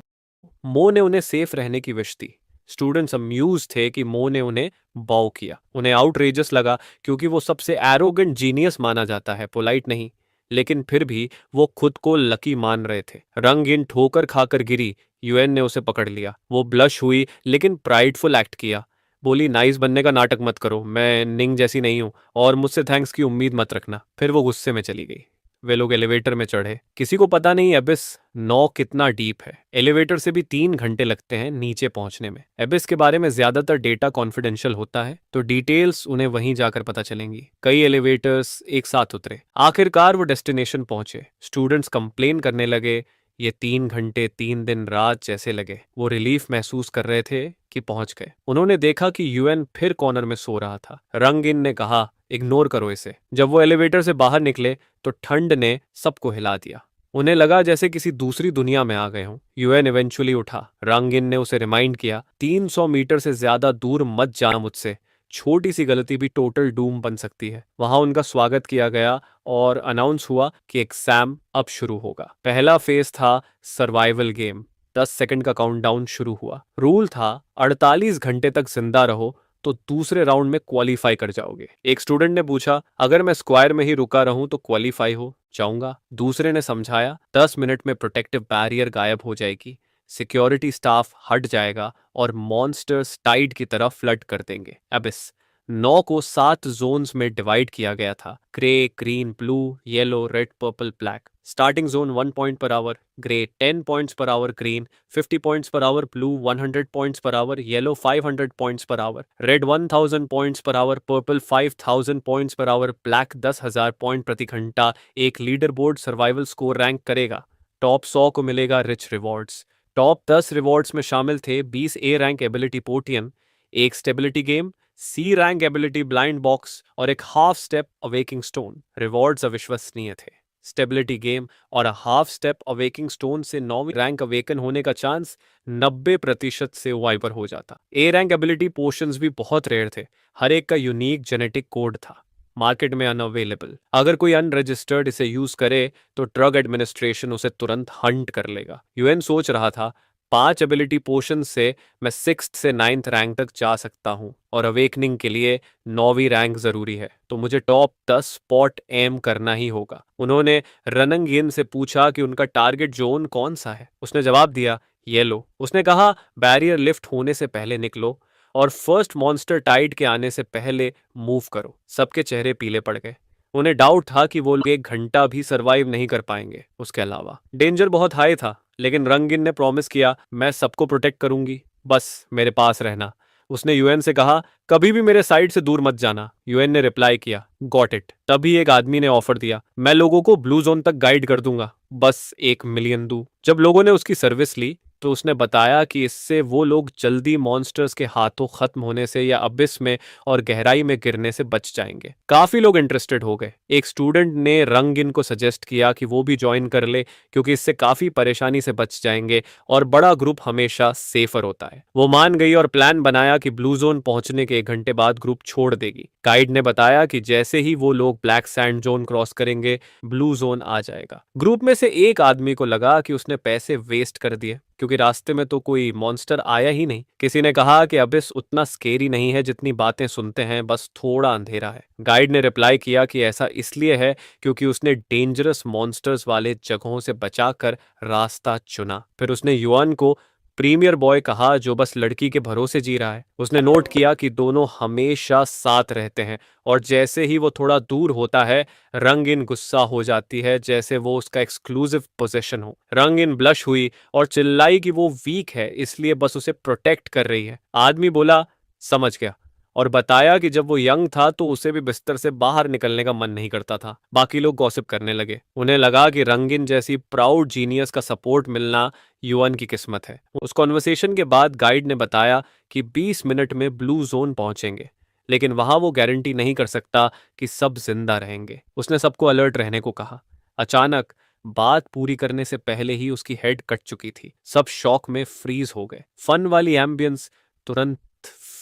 मो ने उन्हें सेफ रहने की विश दी। स्टूडेंट्स अम्यूज थे कि मो ने उन्हें बाउ किया। उन्हें आउटरेजस लगा क्योंकि वो सबसे एरोगेंट जीनियस माना जाता है, पोलाइट नहीं। लेकिन फिर भी वो खुद को लकी मान रहे थे। रंगीन ठोकर खाकर गिरी। यूएन ने उसे पकड़ लिया। वो ब्लश हुई लेकिन प्राइडफुल एक्ट किया। बोली, नाइस बनने का नाटक मत करो, मैं निंग जैसी नहीं हूं, और मुझसे थैंक्स की उम्मीद मत रखना। फिर वो गुस्से में चली गई। वे लोग एलिवेटर में चढ़े। किसी को पता नहीं एबिस 9 कितना डीप है। एलिवेटर से भी 3 घंटे लगते हैं नीचे पहुंचने में। एबिस के बारे में ज्यादातर डेटा कॉन्फिडेंशियल होता है, तो डिटेल्स उन्हें वहीं जाकर पता चलेंगी। कई एलिवेटर्स एक साथ उतरे। आखिरकार वो डेस्टिनेशन पहुंचे। स्टूडेंट्स कंप्लेन करने लगे, ये 3 घंटे 3 दिन रात जैसे लगे। वो रिलीफ महसूस कर रहे थे कि पहुंच गए। उन्होंने देखा कि यूएन फिर कॉर्नर में सो रहा था। रंगिन ने कहा, इग्नोर करो इसे। जब वो एलिवेटर से बाहर निकले तो ठंड ने सबको हिला दिया। उन्हें लगा जैसे किसी दूसरी दुनिया में आ गए हों। यूएन इवेंचुअली उठा। रंगिन ने उसे रिमाइंड किया, 300 मीटर से ज्यादा दूर मत जाना मुझसे। छोटी सी गलती भी टोटल डूम बन सकती है। वहां उनका स्वागत किया गया और अनाउंस हुआ कि एग्जाम अब शुरू होगा। पहला फेज था सर्वाइवल गेम। 10 सेकंड का काउंटडाउन शुरू हुआ। रूल था 48 घंटे तक जिंदा रहो तो दूसरे राउंड में क्वालिफाई कर जाओगे। एक स्टूडेंट ने पूछा, अगर मैं स्क्वायर में ही रुका रहूं तो क्वालिफाई हो जाऊंगा? दूसरे ने समझाया, 10 मिनट में प्रोटेक्टिव बैरियर गायब हो जाएगी, सिक्योरिटी स्टाफ हट जाएगा और मॉन्स्टर्स टाइड की तरफ फ्लड कर देंगे। एबिस 9 को 7 जोन्स में डिवाइड किया गया था। Grey, green, blue, yellow, red, purple, black. Starting zone 1 point per hour, grey 10 points per hour, green 50 points per hour, blue 100 points per hour, yellow 500 points per hour, red 1000 points per hour, purple 5000 points per hour, black 10,000 point प्रति घंटा। एक leader board survival score rank करेगा। Top 100 को मिलेगा rich rewards. Top 10 rewards में शामिल थे 20 A rank ability पोर्टियन, एक स्टेबिलिटी गेम, सी रैंक एबिलिटी ब्लाइंड बॉक्स और एक half step awaking stone. Rewards अविश्वसनीय थे। स्टेबिलिटी गेम और हाफ स्टेप अवेकिंग स्टोन से 9वीं रैंक अवेकन होने का चांस 90% से वाइपर हो जाता। ए रैंक एबिलिटी पोशंस भी बहुत रेयर थे। हर एक का यूनिक जेनेटिक कोड था। मार्केट में अनअवेलेबल। अगर कोई अनरजिस्टर्ड इसे यूज करे तो ड्रग एडमिनिस्ट्रेशन उसे तुरंत हंट कर लेगा। यूएन सोच रहा था, 5 एबिलिटी पोशन से मैं 6th से 9th रैंक तक जा सकता हूँ, और अवेकनिंग के लिए 9वीं रैंक जरूरी है, तो मुझे टॉप 10 स्पॉट एम करना ही होगा। उन्होंने रनंगियन से पूछा कि उनका टारगेट जोन कौन सा है। उसने जवाब दिया, येलो। उसने कहा, बैरियर लिफ्ट होने से पहले निकलो और फर्स्ट मॉन्स्टर टाइड के आने से पहले मूव करो। सबके चेहरे पीले पड़ गए। उन्हें डाउट था कि वो लोग 1 घंटा भी सरवाइव नहीं कर पाएंगे। उसके अलावा डेंजर बहुत हाई था, लेकिन रंगिन ने प्रॉमिस किया, मैं सबको प्रोटेक्ट करूंगी, बस मेरे पास रहना। उसने यूएन से कहा, कभी भी मेरे साइड से दूर मत जाना। यूएन ने रिप्लाई किया, गॉट इट। तभी एक आदमी ने ऑफर दिया, मैं लोगों को ब्लू जोन तक गाइड कर दूंगा, बस 1 मिलियन दू। जब लोगों ने उसकी सर्विस ली तो उसने बताया कि इससे वो लोग जल्दी मॉन्स्टर्स के हाथों खत्म होने से या अबिस में और गहराई में गिरने से बच जाएंगे। काफी लोग इंटरेस्टेड हो गए। एक स्टूडेंट ने रंगिन को सजेस्ट किया कि वो भी ज्वाइन कर ले, क्योंकि इससे काफी परेशानी से बच जाएंगे और बड़ा ग्रुप हमेशा सेफर होता है। वो मान गई और प्लान बनाया कि ब्लू जोन पहुंचने के 1 घंटे बाद ग्रुप छोड़ देगी। गाइड ने बताया कि जैसे ही वो लोग ब्लैक सैंड जोन क्रॉस करेंगे, ब्लू जोन आ जाएगा। ग्रुप में से एक आदमी को लगा कि उसने पैसे वेस्ट कर दिए, क्योंकि रास्ते में तो कोई मॉन्स्टर आया ही नहीं। किसी ने कहा कि अबिस उतना स्केरी नहीं है जितनी बातें सुनते हैं, बस थोड़ा अंधेरा है। गाइड ने रिप्लाई किया कि ऐसा इसलिए है क्योंकि उसने डेंजरस मॉन्स्टर्स वाले जगहों से बचाकर रास्ता चुना। फिर उसने युआन को प्रीमियर बॉय कहा जो बस लड़की के भरोसे जी रहा है। उसने नोट किया कि दोनों हमेशा साथ रहते हैं और जैसे ही वो थोड़ा दूर होता है रंगीन गुस्सा हो जाती है, जैसे वो उसका एक्सक्लूसिव पोजेशन हो। रंगीन ब्लश हुई और चिल्लाई कि वो वीक है इसलिए बस उसे प्रोटेक्ट कर रही है। आदमी बोला समझ गया और बताया कि जब वो यंग था तो उसे भी बिस्तर से बाहर निकलने का मन नहीं करता था। बाकी लोग गॉसिप करने लगे। उन्हें लगा कि रंगीन जैसी प्राउड जीनियस का सपोर्ट मिलना युवन की किस्मत है। उस कॉन्वर्सेशन के बाद गाइड ने बताया कि 20 मिनट में ब्लू जोन पहुंचेंगे, लेकिन वहां वो गारंटी नहीं कर सकता कि सब जिंदा रहेंगे। उसने सबको अलर्ट रहने को कहा। अचानक बात पूरी करने से पहले ही उसकी हेड कट चुकी थी। सब शॉक में फ्रीज हो गए। फन वाली एम्बियंस तुरंत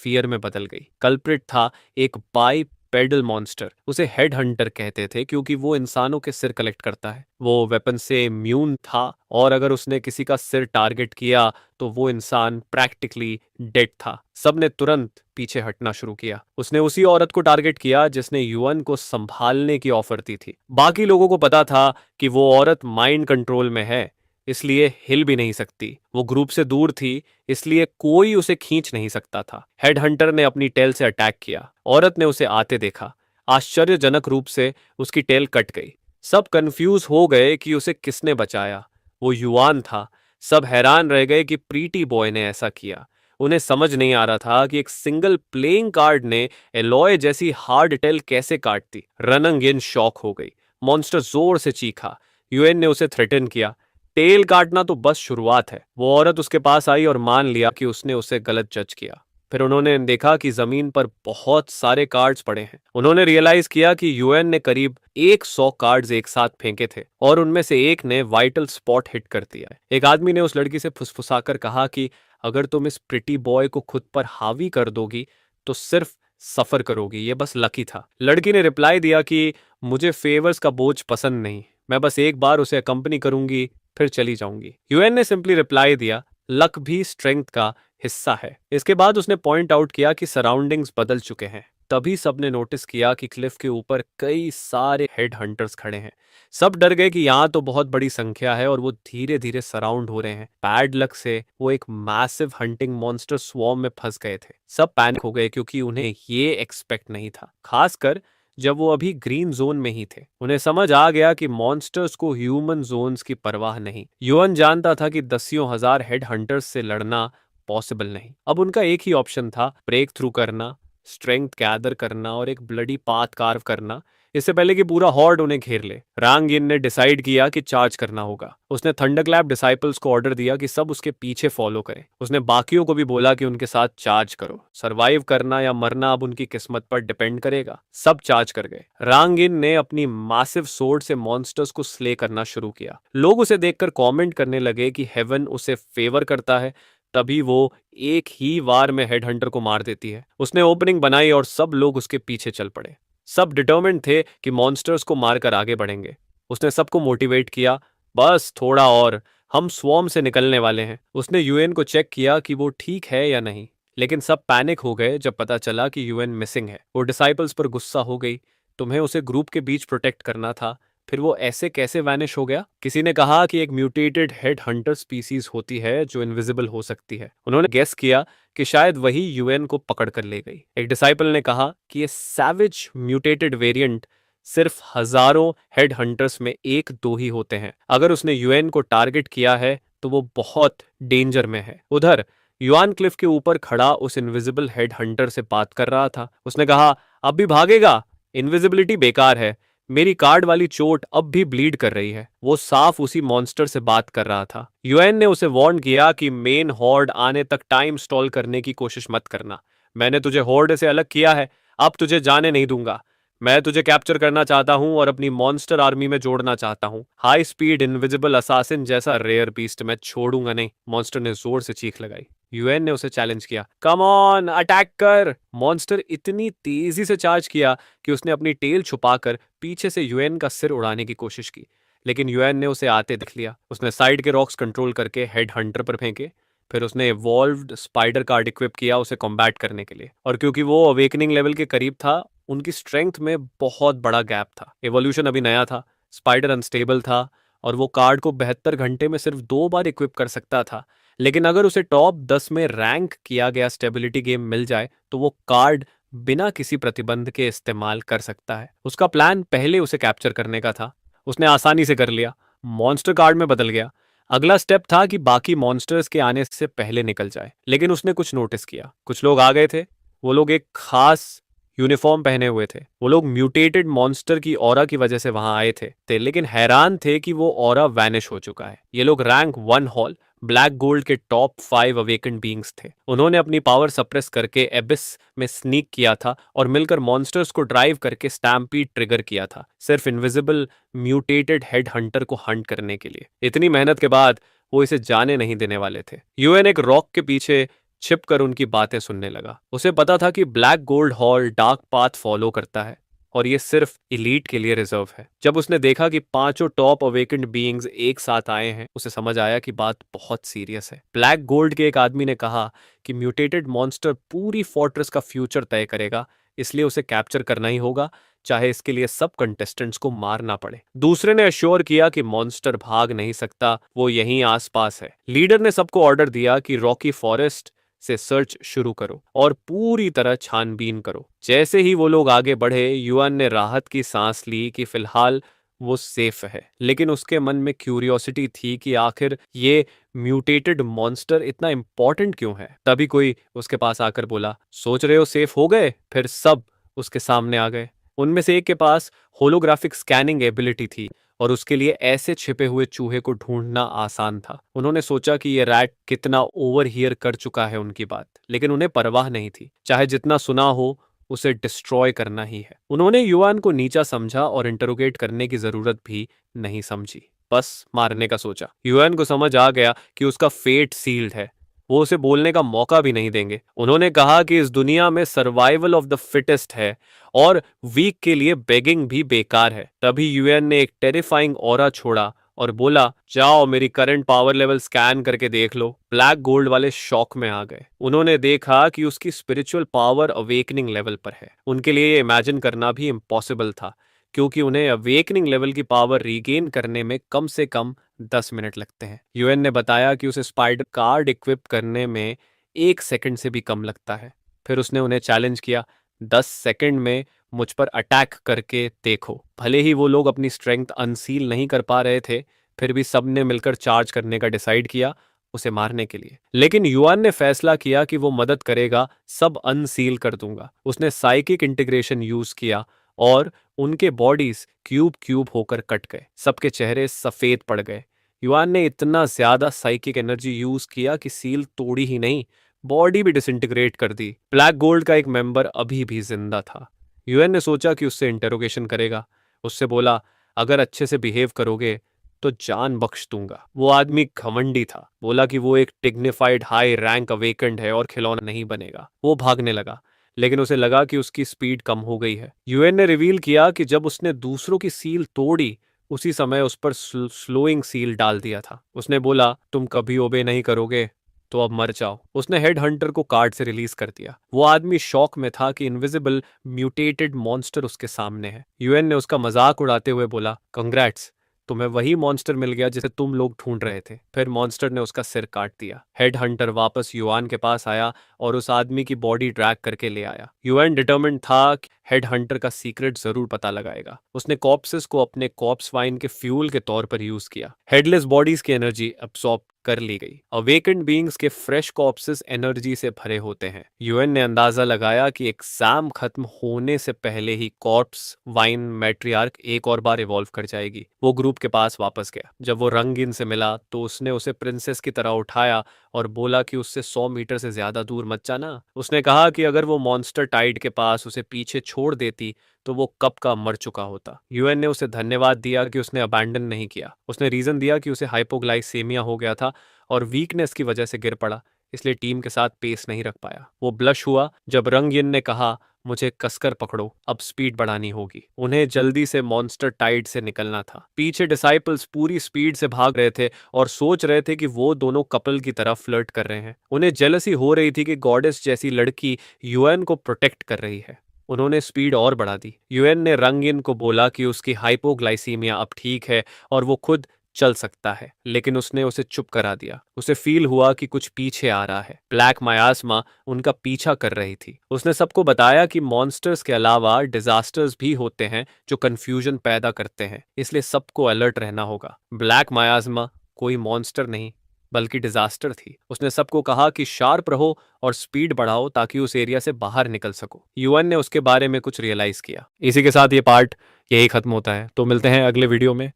फियर में बदल गई। कल्प्रिट था एक बाई पेडल मॉन्स्टर। उसे हेड हंटर कहते थे क्योंकि वो इंसानों के सिर कलेक्ट करता है। वो वेपन से इम्यून था और अगर उसने किसी का सिर टारगेट किया तो वो इंसान प्रैक्टिकली डेड था। सबने तुरंत पीछे हटना शुरू किया। उसने उसी औरत को टारगेट किया जिसने युवन को संभालने की ऑफर दी थी। बाकी लोगों को पता था कि वो औरत माइंड कंट्रोल में है, इसलिए हिल भी नहीं सकती। वो ग्रुप से दूर थी, इसलिए कोई उसे खींच नहीं सकता था। हेडहंटर ने अपनी टेल से अटैक किया। औरत ने उसे आते देखा। आश्चर्यजनक रूप से उसकी टेल कट गई। सब कंफ्यूज हो गए कि उसे किसने बचाया। वो युवान था। सब हैरान रह गए कि प्रीटी बॉय ने ऐसा किया। उन्हें समझ नहीं आ रहा था कि एक सिंगल प्लेइंग कार्ड ने एलॉय जैसी हार्ड टेल कैसे काट दी। रनंगिन शॉक हो गई। मॉन्स्टर जोर से चीखा। यूएन ने उसे थ्रेटन किया। टेल काटना तो बस शुरुआत है। वो औरत उसके पास आई और मान लिया कि उसने उसे गलत जज किया। फिर उन्होंने देखा कि जमीन पर बहुत सारे कार्ड्स पड़े हैं। उन्होंने रियलाइज किया कि यूएन ने करीब 100 कार्ड्स एक साथ फेंके थे और उनमें से एक ने वाइटल स्पॉट हिट कर दिया है। एक आदमी ने उस लड़की से फुसफुसाकर कहा कि अगर तुम इस प्रिटी बॉय को खुद पर हावी कर दोगी तो सिर्फ सफर करोगी, ये बस लकी था। लड़की ने रिप्लाई दिया कि मुझे फेवर्स का बोझ पसंद नहीं, मैं बस एक बार उसे अकम्पनी करूंगी फिर चली जाऊंगी। यूएन ने सिंपली रिप्लाई दिया लक भी स्ट्रेंथ का हिस्सा है। इसके बाद उसने पॉइंट आउट किया कि सराउंडिंग्स बदल चुके हैं। तभी सबने नोटिस किया कि क्लिफ के ऊपर कई सारे हेड हंटर्स खड़े हैं। सब डर गए कि यहाँ तो बहुत बड़ी संख्या है और वो धीरे धीरे सराउंड हो रहे हैं। बैड लक से वो एक मैसिव हंटिंग मॉन्स्टर स्वॉर्म में फंस गए थे। सब पैनिक हो गए क्योंकि उन्हें ये एक्सपेक्ट नहीं था, खासकर जब वो अभी ग्रीन जोन में ही थे। उन्हें समझ आ गया कि मॉन्स्टर्स को ह्यूमन जोन्स की परवाह नहीं। युवन जानता था कि दसियों हजार हेड हंटर्स से लड़ना पॉसिबल नहीं। अब उनका एक ही ऑप्शन था, ब्रेक थ्रू करना, स्ट्रेंथ गैदर करना और एक ब्लडी पाथ कार्व करना, इससे पहले कि पूरा हॉर्ड उन्हें घेर ले। रांगिन ने डिसाइड किया कि चार्ज करना होगा। उसने थंडरक्लैप डिसाइपल्स को ऑर्डर दिया कि सब उसके पीछे फॉलो करें। उसने बाकियों को भी बोला कि उनके साथ चार्ज करो। सर्वाइव करना या मरना अब उनकी किस्मत पर डिपेंड करेगा। सब चार्ज कर गए। रांगिन ने अपनी मासिव सोर्ड से मॉन्स्टर्स को स्ले करना शुरू किया। लोग उसे देखकर कमेंट करने लगे कि हेवन उसे फेवर करता है, तभी वो एक ही वार में हेडहंटर को मार देती है। उसने ओपनिंग बनाई और सब लोग उसके पीछे चल पड़े। सब डिटर्मिन्ड थे कि मॉन्स्टर्स को मारकर आगे बढ़ेंगे। उसने सबको मोटिवेट किया, बस थोड़ा और, हम स्वॉर्म से निकलने वाले हैं। उसने यूएन को चेक किया कि वो ठीक है या नहीं, लेकिन सब पैनिक हो गए जब पता चला कि यूएन मिसिंग है। वो डिसाइपल्स पर गुस्सा हो गई, तुम्हें उसे ग्रुप के बीच प्रोटेक्ट करना था, फिर वो ऐसे कैसे वैनिश हो गया? किसी ने कहा कि एक म्यूटेटेड हेड हंटर स्पीसीज होती है जो इनविजिबल हो सकती है। उन्होंने गेस किया कि शायद वही यूएन को पकड़ कर ले गई। एक डिसाइपल ने कहा कि ये सैविज म्यूटेटेड वेरिएंट सिर्फ हजारों हेड हंटर्स में एक दो ही होते हैं। अगर उसने यूएन को टारगेट किया है तो वो बहुत डेंजर में है। उधर युआन क्लिफ के ऊपर खड़ा उस इनविजिबल हेड हंटर से बात कर रहा था। उसने कहा, अब भी भागेगा? इनविजिबिलिटी बेकार है, मेरी कार्ड वाली चोट अब भी ब्लीड कर रही है। वो साफ उसी मॉन्स्टर से बात कर रहा था। यूएन ने उसे वार्न किया कि मेन हॉर्ड आने तक टाइम स्टॉल करने की कोशिश मत करना। मैंने तुझे हॉर्ड से अलग किया है, अब तुझे जाने नहीं दूंगा। मैं तुझे कैप्चर करना चाहता हूं और अपनी मॉन्स्टर आर्मी में जोड़ना चाहता हूं। हाई स्पीड इनविजिबल असासिन जैसा रेयर बीस्ट मैं छोड़ूंगा नहीं। मॉन्स्टर ने जोर से चीख लगाई। यूएन ने उसे चैलेंज किया, कम ऑन अटैक कर। मॉन्स्टर इतनी तेजी से चार्ज किया कि उसने अपनी टेल छुपाकर पीछे से यूएन का सिर उड़ाने की कोशिश की, लेकिन यूएन ने उसे आते देख लिया। उसने साइड के रॉक्स कंट्रोल करके हेड हंटर पर फेंके। फिर उसने इवॉल्व्ड स्पाइडर कार्ड इक्विप किया उसे कॉम्बैट करने के लिए। और क्योंकि वो अवेकनिंग लेवल के करीब था, उनकी स्ट्रेंथ में बहुत बड़ा गैप था। एवोल्यूशन अभी नया था, स्पाइडर अनस्टेबल था और वो कार्ड को 72 घंटे में सिर्फ 2 बार इक्विप कर सकता था। लेकिन अगर उसे टॉप 10 में रैंक किया गया स्टेबिलिटी गेम मिल जाए तो वो कार्ड बिना किसी प्रतिबंध के इस्तेमाल कर सकता है। उसका प्लान पहले उसे कैप्चर करने का था, उसने आसानी से कर लिया, मॉन्स्टर कार्ड में बदल गया। अगला स्टेप था कि बाकी मॉन्स्टर्स के आने से पहले निकल जाए। लेकिन उसने कुछ नोटिस किया, कुछ लोग आ गए थे। वो लोग एक खास यूनिफॉर्म पहने हुए थे। वो लोग म्यूटेटेड मॉन्स्टर की ऑरा की वजह से वहां आए थे, लेकिन हैरान थे कि वो ऑरा वैनिश हो चुका है। ये लोग रैंक 1 हॉल ब्लैक गोल्ड के टॉप 5 अवेकेंड बीइंग्स थे। उन्होंने अपनी पावर सप्रेस करके एबिस में स्नीक किया था और मिलकर मॉन्स्टर्स को ड्राइव करके स्टैम्पीड ट्रिगर किया था, सिर्फ इनविजिबल म्यूटेटेड हेड हंटर को हंट करने के लिए। इतनी मेहनत के बाद वो इसे जाने नहीं देने वाले थे। यूएन एक रॉक के पीछे छिपकर उनकी बातें सुनने लगा। उसे पता था कि black gold hall dark path follow करता है और ये सिर्फ इलीट के लिए रिजर्व है। जब उसने देखा कि पांचों टॉप अवेकेंड बीइंग्स एक साथ आए हैं, उसे समझ आया कि बात बहुत सीरियस है। ब्लैक गोल्ड के एक आदमी ने कहा कि म्यूटेटेड मॉन्स्टर पूरी फोर्ट्रेस का फ्यूचर तय करेगा, इसलिए उसे कैप्चर करना ही होगा, चाहे इसके लिए सब कंटेस्टेंट्स को मारना पड़े। दूसरे ने अश्योर किया कि मॉन्स्टर भाग नहीं सकता, वो यहीं आसपास है। लीडर ने सबको ऑर्डर दिया कि रॉकी फॉरेस्ट से सर्च शुरू करो और पूरी तरह छानबीन करो। जैसे ही वो लोग आगे बढ़े, युआन ने राहत की सांस ली कि फिलहाल वो सेफ है। लेकिन उसके मन में क्यूरियोसिटी थी कि आखिर ये म्यूटेटेड मॉन्स्टर इतना इंपॉर्टेंट क्यों है। तभी कोई उसके पास आकर बोला, सोच रहे हो सेफ हो गए? फिर सब उसके सामने आ गए। उनमें से एक के पास होलोग्राफिक स्कैनिंग एबिलिटी थी और उसके लिए ऐसे छिपे हुए चूहे को ढूंढना आसान था। उन्होंने सोचा कि ये रैट कितना ओवरहियर कर चुका है उनकी बात, लेकिन उन्हें परवाह नहीं थी। चाहे जितना सुना हो, उसे डिस्ट्रॉय करना ही है। उन्होंने युआन को नीचा समझा और इंटरोगेट करने की जरूरत भी नहीं समझी, बस मारने का सोचा। युआन को समझ आ गया कि उसका फेट सील्ड है, वो उसे बोलने का मौका भी नहीं देंगे। उन्होंने कहा कि इस दुनिया में सर्वाइवल ऑफ द फिटेस्ट है और वीक के लिए बेगिंग भी बेकार है। तभी यूएन ने एक टेरिफाइंग ऑरा छोड़ा और बोला, जाओ मेरी करंट पावर लेवल स्कैन करके देख लो। ब्लैक गोल्ड वाले शॉक में आ गए। उन्होंने देखा कि उसकी स्पिरिचुअल पावर अवेकनिंग लेवल पर है। उनके लिए ये इमेजिन करना भी इम्पॉसिबल था, क्योंकि उन्हें अवेकनिंग लेवल की पावर रीगेन करने में कम से कम 10 मिनट लगते हैं। यूएन ने बताया कि उसे स्पाइडर कार्ड इक्विप करने में 1 सेकंड से भी कम लगता है। फिर उसने उन्हें चैलेंज किया, 10 सेकंड में मुझ पर अटैक करके देखो। भले ही वो लोग अपनी स्ट्रेंथ अनसील नहीं कर पा रहे थे, फिर भी सबने मिलकर चार्ज करने का डिसाइड किया उसे मारने के लिए। लेकिन युआन ने फैसला किया कि वो मदद करेगा, सब अनसील कर दूंगा। उसने साइकिक इंटीग्रेशन यूज किया और उनके बॉडीज क्यूब क्यूब होकर कट गए। सबके चेहरे सफेद पड़ गए। युआन ने इतना ज्यादा साइकिक एनर्जी यूज किया कि सील तोड़ी ही नहीं, बॉडी भी डिसइंटीग्रेट कर दी। ब्लैक गोल्ड का एक मेंबर अभी भी जिंदा था। यूएन ने सोचा कि उससे इंटेरोगेशन करेगा। उससे बोला, अगर अच्छे से बिहेव करोगे तो जान बख्श दूंगा। वो आदमी घमंडी था, बोला कि वो एक डिग्निफाइड हाई रैंक अवेकेंड है और खिलौना नहीं बनेगा। वो भागने लगा, लेकिन उसे लगा कि उसकी स्पीड कम हो गई है। यूएन ने रिवील किया कि जब उसने दूसरों की सील तोड़ी, उसी समय उस पर स्लोइंग सील डाल दिया था। उसने बोला, तुम कभी ओबे नहीं करोगे तो अब मर जाओ। उसने हेड हंटर को कार्ड से रिलीज कर दिया। वो आदमी शॉक में था कि इनविजिबल म्यूटेटेड मॉन्स्टर उसके सामने है। यूएन ने उसका मजाक उड़ाते हुए बोला, कंग्रेट्स, तुम्हें वही मॉन्स्टर मिल गया जिसे तुम लोग ढूंढ रहे थे। फिर मॉन्स्टर ने उसका सिर काट दिया। हेड हंटर वापस युआन के पास आया और उस आदमी की बॉडी ड्रैग करके ले आया। युआन डिटर्मिन्ड था कि हेड हंटर का सीक्रेट जरूर पता लगाएगा। उसने कॉप्सेस को अपने कॉप्स वाइन के फ्यूल के तौर पर यूज किया। हेडलेस बॉडीज की एनर्जी अब्सॉर्ब कर ली गई। अवेकेंड बीइंग्स के फ्रेश कॉप्सेस एनर्जी से भरे होते हैं। यूएन ने अंदाजा लगाया कि एग्जाम खत्म होने से पहले ही कॉर्प्स वाइन मैट्रियार्क एक और बार इवॉल्व कर जाएगी। वो ग्रुप के पास वापस गया। जब वो रंगीन से मिला तो उसने उसे प्रिंसेस की तरह उठाया और बोला कि उससे 100 मीटर से ज्यादा दूर मत जाना। उसने कहा कि अगर वो मॉन्स्टर टाइड के पास उसे पीछे छोड़ देती तो वो कब का मर चुका होता। यूएन ने उसे धन्यवाद दिया कि उसने अबैंडन नहीं किया। उसने रीजन दिया कि उसे हाइपोग्लाइसेमिया हो गया था और वीकनेस की वजह से गिर पड़ा, इसलिए टीम के साथ पेस नहीं रख पाया। वो ब्लश हुआ जब रंगयिन ने कहा, मुझे कसकर पकड़ो, अब स्पीड बढ़ानी होगी। उन्हें जल्दी से मॉन्स्टर टाइड से निकलना था। पीछे डिसाइपल्स पूरी स्पीड से भाग रहे थे और सोच रहे थे कि वो दोनों कपल की तरह फ्लर्ट कर रहे हैं। उन्हें जेलसी हो रही थी कि गॉडेस जैसी लड़की यूएन को प्रोटेक्ट कर रही है। उन्होंने स्पीड और बढ़ा दी। यूएन ने रंगयिन को बोला कि उसकी हाइपोग्लाइसीमिया अब ठीक है और वो खुद चल सकता है, लेकिन उसने उसे चुप करा दिया। उसे फील हुआ कि कुछ पीछे आ रहा है। ब्लैक मायास्मा उनका पीछा कर रही थी। उसने सबको बताया कि मॉन्स्टर्स के अलावा डिजास्टर्स भी होते हैं जो कंफ्यूजन पैदा करते हैं, इसलिए सबको अलर्ट रहना होगा। ब्लैक मायास्मा कोई मॉन्स्टर नहीं बल्कि डिजास्टर थी। उसने सबको कहा कि शार्प रहो और स्पीड बढ़ाओ ताकि उस एरिया से बाहर निकल सको। यूएन ने उसके बारे में कुछ रियलाइज किया। इसी के साथ ये पार्ट यही खत्म होता है। तो मिलते हैं अगले वीडियो में।